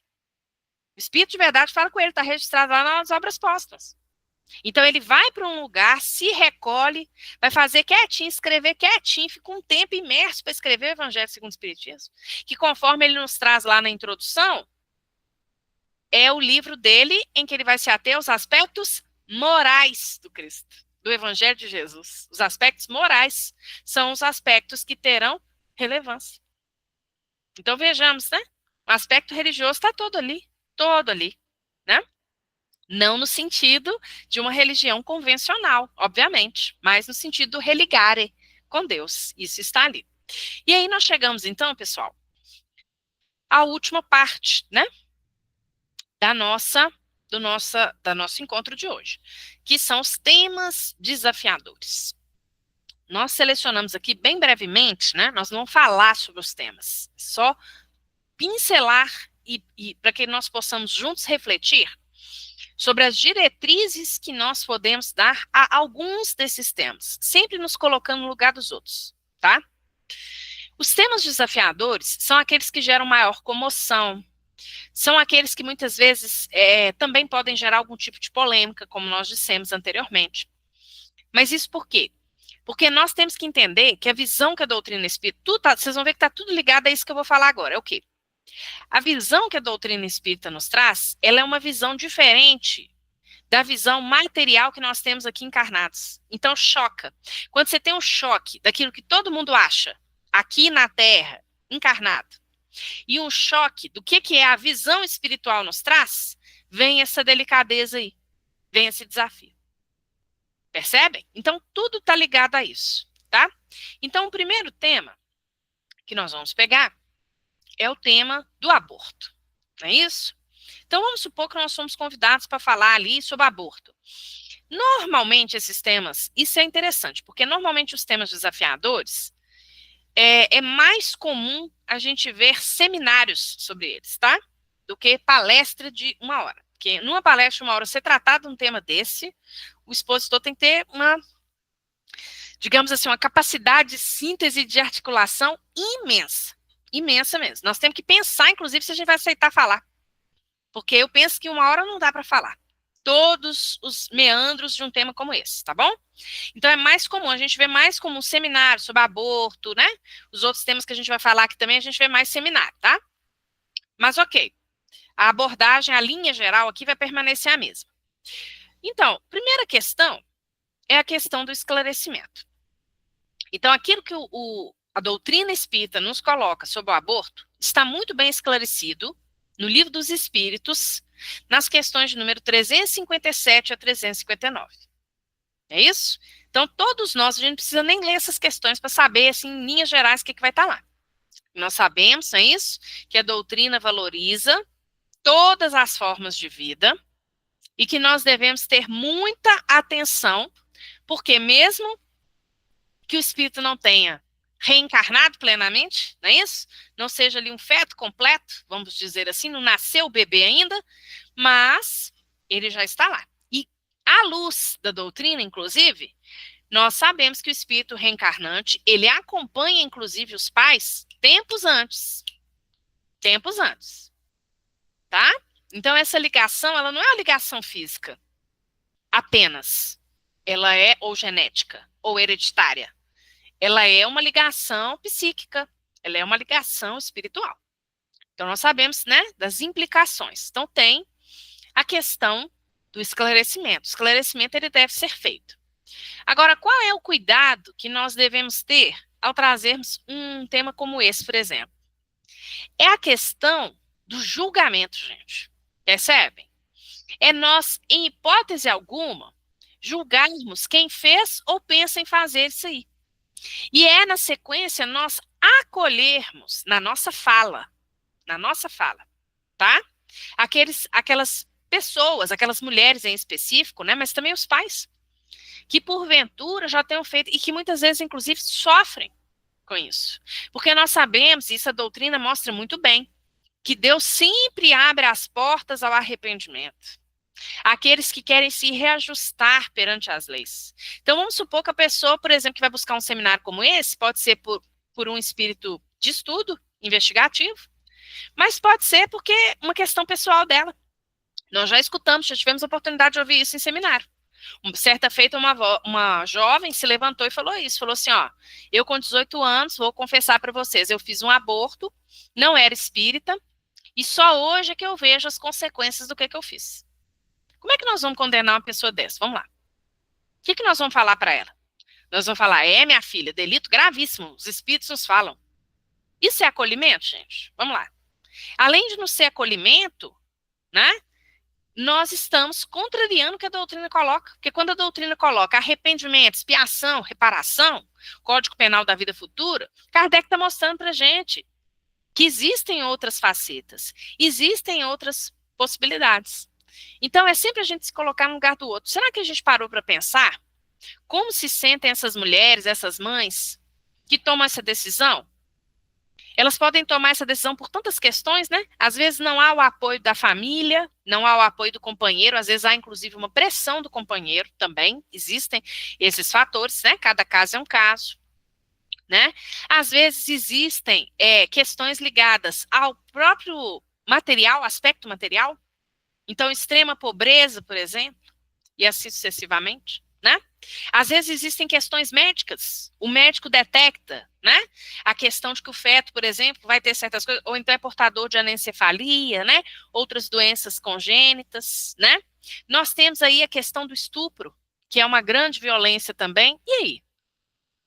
O Espírito de Verdade fala com ele, está registrado lá nas Obras Póstumas. Então ele vai para um lugar, se recolhe, vai fazer quietinho, escrever quietinho, fica um tempo imerso para escrever o Evangelho segundo o Espiritismo, que conforme ele nos traz lá na introdução, é o livro dele em que ele vai se ater aos aspectos morais do Cristo, do Evangelho de Jesus. Os aspectos morais são os aspectos que terão relevância. Então vejamos, né? O aspecto religioso está todo ali, né? Não no sentido de uma religião convencional, obviamente, mas no sentido do religare com Deus. Isso está ali. E aí nós chegamos, então, pessoal, à última parte, né? Do nosso encontro de hoje, que são os temas desafiadores. Nós selecionamos aqui bem brevemente, né? Nós não vamos falar sobre os temas, só pincelar e para que nós possamos juntos refletir sobre as diretrizes que nós podemos dar a alguns desses temas, sempre nos colocando no lugar dos outros, tá? Os temas desafiadores são aqueles que geram maior comoção, são aqueles que muitas vezes também podem gerar algum tipo de polêmica, como nós dissemos anteriormente. Mas isso por quê? Porque nós temos que entender que a visão que a doutrina espírita, vocês vão ver que está tudo ligado a isso que eu vou falar agora, é o quê? A visão que a doutrina espírita nos traz, ela é uma visão diferente da visão material que nós temos aqui encarnados. Então, choca. Quando você tem um choque daquilo que todo mundo acha, aqui na Terra, encarnado, e um choque do que é a visão espiritual nos traz, vem essa delicadeza aí, vem esse desafio. Percebem? Então, tudo está ligado a isso, tá? Então, o primeiro tema que nós vamos pegar é o tema do aborto, não é isso? Então, vamos supor que nós fomos convidados para falar ali sobre aborto. Normalmente, esses temas, isso é interessante, porque normalmente os temas desafiadores, é mais comum a gente ver seminários sobre eles, tá? Do que palestra de 1 hora. Porque numa palestra de 1 hora, você tratar de um tema desse, o expositor tem que ter uma, digamos assim, uma capacidade de síntese e de articulação imensa. Imensa mesmo. Nós temos que pensar, inclusive, se a gente vai aceitar falar. Porque eu penso que 1 hora não dá para falar todos os meandros de um tema como esse, tá bom? Então é mais comum, a gente vê mais como um seminário sobre aborto, né? Os outros temas que a gente vai falar aqui também, a gente vê mais seminário, tá? Mas ok, a abordagem, a linha geral aqui vai permanecer a mesma. Então, primeira questão é a questão do esclarecimento. Então, aquilo que a doutrina espírita nos coloca sobre o aborto está muito bem esclarecido no Livro dos Espíritos, nas questões de número 357 a 359. É isso? Então, todos nós, a gente não precisa nem ler essas questões para saber, assim, em linhas gerais, o que vai estar lá. Nós sabemos, não é isso? Que a doutrina valoriza todas as formas de vida e que nós devemos ter muita atenção, porque mesmo que o espírito não tenha reencarnado plenamente, não é isso? Não seja ali um feto completo, vamos dizer assim, não nasceu o bebê ainda, mas ele já está lá. E à luz da doutrina, inclusive, nós sabemos que o espírito reencarnante, ele acompanha, inclusive, os pais tempos antes. Tempos antes. Tá? Então, essa ligação, ela não é uma ligação física apenas. Ela é ou genética, ou hereditária. Ela é uma ligação psíquica, ela é uma ligação espiritual. Então, nós sabemos, né, das implicações. Então, tem a questão do esclarecimento. O esclarecimento, ele deve ser feito. Agora, qual é o cuidado que nós devemos ter ao trazermos um tema como esse, por exemplo? É a questão do julgamento, gente. Percebem? É nós, em hipótese alguma, julgarmos quem fez ou pensa em fazer isso aí. E é, na sequência, nós acolhermos na nossa fala, tá? Aquelas pessoas, aquelas mulheres em específico, né? Mas também os pais, que porventura já tenham feito, e que muitas vezes, inclusive, sofrem com isso. Porque nós sabemos, e isso a doutrina mostra muito bem, que Deus sempre abre as portas ao arrependimento. Aqueles que querem se reajustar perante as leis. Então, vamos supor que a pessoa, por exemplo, que vai buscar um seminário como esse, pode ser por um espírito de estudo, investigativo, mas pode ser porque uma questão pessoal dela. Nós já escutamos, já tivemos a oportunidade de ouvir isso em seminário. Certa feita, uma jovem se levantou e falou isso, falou assim, ó, eu com 18 anos, vou confessar para vocês, eu fiz um aborto, não era espírita, e só hoje é que eu vejo as consequências do que eu fiz. Como é que nós vamos condenar uma pessoa dessa? Vamos lá. O que nós vamos falar para ela? Nós vamos falar, minha filha, delito gravíssimo, os espíritos nos falam. Isso é acolhimento, gente? Vamos lá. Além de não ser acolhimento, né, nós estamos contrariando o que a doutrina coloca. Porque quando a doutrina coloca arrependimento, expiação, reparação, Código Penal da Vida Futura, Kardec está mostrando para a gente que existem outras facetas, existem outras possibilidades. Então, é sempre a gente se colocar no lugar do outro. Será que a gente parou para pensar como se sentem essas mulheres, essas mães, que tomam essa decisão? Elas podem tomar essa decisão por tantas questões, né? Às vezes não há o apoio da família, não há o apoio do companheiro, às vezes há inclusive uma pressão do companheiro também, existem esses fatores, né? Cada caso é um caso, né? Às vezes existem questões ligadas ao próprio material, aspecto material, então extrema pobreza, por exemplo, e assim sucessivamente, né? Às vezes existem questões médicas, o médico detecta, né, a questão de que o feto, por exemplo, vai ter certas coisas, ou então é portador de anencefalia, né, outras doenças congênitas, né. Nós temos aí a questão do estupro, que é uma grande violência também, e aí,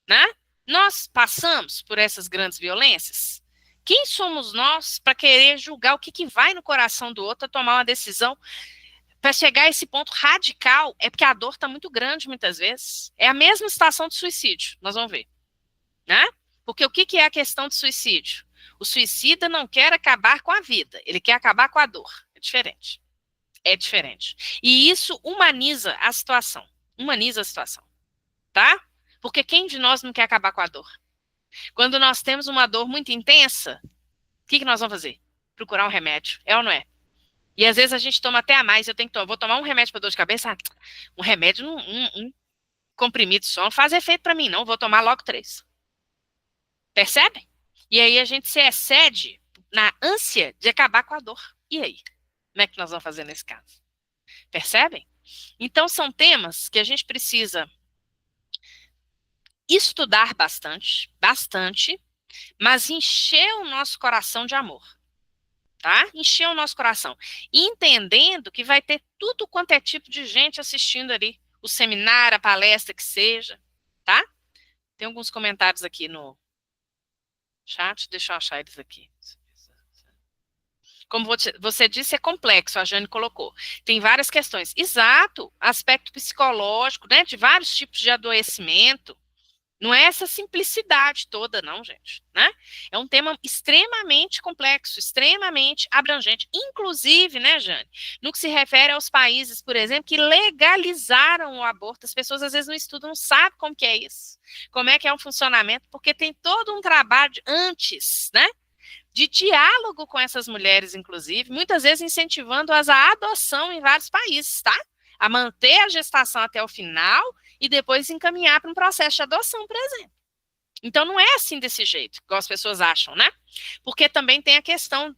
né? Nós passamos por essas grandes violências? Quem somos nós para querer julgar o que vai no coração do outro a tomar uma decisão para chegar a esse ponto radical? É porque a dor está muito grande muitas vezes. É a mesma situação de suicídio, nós vamos ver, né? Porque o que é a questão de suicídio? O suicida não quer acabar com a vida, ele quer acabar com a dor. É diferente. É diferente. E isso humaniza a situação. Humaniza a situação, tá? Porque quem de nós não quer acabar com a dor? Quando nós temos uma dor muito intensa, o que nós vamos fazer? Procurar um remédio, é ou não é? E às vezes a gente toma até a mais, vou tomar um remédio para dor de cabeça, um remédio, um comprimido só, não faz efeito para mim não, vou tomar logo 3. Percebe? E aí a gente se excede na ânsia de acabar com a dor. E aí? Como é que nós vamos fazer nesse caso? Percebem? Então são temas que a gente precisa estudar bastante, bastante, mas encher o nosso coração de amor, tá? Encher o nosso coração, entendendo que vai ter tudo quanto é tipo de gente assistindo ali, o seminário, a palestra que seja, tá? Tem alguns comentários aqui no chat, deixa eu achar eles aqui. Como você disse, é complexo, a Jane colocou. Tem várias questões. Exato, aspecto psicológico, né, de vários tipos de adoecimento. Não é essa simplicidade toda, não, gente, né? É um tema extremamente complexo, extremamente abrangente, inclusive, né, Jane, no que se refere aos países, por exemplo, que legalizaram o aborto. As pessoas às vezes não estudam, não sabem como que é isso, como é que é o funcionamento, porque tem todo um trabalho antes, né, de diálogo com essas mulheres, inclusive, muitas vezes incentivando-as à adoção em vários países, tá? A manter a gestação até o final e depois encaminhar para um processo de adoção, por exemplo. Então, não é assim desse jeito, igual as pessoas acham, né? Porque também tem a questão,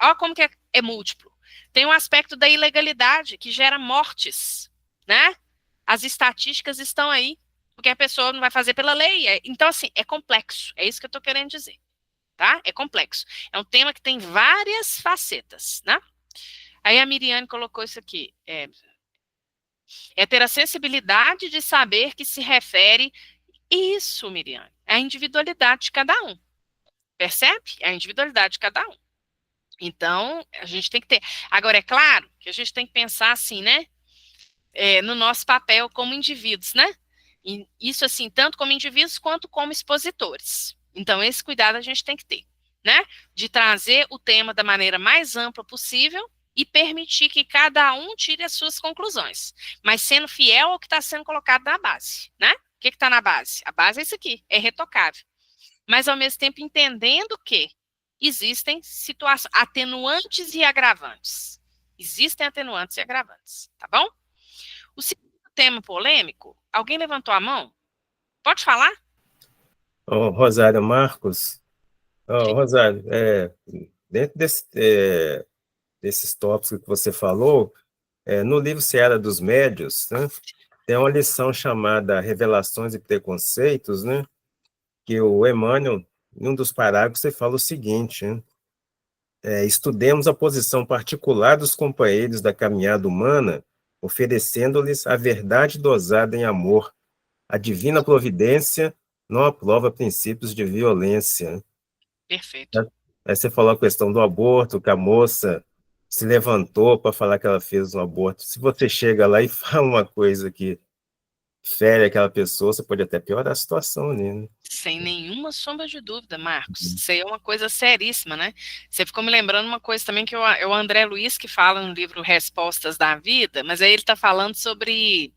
ó como que é múltiplo. Tem um aspecto da ilegalidade, que gera mortes, né? As estatísticas estão aí, porque a pessoa não vai fazer pela lei. Então, assim, é complexo, é isso que eu estou querendo dizer, tá? É complexo. É um tema que tem várias facetas, né? Aí a Miriane colocou isso aqui, é ter a sensibilidade de saber que se refere isso, Miriam, é a individualidade de cada um. Percebe? É a individualidade de cada um. Então, a gente tem que ter. Agora, é claro que a gente tem que pensar assim, né? No nosso papel como indivíduos, né? E isso, assim, tanto como indivíduos quanto como expositores. Então, esse cuidado a gente tem que ter, né? De trazer o tema da maneira mais ampla possível e permitir que cada um tire as suas conclusões, mas sendo fiel ao que está sendo colocado na base, né? O que está na base? A base é isso aqui, é retocável. Mas, ao mesmo tempo, entendendo que existem situações, atenuantes e agravantes. Existem atenuantes e agravantes, tá bom? O segundo tema polêmico, alguém levantou a mão? Pode falar? Rosário Marcos. Rosário, dentro desses tópicos que você falou, no livro Seara dos Médios, né, tem uma lição chamada Revelações e Preconceitos, né, que o Emmanuel, em um dos parágrafos, você fala o seguinte, né, estudemos a posição particular dos companheiros da caminhada humana, oferecendo-lhes a verdade dosada em amor. A divina providência não aprova princípios de violência. Perfeito. Aí você falou a questão do aborto, que a moça se levantou para falar que ela fez um aborto. Se você chega lá e fala uma coisa que fere aquela pessoa, você pode até piorar a situação ali, né? Sem nenhuma sombra de dúvida, Marcos. Isso aí é uma coisa seríssima, né? Você ficou me lembrando uma coisa também que é o André Luiz que fala no livro Respostas da Vida, mas aí ele está falando sobre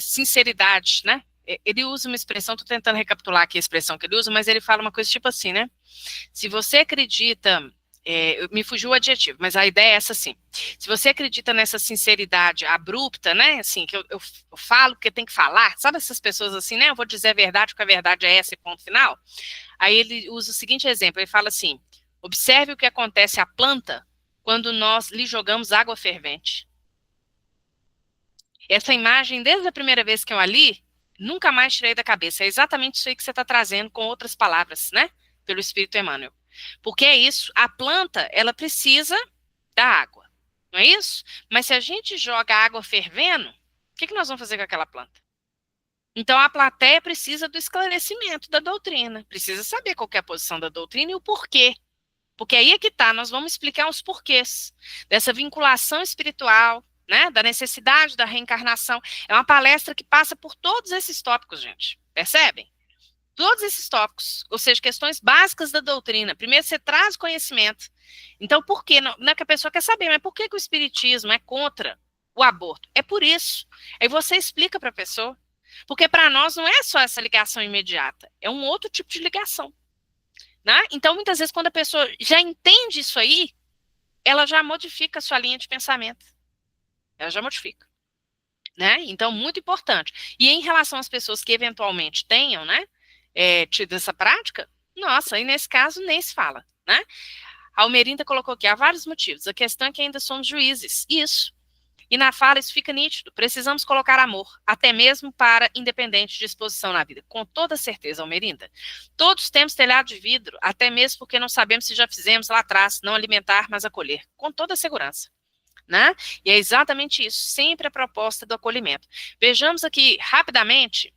sinceridade, né? Ele usa uma expressão, estou tentando recapitular aqui a expressão que ele usa, mas ele fala uma coisa tipo assim, né? Se você acredita, me fugiu o adjetivo, mas a ideia é essa assim, se você acredita nessa sinceridade abrupta, né, assim, que eu falo porque tem que falar, sabe essas pessoas assim, né, eu vou dizer a verdade porque a verdade é essa e ponto final? Aí ele usa o seguinte exemplo, ele fala assim, observe o que acontece à planta quando nós lhe jogamos água fervente. Essa imagem, desde a primeira vez que eu a li, nunca mais tirei da cabeça. É exatamente isso aí que você está trazendo com outras palavras, né? Pelo Espírito Emmanuel. Porque é isso, a planta, ela precisa da água, não é isso? Mas se a gente joga água fervendo, o que nós vamos fazer com aquela planta? Então, a plateia precisa do esclarecimento da doutrina, precisa saber qual que é a posição da doutrina e o porquê. Porque aí é que tá, nós vamos explicar os porquês dessa vinculação espiritual, né, da necessidade da reencarnação. É uma palestra que passa por todos esses tópicos, gente, percebem? Todos esses tópicos, ou seja, questões básicas da doutrina. Primeiro você traz conhecimento. Então, por quê? Não é que a pessoa quer saber, mas por que o espiritismo é contra o aborto? É por isso. Aí você explica para a pessoa. Porque para nós não é só essa ligação imediata, é um outro tipo de ligação. Né? Então, muitas vezes, quando a pessoa já entende isso aí, ela já modifica a sua linha de pensamento. Ela já modifica. Né? Então, muito importante. E em relação às pessoas que eventualmente tenham, né, tido essa prática, nossa, aí nesse caso nem se fala. Né? A Almerinda colocou aqui, há vários motivos. A questão é que ainda somos juízes. Isso. E na fala isso fica nítido. Precisamos colocar amor, até mesmo para independente de exposição na vida. Com toda certeza, Almerinda. Todos temos telhado de vidro, até mesmo porque não sabemos se já fizemos lá atrás, não alimentar, mas acolher. Com toda segurança. Né? E é exatamente isso, sempre a proposta do acolhimento. Vejamos aqui rapidamente,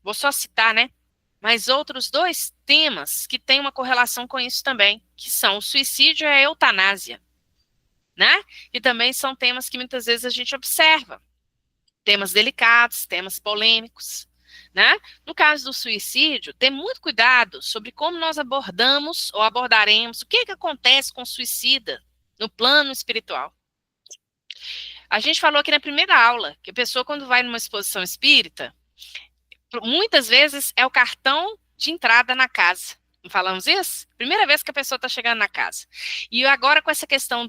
vou só citar, né? Mas outros dois temas que têm uma correlação com isso também, que são o suicídio e a eutanásia. Né? E também são temas que muitas vezes a gente observa, temas delicados, temas polêmicos, né? No caso do suicídio, ter muito cuidado sobre como nós abordamos ou abordaremos, o que acontece com o suicida no plano espiritual. A gente falou aqui na primeira aula, que a pessoa quando vai numa exposição espírita, muitas vezes é o cartão de entrada na casa. Não falamos isso? Primeira vez que a pessoa está chegando na casa. E agora com essa questão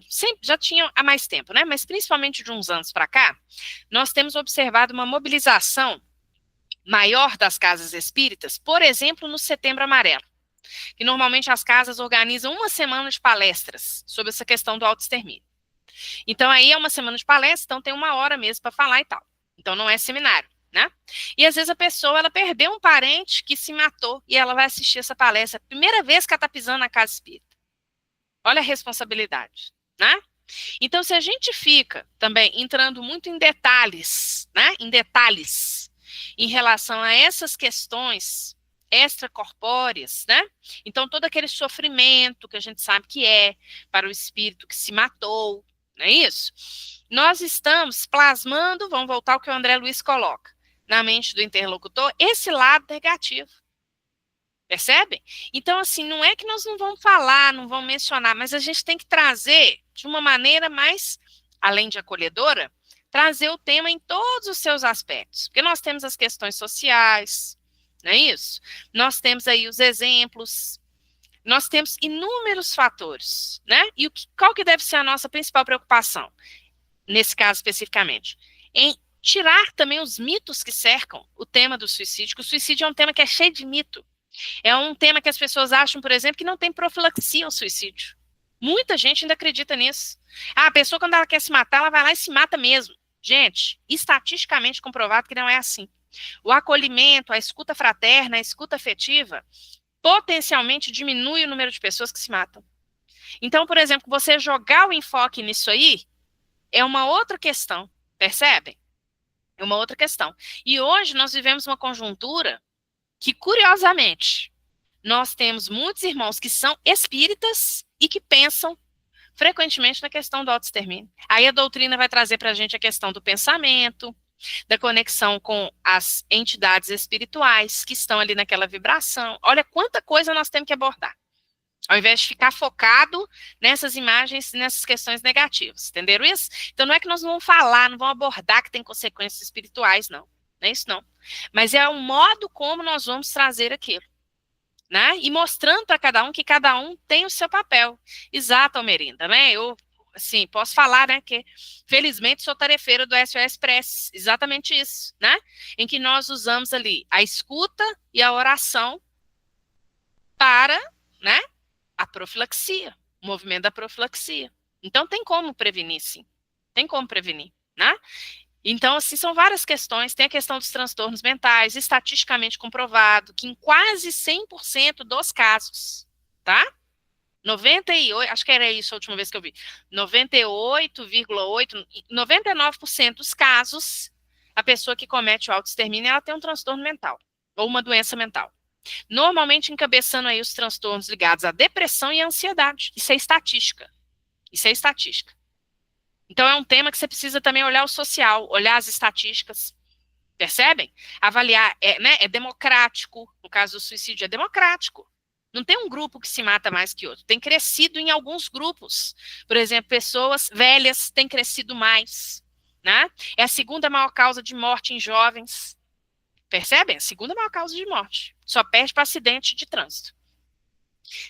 sempre, já tinha há mais tempo, né? Mas principalmente de uns anos para cá, nós temos observado uma mobilização maior das casas espíritas, por exemplo, no Setembro Amarelo, que normalmente as casas organizam uma semana de palestras sobre essa questão do autoextermínio. Então aí é uma semana de palestra, então tem uma hora mesmo para falar e tal. Então não é seminário. Né? E às vezes a pessoa ela perdeu um parente que se matou e ela vai assistir essa palestra, primeira vez que ela está pisando na casa espírita. Olha a responsabilidade, né? Então, se a gente fica também entrando muito em detalhes, né? Em relação a essas questões extracorpóreas, né? Então, todo aquele sofrimento que a gente sabe que é para o espírito que se matou, não é isso? Nós estamos plasmando, vamos voltar ao que o André Luiz coloca, na mente do interlocutor, esse lado negativo. Percebem? Então, assim, não é que nós não vamos falar, não vamos mencionar, mas a gente tem que trazer de uma maneira mais, além de acolhedora, trazer o tema em todos os seus aspectos. Porque nós temos as questões sociais, não é isso? Nós temos aí os exemplos, nós temos inúmeros fatores, né? E qual que deve ser a nossa principal preocupação, nesse caso especificamente? Em tirar também os mitos que cercam o tema do suicídio, que o suicídio é um tema que é cheio de mito. É um tema que as pessoas acham, por exemplo, que não tem profilaxia ao suicídio. Muita gente ainda acredita nisso. A pessoa, quando ela quer se matar, ela vai lá e se mata mesmo. Gente, estatisticamente comprovado que não é assim. O acolhimento, a escuta fraterna, a escuta afetiva, potencialmente diminui o número de pessoas que se matam. Então, por exemplo, você jogar o enfoque nisso aí é uma outra questão, percebem? É uma outra questão. E hoje nós vivemos uma conjuntura que, curiosamente, nós temos muitos irmãos que são espíritas e que pensam frequentemente na questão do autoextermínio. Aí a doutrina vai trazer para a gente a questão do pensamento, da conexão com as entidades espirituais que estão ali naquela vibração. Olha quanta coisa nós temos que abordar, ao invés de ficar focado nessas imagens, nessas questões negativas. Entenderam isso? Então não é que nós não vamos falar, não vamos abordar que tem consequências espirituais, não. Não é isso, não. Mas é o modo como nós vamos trazer aquilo. Né? E mostrando para cada um que cada um tem o seu papel. Exato, Almerinda, né? Eu, assim, posso falar, né, que felizmente sou tarefeira do SOS Press, exatamente isso, né? Em que nós usamos ali a escuta e a oração para, né, a profilaxia, o movimento da profilaxia. Então tem como prevenir, sim. Tem como prevenir, né? Então, assim, são várias questões. Tem a questão dos transtornos mentais, estatisticamente comprovado, que em quase 100% dos casos, tá? 98, acho que era isso a última vez que eu vi, 98,8, 99% dos casos, a pessoa que comete o autoextermínio, ela tem um transtorno mental, ou uma doença mental. Normalmente encabeçando aí os transtornos ligados à depressão e à ansiedade. Isso é estatística. Isso é estatística. Então é um tema que você precisa também olhar o social, olhar as estatísticas, percebem? Avaliar, é democrático, no caso do suicídio é democrático. Não tem um grupo que se mata mais que outro, tem crescido em alguns grupos. Por exemplo, pessoas velhas têm crescido mais, né? É a segunda maior causa de morte em jovens, percebem? A segunda maior causa de morte, só perde para acidente de trânsito.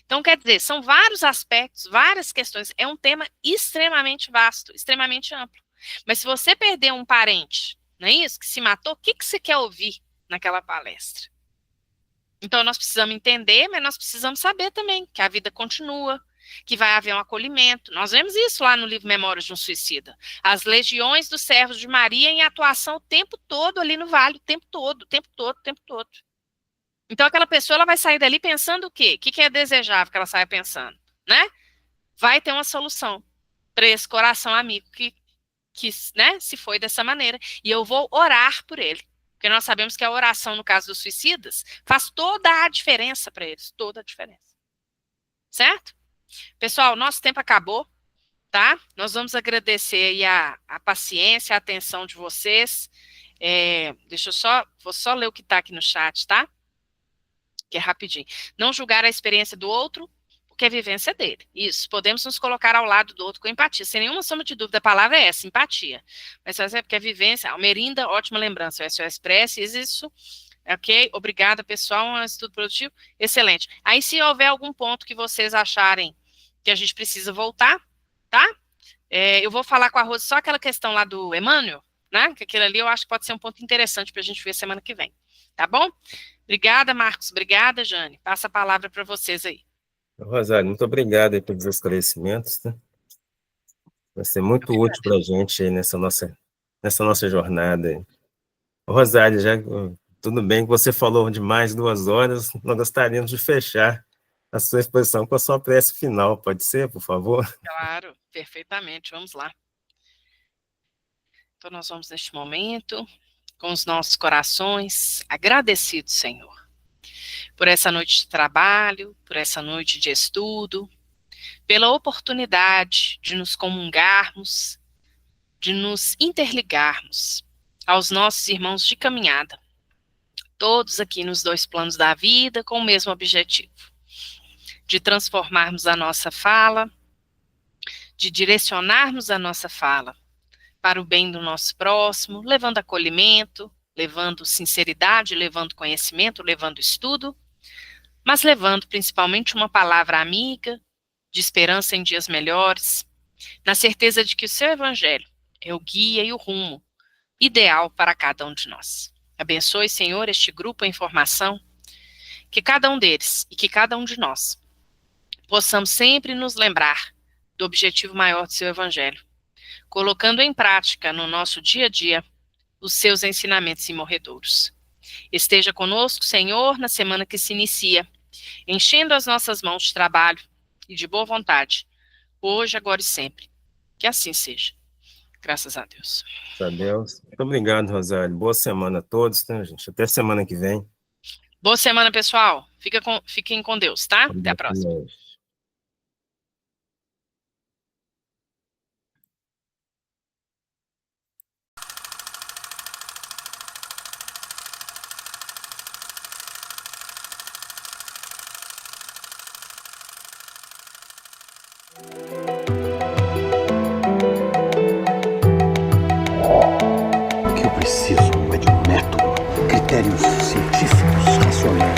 Então, quer dizer, são vários aspectos, várias questões. É um tema extremamente vasto, extremamente amplo. Mas se você perder um parente, não é isso? Que se matou, o que você quer ouvir naquela palestra? Então, nós precisamos entender, mas nós precisamos saber também que a vida continua, que vai haver um acolhimento. Nós vemos isso lá no livro Memórias de um Suicida. As legiões dos servos de Maria em atuação o tempo todo ali no vale, o tempo todo, o tempo todo, o tempo todo. Então, aquela pessoa ela vai sair dali pensando o quê? O que é desejável que ela saia pensando? Né? Vai ter uma solução para esse coração amigo que né, se foi dessa maneira. E eu vou orar por ele. Porque nós sabemos que a oração, no caso dos suicidas, faz toda a diferença para eles. Toda a diferença. Certo? Pessoal, nosso tempo acabou. Tá? Nós vamos agradecer aí a paciência, a atenção de vocês. Vou só ler o que está aqui no chat, tá? Que é rapidinho. Não julgar a experiência do outro, porque a vivência é dele. Isso, podemos nos colocar ao lado do outro com empatia. Sem nenhuma sombra de dúvida, a palavra é essa, empatia. Mas é porque a vivência, Almerinda, ótima lembrança, o SOS Press, isso, ok? Obrigada, pessoal, um estudo produtivo, excelente. Aí, se houver algum ponto que vocês acharem que a gente precisa voltar, tá? Eu vou falar com a Rose só aquela questão lá do Emmanuel, né? Que aquilo ali eu acho que pode ser um ponto interessante para a gente ver semana que vem, tá bom? Obrigada, Marcos. Obrigada, Jane. Passa a palavra para vocês aí. Rosário, muito obrigado aí pelos esclarecimentos. Né? Vai ser muito útil para a gente aí nessa nossa jornada. Rosário, tudo bem que você falou de mais 2 horas, nós gostaríamos de fechar a sua exposição com a sua prece final. Pode ser, por favor? Claro, perfeitamente. Vamos lá. Então, nós vamos neste momento, com os nossos corações agradecidos, Senhor, por essa noite de trabalho, por essa noite de estudo, pela oportunidade de nos comungarmos, de nos interligarmos aos nossos irmãos de caminhada, todos aqui nos 2 planos da vida, com o mesmo objetivo, de transformarmos a nossa fala, de direcionarmos a nossa fala para o bem do nosso próximo, levando acolhimento, levando sinceridade, levando conhecimento, levando estudo, mas levando principalmente uma palavra amiga, de esperança em dias melhores, na certeza de que o seu evangelho é o guia e o rumo ideal para cada um de nós. Abençoe, Senhor, este grupo em formação, que cada um deles e que cada um de nós possamos sempre nos lembrar do objetivo maior do seu evangelho, colocando em prática no nosso dia a dia os seus ensinamentos imorredouros. Esteja conosco, Senhor, na semana que se inicia, enchendo as nossas mãos de trabalho e de boa vontade, hoje, agora e sempre. Que assim seja. Graças a Deus. Graças a Deus. Muito obrigado, Rosário. Boa semana a todos, né, gente? Até semana que vem. Boa semana, pessoal. Fiquem com Deus, tá? Até a próxima. O que eu preciso é de um método, critérios científicos, racionais.